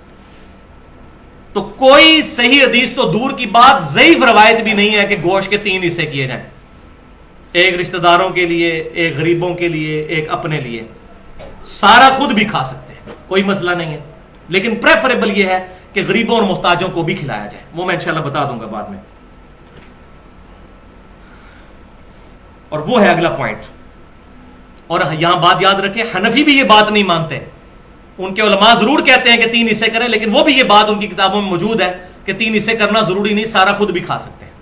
تو کوئی صحیح حدیث تو دور کی بات، ضعیف روایت بھی نہیں ہے کہ گوشت کے 3 حصے کیے جائیں، ایک رشتہ داروں کے لیے، ایک غریبوں کے لیے، ایک اپنے لیے. سارا خود بھی کھا سکتے ہیں، کوئی مسئلہ نہیں ہے، لیکن پریفریبل یہ ہے کہ غریبوں اور محتاجوں کو بھی کھلایا جائے. وہ میں انشاءاللہ بتا دوں گا بعد میں. اور وہ ہے اگلا پوائنٹ. اور یہاں بات یاد رکھیں، حنفی بھی یہ بات نہیں مانتے. ان کے علماء ضرور کہتے ہیں کہ 3 حصے کریں، لیکن وہ بھی یہ بات ان کی کتابوں میں موجود ہے کہ 3 حصے کرنا ضروری نہیں، سارا خود بھی کھا سکتے ہیں.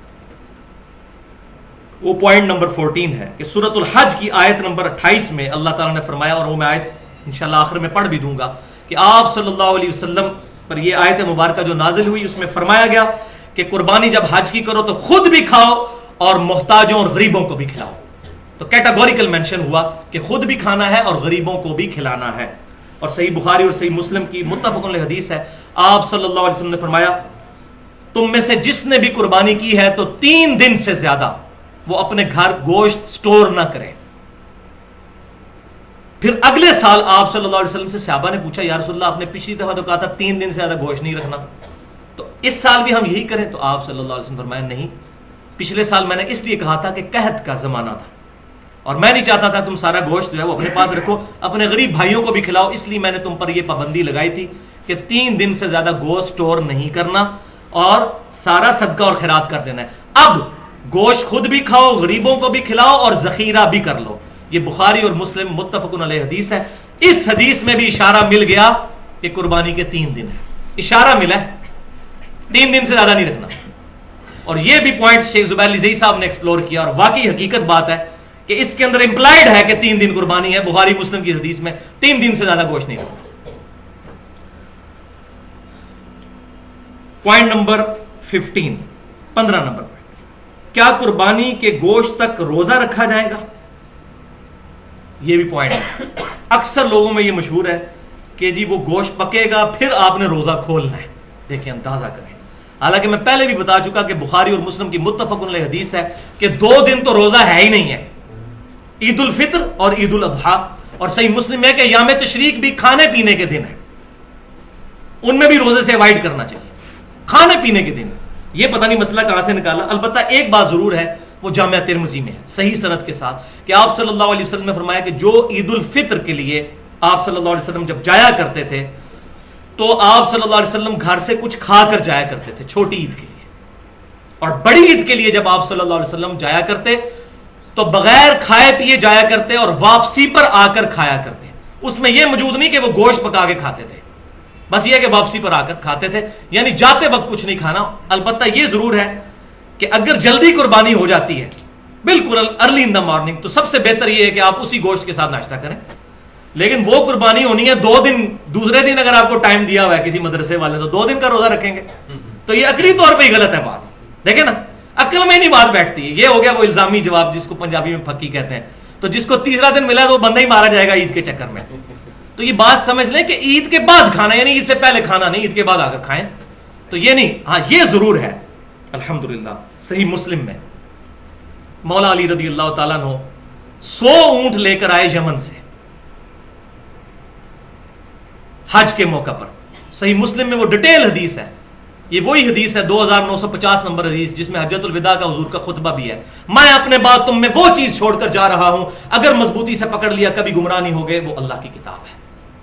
وہ پوائنٹ نمبر 14 ہے کہ سورۃ الحج کی آیت نمبر 28 میں اللہ تعالیٰ نے فرمایا، اور وہ میں آیت انشاءاللہ آخر میں پڑھ بھی دوں گا، کہ آپ صلی اللہ علیہ وسلم پر یہ آیت مبارکہ جو نازل ہوئی اس میں فرمایا گیا کہ قربانی جب حج کی کرو تو خود بھی کھاؤ اور محتاجوں اور غریبوں کو بھی کھلاؤ. تو کیٹاگوریکل مینشن ہوا کہ خود بھی کھانا ہے اور غریبوں کو بھی کھلانا ہے. اور صحیح بخاری اور صحیح مسلم کی متفق علیہ حدیث ہے، آپ صلی اللہ علیہ وسلم نے فرمایا، تم میں سے جس نے بھی قربانی کی ہے تو 3 دن سے زیادہ وہ اپنے گھر گوشت سٹور نہ کرے. پھر اگلے سال آپ صلی اللہ علیہ وسلم سے صحابہ نے پوچھا، یا رسول اللہ آپ نے پچھلی دفعہ تو کہا تھا 3 دن سے زیادہ گوشت نہیں رکھنا، تو اس سال بھی ہم یہی کریں؟ تو آپ صلی اللہ علیہ وسلم فرمایا، نہیں، پچھلے سال میں نے اس لیے کہا تھا کہ قحط کا زمانہ تھا اور میں نہیں چاہتا تھا تم سارا گوشت جو ہے وہ اپنے پاس رکھو، اپنے غریب بھائیوں کو بھی کھلاؤ، اس لیے میں نے تم پر یہ پابندی لگائی تھی کہ 3 دن سے زیادہ گوشت سٹور نہیں کرنا اور سارا صدقہ اور خیرات کر دینا ہے. اب گوشت خود بھی کھاؤ، غریبوں کو بھی کھلاؤ اور ذخیرہ بھی کر لو. یہ بخاری اور مسلم متفق علیہ حدیث ہے. اس حدیث میں بھی اشارہ مل گیا کہ قربانی کے 3 دن ہے، اشارہ ملا ہے 3 دن سے زیادہ نہیں رکھنا. اور یہ بھی پوائنٹ شیخ زبیر علی زئی صاحب نے ایکسپلور کیا، اور واقعی حقیقت بات ہے کہ اس کے اندر امپلائڈ ہے کہ 3 دن قربانی ہے. بخاری مسلم کی حدیث میں 3 دن سے زیادہ گوشت نہیں رکھنا. پوائنٹ نمبر 15 نمبر، کیا قربانی کے گوشت تک روزہ رکھا جائے گا؟ یہ بھی پوائنٹ ہے. اکثر لوگوں میں یہ مشہور ہے کہ جی وہ گوشت پکے گا پھر آپ نے روزہ کھولنا ہے. دیکھیں اندازہ کریں، حالانکہ میں پہلے بھی بتا چکا کہ بخاری اور مسلم کی متفق علیہ حدیث ہے کہ 2 دن تو روزہ ہے ہی نہیں ہے، عید الفطر اور عید الاضحیٰ. اور صحیح مسلم ہے کہ یوم تشریق بھی کھانے پینے کے دن ہے، ان میں بھی روزے سے اوائڈ کرنا چاہیے. کھانے پینے کے دن یہ پتہ نہیں مسئلہ کہاں سے نکالا. البتہ ایک بات ضرور ہے، وہ جامعہ ترمذی میں ہے صحیح سند کے ساتھ کہ آپ صلی اللہ علیہ وسلم نے فرمایا کہ جو عید الفطر کے لیے آپ صلی اللہ علیہ وسلم جب جایا کرتے تھے تو آپ صلی اللہ علیہ وسلم گھر سے کچھ کھا کر جایا کرتے تھے چھوٹی عید کے لیے، اور بڑی عید کے لیے جب آپ صلی اللہ علیہ وسلم جایا کرتے تو بغیر کھائے پیے جایا کرتے اور واپسی پر آ کر کھایا کرتے. اس میں یہ موجود نہیں کہ وہ گوشت پکا کے کھاتے تھے، بس یہ کہ واپسی پر آ کر کھاتے تھے، یعنی جاتے وقت کچھ نہیں کھانا. البتہ یہ ضرور ہے کہ اگر جلدی قربانی ہو جاتی ہے بالکل ارلی ان دا مارننگ تو سب سے بہتر یہ ہے کہ آپ اسی گوشت کے ساتھ ناشتہ کریں. لیکن وہ قربانی ہونی ہے 2 دن، دوسرے دن اگر آپ کو ٹائم دیا ہوا ہے کسی مدرسے والے تو 2 دن کا روزہ رکھیں گے تو یہ عقلی طور پہ ہی غلط ہے بات. دیکھیں نا، عقل میں نہیں بات بیٹھتی. یہ ہو گیا وہ الزامی جواب جس کو پنجابی میں پھکی کہتے ہیں. تو جس کو تیسرا دن ملا تو وہ بندہ ہی مارا جائے گا عید کے چکر میں. تو یہ بات سمجھ لیں کہ عید کے بعد کھانا، یعنی عید سے پہلے کھانا نہیں، عید کے بعد آ کر کھائیں. تو یہ نہیں. ہاں یہ ضرور ہے الحمدللہ صحیح مسلم میں مولا علی رضی اللہ تعالیٰ عنہ 100 اونٹ لے کر آئے یمن سے حج کے موقع پر. صحیح مسلم میں وہ ڈیٹیل حدیث ہے. یہ وہی حدیث ہے 2950 نمبر حدیث جس میں حجۃ الوداع کا حضور کا خطبہ بھی ہے. میں اپنے بعد تم میں وہ چیز چھوڑ کر جا رہا ہوں، اگر مضبوطی سے پکڑ لیا کبھی گمراہ نہیں ہو گئے. وہ اللہ کی کتاب ہے.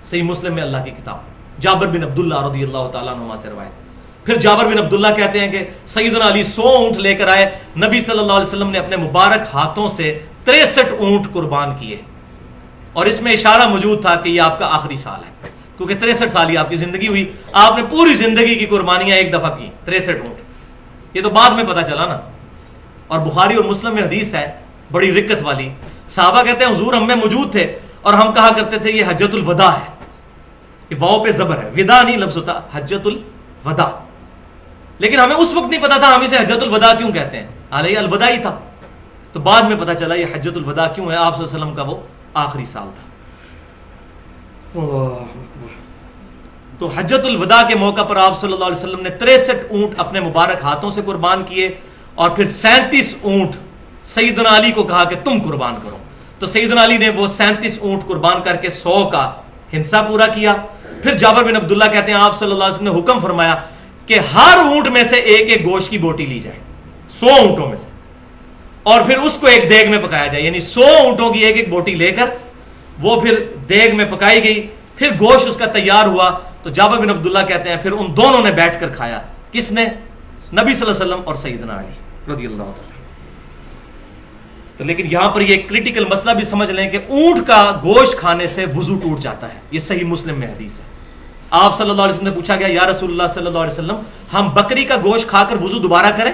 صحیح مسلم میں اللہ کی کتاب. جابر بن عبداللہ رضی اللہ تعالیٰ عنہ سے روایت. پھر جابر بن عبداللہ کہتے ہیں کہ سیدنا علی 100 اونٹ لے کر آئے. نبی صلی اللہ علیہ وسلم نے اپنے مبارک ہاتھوں سے 63 اونٹ قربان کیے، اور اس میں اشارہ موجود تھا کہ یہ آپ کا آخری سال ہے، کیونکہ 63 سال ہی آپ کی زندگی ہوئی. آپ نے پوری زندگی کی قربانیاں ایک دفعہ کی 63 اونٹ. یہ تو بعد میں پتا چلا نا. اور بخاری اور مسلم میں حدیث ہے بڑی رکت والی. صحابہ کہتے ہیں حضور ہم میں موجود تھے اور ہم کہا کرتے تھے یہ حجۃ الوداع ہے، یہ واو پہ زبر ہے، ودا نہیں لفظ ہوتا حجۃ الوداع، لیکن ہمیں اس وقت نہیں پتا تھا ہم اسے حجۃ الوداع کیوں کہتے ہیں، حالانکہ الوداع ہی تھا، تو بعد میں پتا چلا یہ حجۃ الوداع کیوں ہے، آپ صلی اللہ علیہ وسلم کا وہ آخری سال تھا۔ تو حجۃ الوداع کے موقع پر آپ صلی اللہ علیہ وسلم نے 63 اونٹ اپنے مبارک ہاتھوں سے قربان کیے، اور پھر 37 اونٹ سیدنا علی کو کہا کہ تم قربان کرو، تو سیدنا علی نے وہ 37 اونٹ قربان کر کے 100 کا ہنسا پورا کیا۔ پھر جابر بن عبداللہ کہتے ہیں آپ صلی اللہ علیہ وسلم نے حکم فرمایا کہ ہر اونٹ میں سے ایک ایک گوشت کی بوٹی لی جائے، 100 اونٹوں میں سے، اور پھر اس کو ایک دیگ میں پکایا جائے، یعنی 100 اونٹوں کی ایک ایک بوٹی لے کر وہ پھر دیگ میں پکائی گئی، پھر گوشت اس کا تیار ہوا، تو جابر بن عبداللہ کہتے ہیں پھر ان دونوں نے بیٹھ کر کھایا، کس نے؟ نبی صلی اللہ علیہ وسلم اور سیدنا علی رضی اللہ تعالی۔ تو لیکن یہاں پر یہ کریٹیکل مسئلہ بھی سمجھ لیں کہ اونٹ کا گوشت کھانے سے وضو ٹوٹ جاتا ہے، یہ صحیح مسلم میں حدیث ہے۔ آپ صلی اللہ علیہ وسلم نے پوچھا گیا یا رسول اللہ صلی اللہ علیہ وسلم ہم بکری کا گوشت کھا کر وضو دوبارہ کریں؟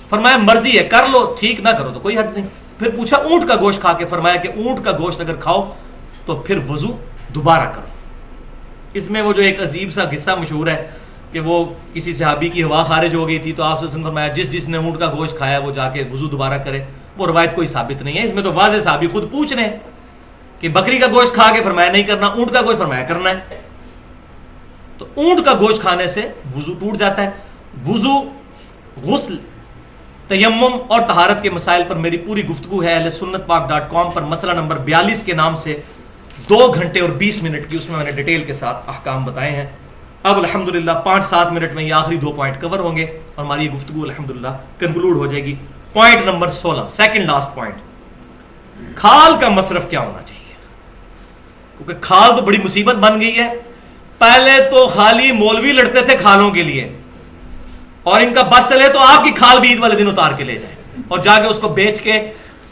فرمایا مرضی ہے، کر لو ٹھیک، نہ کرو تو کوئی حرج نہیں۔ پھر پوچھا اونٹ کا گوشت کھا کے، فرمایا کہ اونٹ کا گوشت اگر کھاؤ تو پھر وضو دوبارہ کرو۔ اس میں وہ جو ایک عجیب سا قصہ مشہور ہے کہ وہ کسی صحابی کی ہوا خارج ہو گئی تھی، تو آپ سے فرمایا جس نے اونٹ کا گوشت کھایا وہ جا کے وضو دوبارہ کرے، وہ روایت کوئی ثابت نہیں ہے، اس میں تو واضح صحابی خود پوچھ رہے ہیں کہ بکری کا گوشت کھا کے، فرمایا نہیں کرنا، اونٹ کا گوشت فرمایا کرنا ہے۔ تو اونٹ کا گوشت کھانے سے وضو ٹوٹ جاتا ہے۔ وضو، غسل، تیمم اور طہارت کے مسائل پر میری پوری گفتگو ہے اہل سنت پاک.com پر، مسئلہ نمبر 42 کے نام سے 2 گھنٹے اور 20 منٹ کی، اس میں نے ڈیٹیل کے ساتھ احکام بتائے ہیں۔ اب الحمدللہ 5-7 منٹ میں یہ آخری 2 پوائنٹ کور ہوں گے اور ہماری یہ گفتگو الحمدللہ کنکلوڈ ہو جائے گی۔ Point number 16، second last point, کھال کا مصرف کیا ہونا چاہیے؟ کیونکہ کھال تو بڑی مصیبت بن گئی ہے۔ پہلے تو خالی مولوی لڑتے تھے کھالوں کے لیے، اور ان کا بس چلے تو آپ کی کھال بھی عید والے دن اتار کے لے جائیں اور جا کے اس کو بیچ کے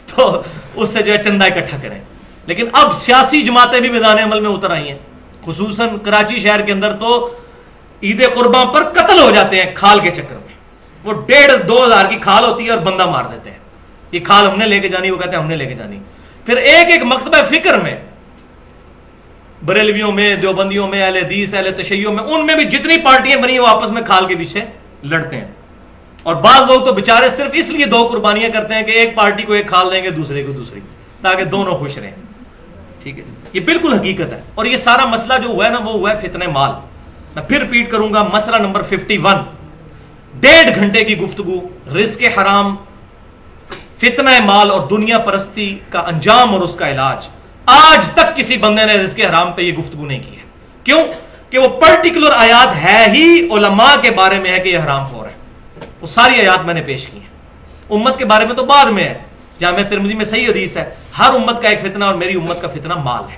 تو اس سے جو ہے چندہ اکٹھا کریں۔ لیکن اب سیاسی جماعتیں بھی میدان عمل میں اتر آئی ہیں، خصوصاً کراچی شہر کے اندر تو عید قرباں پر قتل ہو جاتے ہیں کھال کے چکر میں۔ وہ 1,500-2 ہزار کی کھال ہوتی ہے اور بندہ مار دیتے ہیں، یہ کھال ہم نے لے کے جانی، وہ کہتے ہیں ہم نے لے کے جانی۔ پھر ایک ایک مکتبہ فکر میں، بریلویوں میں، دیوبندیوں میں، اہل حدیث، اہل تشیع میں، ان میں بھی جتنی پارٹیاں بنی ہیں وہ آپس میں کھال کے پیچھے لڑتے ہیں۔ اور بعض لوگ تو بےچارے صرف اس لیے 2 قربانیاں کرتے ہیں کہ ایک پارٹی کو ایک کھال دیں گے، دوسرے کو دوسری، تاکہ دونوں خوش رہیں۔ ٹھیک ہے، یہ بالکل حقیقت ہے، اور یہ سارا مسئلہ جو ہوا ہے نا وہ ہوا ہے فتنہ مال۔ میں پھر ریپیٹ کروں گا، مسئلہ نمبر 51، 1.5 گھنٹے کی گفتگو، رزق حرام، فتنہ مال اور دنیا پرستی کا انجام اور اس کا علاج۔ آج تک کسی بندے نے رزق حرام پہ یہ گفتگو نہیں کی ہے، کیوں؟ کہ وہ پرٹیکولر آیات ہے ہی علماء کے بارے میں ہے کہ یہ حرام ہو رہا ہے، وہ ساری آیات میں نے پیش کی ہیں۔ امت کے بارے میں تو بعد میں ہے، جامع ترمذی میں صحیح حدیث ہے، ہر امت کا ایک فتنہ اور میری امت کا فتنہ مال ہے،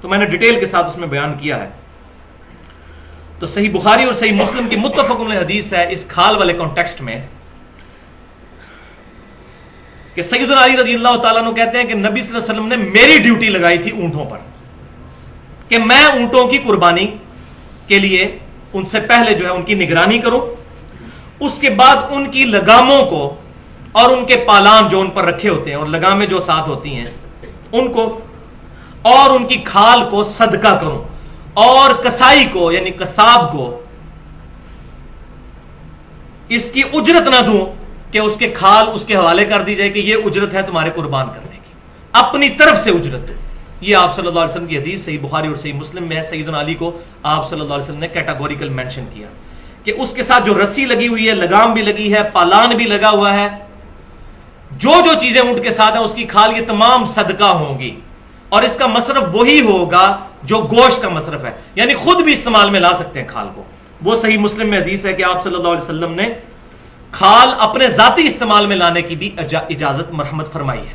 تو میں نے ڈیٹیل کے ساتھ اس میں بیان کیا ہے۔ تو صحیح بخاری اور صحیح مسلم کی متفق علیہ حدیث ہے اس کھال والے کانٹیکسٹ میں کہ سیدنا علی رضی اللہ تعالیٰ عنہ کہتے ہیں کہ نبی صلی اللہ علیہ وسلم نے میری ڈیوٹی لگائی تھی اونٹوں پر، کہ میں اونٹوں کی قربانی کے لیے ان سے پہلے جو ہے ان کی نگرانی کروں، اس کے بعد ان کی لگاموں کو اور ان کے پالان جو ان پر رکھے ہوتے ہیں اور لگامیں جو ساتھ ہوتی ہیں ان کو اور ان کی کھال کو صدقہ کروں، اور کسائی کو یعنی قصاب کو اس کی اجرت نہ دوں کہ اس کے کھال اس کے حوالے کر دی جائے کہ یہ اجرت ہے تمہارے قربان کرنے کی، اپنی طرف سے اجرت دو۔ یہ آپ صلی اللہ علیہ وسلم کی حدیث صحیح بخاری اور صحیح مسلم میں ہے۔ سیدنا علی کو آپ صلی اللہ علیہ وسلم نے کیٹاگوریکل مینشن کیا کہ اس کے ساتھ جو رسی لگی ہوئی ہے، لگام بھی لگی ہے، پالان بھی لگا ہوا ہے، جو جو چیزیں اونٹ کے ساتھ ہیں اس کی کھال یہ تمام صدقہ ہوں گی، اور اس کا مصرف وہی ہوگا جو گوشت کا مصرف ہے، یعنی خود بھی استعمال میں لا سکتے ہیں کھال کو۔ وہ صحیح مسلم میں حدیث ہے کہ آپ صلی اللہ علیہ وسلم نے کھال اپنے ذاتی استعمال میں لانے کی بھی اجازت مرحمت فرمائی ہے،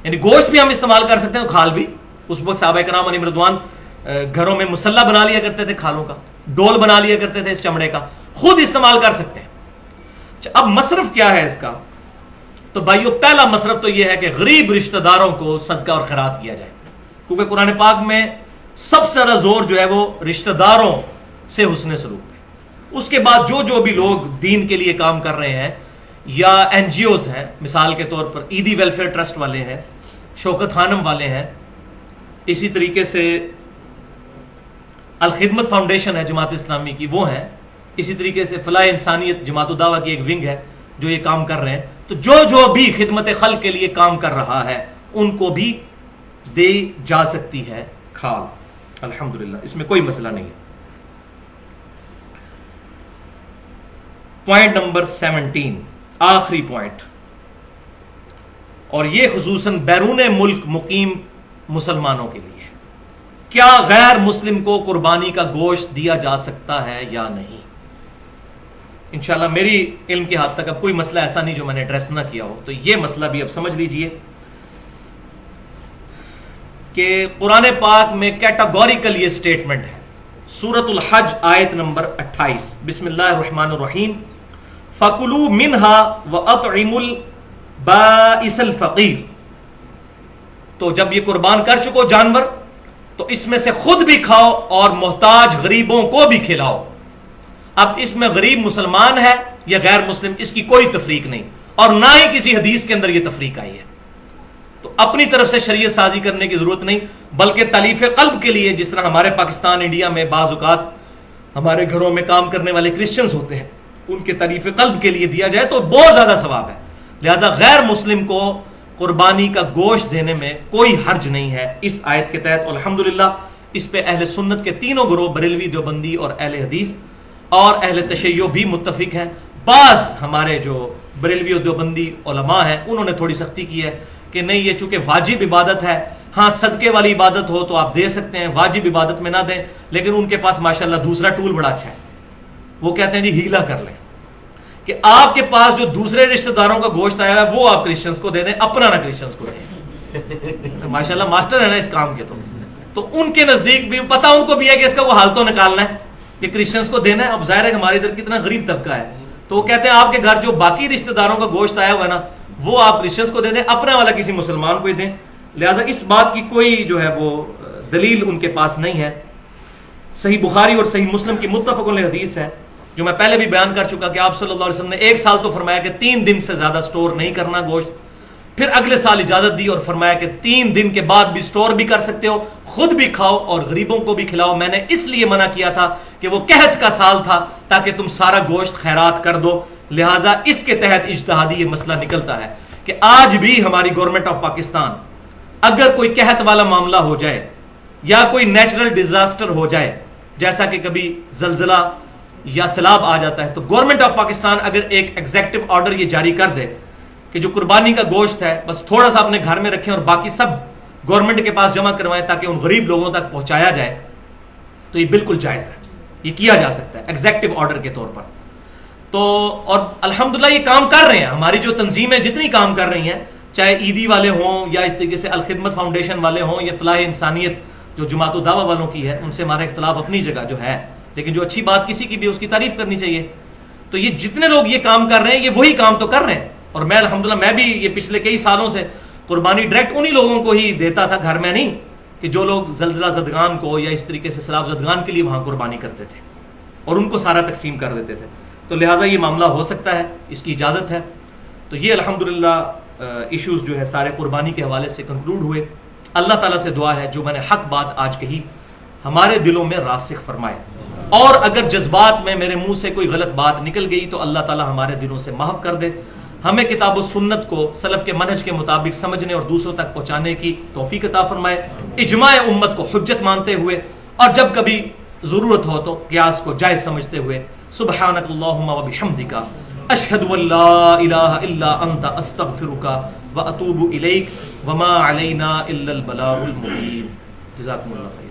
یعنی گوشت بھی ہم استعمال کر سکتے ہیں، کھال بھی۔ اس وقت صحابہ کرام علیہم رضوان گھروں میں مسلح بنا لیا کرتے تھے کھالوں کا، ڈول بنا لیا کرتے تھے اس چمڑے کا، خود استعمال کر سکتے ہیں۔ اب مصرف کیا ہے اس کا؟ تو بھائیو پہلا مصرف تو یہ ہے کہ غریب رشتہ داروں کو صدقہ اور خیرات کیا جائے، کیونکہ قرآن پاک میں سب سے زیادہ زور جو ہے وہ رشتہ داروں سے حسن سلوک ہے۔ اس کے بعد جو جو بھی لوگ دین کے لیے کام کر رہے ہیں یا این جی اوز ہیں، مثال کے طور پر عیدی ویلفیئر ٹرسٹ والے ہیں، شوکت خانم والے ہیں، اسی طریقے سے الخدمت فاؤنڈیشن ہے جماعت اسلامی کی، وہ ہیں، اسی طریقے سے فلاح انسانیت جماعت الدعوہ کی ایک ونگ ہے جو یہ کام کر رہے ہیں. تو جو بھی خدمت خلق کے لیے کام کر رہا ہے ان کو بھی دے جا سکتی ہے کھال، الحمدللہ، اس میں کوئی مسئلہ نہیں ہے. پوائنٹ نمبر 17، آخری پوائنٹ، اور یہ خصوصاً بیرون ملک مقیم مسلمانوں کے لیے، کیا غیر مسلم کو قربانی کا گوشت دیا جا سکتا ہے یا نہیں؟ انشاءاللہ میری علم کے حد تک اب کوئی مسئلہ ایسا نہیں جو میں نے ایڈریس نہ کیا ہو. تو یہ مسئلہ بھی اب سمجھ لیجئے کہ قرآن پاک میں کیٹاگوریکل یہ سٹیٹمنٹ ہے. سورۃ الحج آیت نمبر 28، بسم اللہ الرحمن الرحیم، فَكُلُوا مِنْهَا وَأَطْعِمُوا الْبَائِسَ الْفَقِيرَ. تو جب یہ قربان کر چکو جانور تو اس میں سے خود بھی کھاؤ اور محتاج غریبوں کو بھی کھلاؤ. اب اس میں غریب مسلمان ہے یا غیر مسلم، اس کی کوئی تفریق نہیں، اور نہ ہی کسی حدیث کے اندر یہ تفریق آئی ہے. تو اپنی طرف سے شریعت سازی کرنے کی ضرورت نہیں، بلکہ تالیف قلب کے لیے، جس طرح ہمارے پاکستان انڈیا میں بعض اوقات ہمارے گھروں میں کام کرنے والے کرسچنز ہوتے ہیں، ان کے تالیف قلب کے لیے دیا جائے تو بہت زیادہ ثواب ہے. لہذا غیر مسلم کو قربانی کا گوشت دینے میں کوئی حرج نہیں ہے اس آیت کے تحت. الحمدللہ اس پہ اہل سنت کے تینوں گروہ، بریلوی، دیوبندی اور اہل حدیث اور اہل تشیع بھی متفق ہیں. بعض ہمارے جو بریلوی اور دیوبندی علماء ہیں انہوں نے تھوڑی سختی کی ہے کہ نہیں، یہ چونکہ واجب عبادت ہے، ہاں صدقے والی عبادت ہو تو آپ دے سکتے ہیں، واجب عبادت میں نہ دیں. لیکن ان کے پاس ماشاءاللہ دوسرا ٹول بڑا اچھا ہے، وہ کہتے ہیں جی ہیلا کر لیں کہ آپ کے پاس جو دوسرے رشتہ داروں کا گوشت آیا ہے وہ آپ کرسچنز کو دے دیں، اپنا نہ کرسچنز کو دیں. ماشاءاللہ ماسٹر ہے نا اس کام کے. تو ان کے نزدیک بھی پتہ ان کو بھی ہے کہ اس کا وہ حال تو نکالنا ہے کہ کرسچنز کو دینا ہے. اب ظاہر ہے ہمارے ادھر کتنا غریب طبقہ ہے، تو وہ کہتے ہیں آپ کے گھر جو باقی رشتہ داروں کا گوشت آیا ہوا ہے نا وہ آپ کرسچنز کو دے دیں، اپنا والا کسی مسلمان کو ہی دیں. لہٰذا اس بات کی کوئی جو ہے وہ دلیل ان کے پاس نہیں ہے. صحیح بخاری اور صحیح مسلم کی متفق علیہ حدیث ہے جو میں پہلے بھی بیان کر چکا کہ آپ صلی اللہ علیہ وسلم نے 1 سال تو فرمایا کہ 3 دن سے زیادہ سٹور نہیں کرنا گوشت، پھر اگلے سال اجازت دی اور فرمایا کہ 3 دن کے بعد بھی سٹور بھی کر سکتے ہو، خود بھی کھاؤ اور غریبوں کو بھی کھلاؤ. میں نے اس لیے منع کیا تھا کہ وہ قحط کا سال تھا تاکہ تم سارا گوشت خیرات کر دو. لہٰذا اس کے تحت اجتہادی یہ مسئلہ نکلتا ہے کہ آج بھی ہماری گورنمنٹ آف پاکستان اگر کوئی قحط والا معاملہ ہو جائے یا کوئی نیچرل ڈیزاسٹر ہو جائے، جیسا کہ کبھی زلزلہ یا سیلاب آ جاتا ہے، تو گورنمنٹ آف پاکستان اگر ایک ایگزیکٹو آرڈر یہ جاری کر دے کہ جو قربانی کا گوشت ہے بس تھوڑا سا اپنے گھر میں رکھیں اور باقی سب گورنمنٹ کے پاس جمع کروائیں تاکہ ان غریب لوگوں تک پہنچایا جائے، تو یہ بالکل جائز ہے، یہ کیا جا سکتا ہے ایگزیکٹو آرڈر کے طور پر. تو اور الحمدللہ یہ کام کر رہے ہیں، ہماری جو تنظیمیں جتنی کام کر رہی ہیں، چاہے عیدی والے ہوں یا اس طریقے سے الخدمت فاؤنڈیشن والے ہوں یا فلاح انسانیت جو جماعت الدعوہ والوں کی ہے، ان سے ہمارا اختلاف اپنی جگہ جو ہے، لیکن جو اچھی بات کسی کی بھی اس کی تعریف کرنی چاہیے. تو یہ جتنے لوگ یہ کام کر رہے ہیں یہ وہی کام تو کر رہے ہیں. اور میں الحمدللہ میں بھی یہ پچھلے کئی سالوں سے قربانی ڈائریکٹ انہی لوگوں کو ہی دیتا تھا، گھر میں نہیں، کہ جو لوگ زلزلہ زدگان کو یا اس طریقے سے سیلاب زدگان کے لیے وہاں قربانی کرتے تھے اور ان کو سارا تقسیم کر دیتے تھے. تو لہٰذا یہ معاملہ ہو سکتا ہے، اس کی اجازت ہے. تو یہ الحمدللہ ایشوز جو ہے سارے قربانی کے حوالے سے کنکلوڈ ہوئے. اللہ تعالیٰ سے دعا ہے جو میں نے حق بات آج کہی ہمارے دلوں میں راسخ فرمائے، اور اگر جذبات میں میرے منہ سے کوئی غلط بات نکل گئی تو اللہ تعالیٰ ہمارے دلوں سے محو کر دے. ہمیں کتاب و سنت کو سلف کے منہج کے مطابق سمجھنے اور دوسروں تک پہنچانے کی توفیق عطا فرمائے، اجماع امت کو حجت مانتے ہوئے، اور جب کبھی ضرورت ہو تو قیاس کو جائز سمجھتے ہوئے. سبحانک اللہم و بحمدک، اشہد ان لا الہ الا انت، استغفرک و اتوب الیک، وما علینا الا البلاغ المبین. جزاکم اللہ خیر.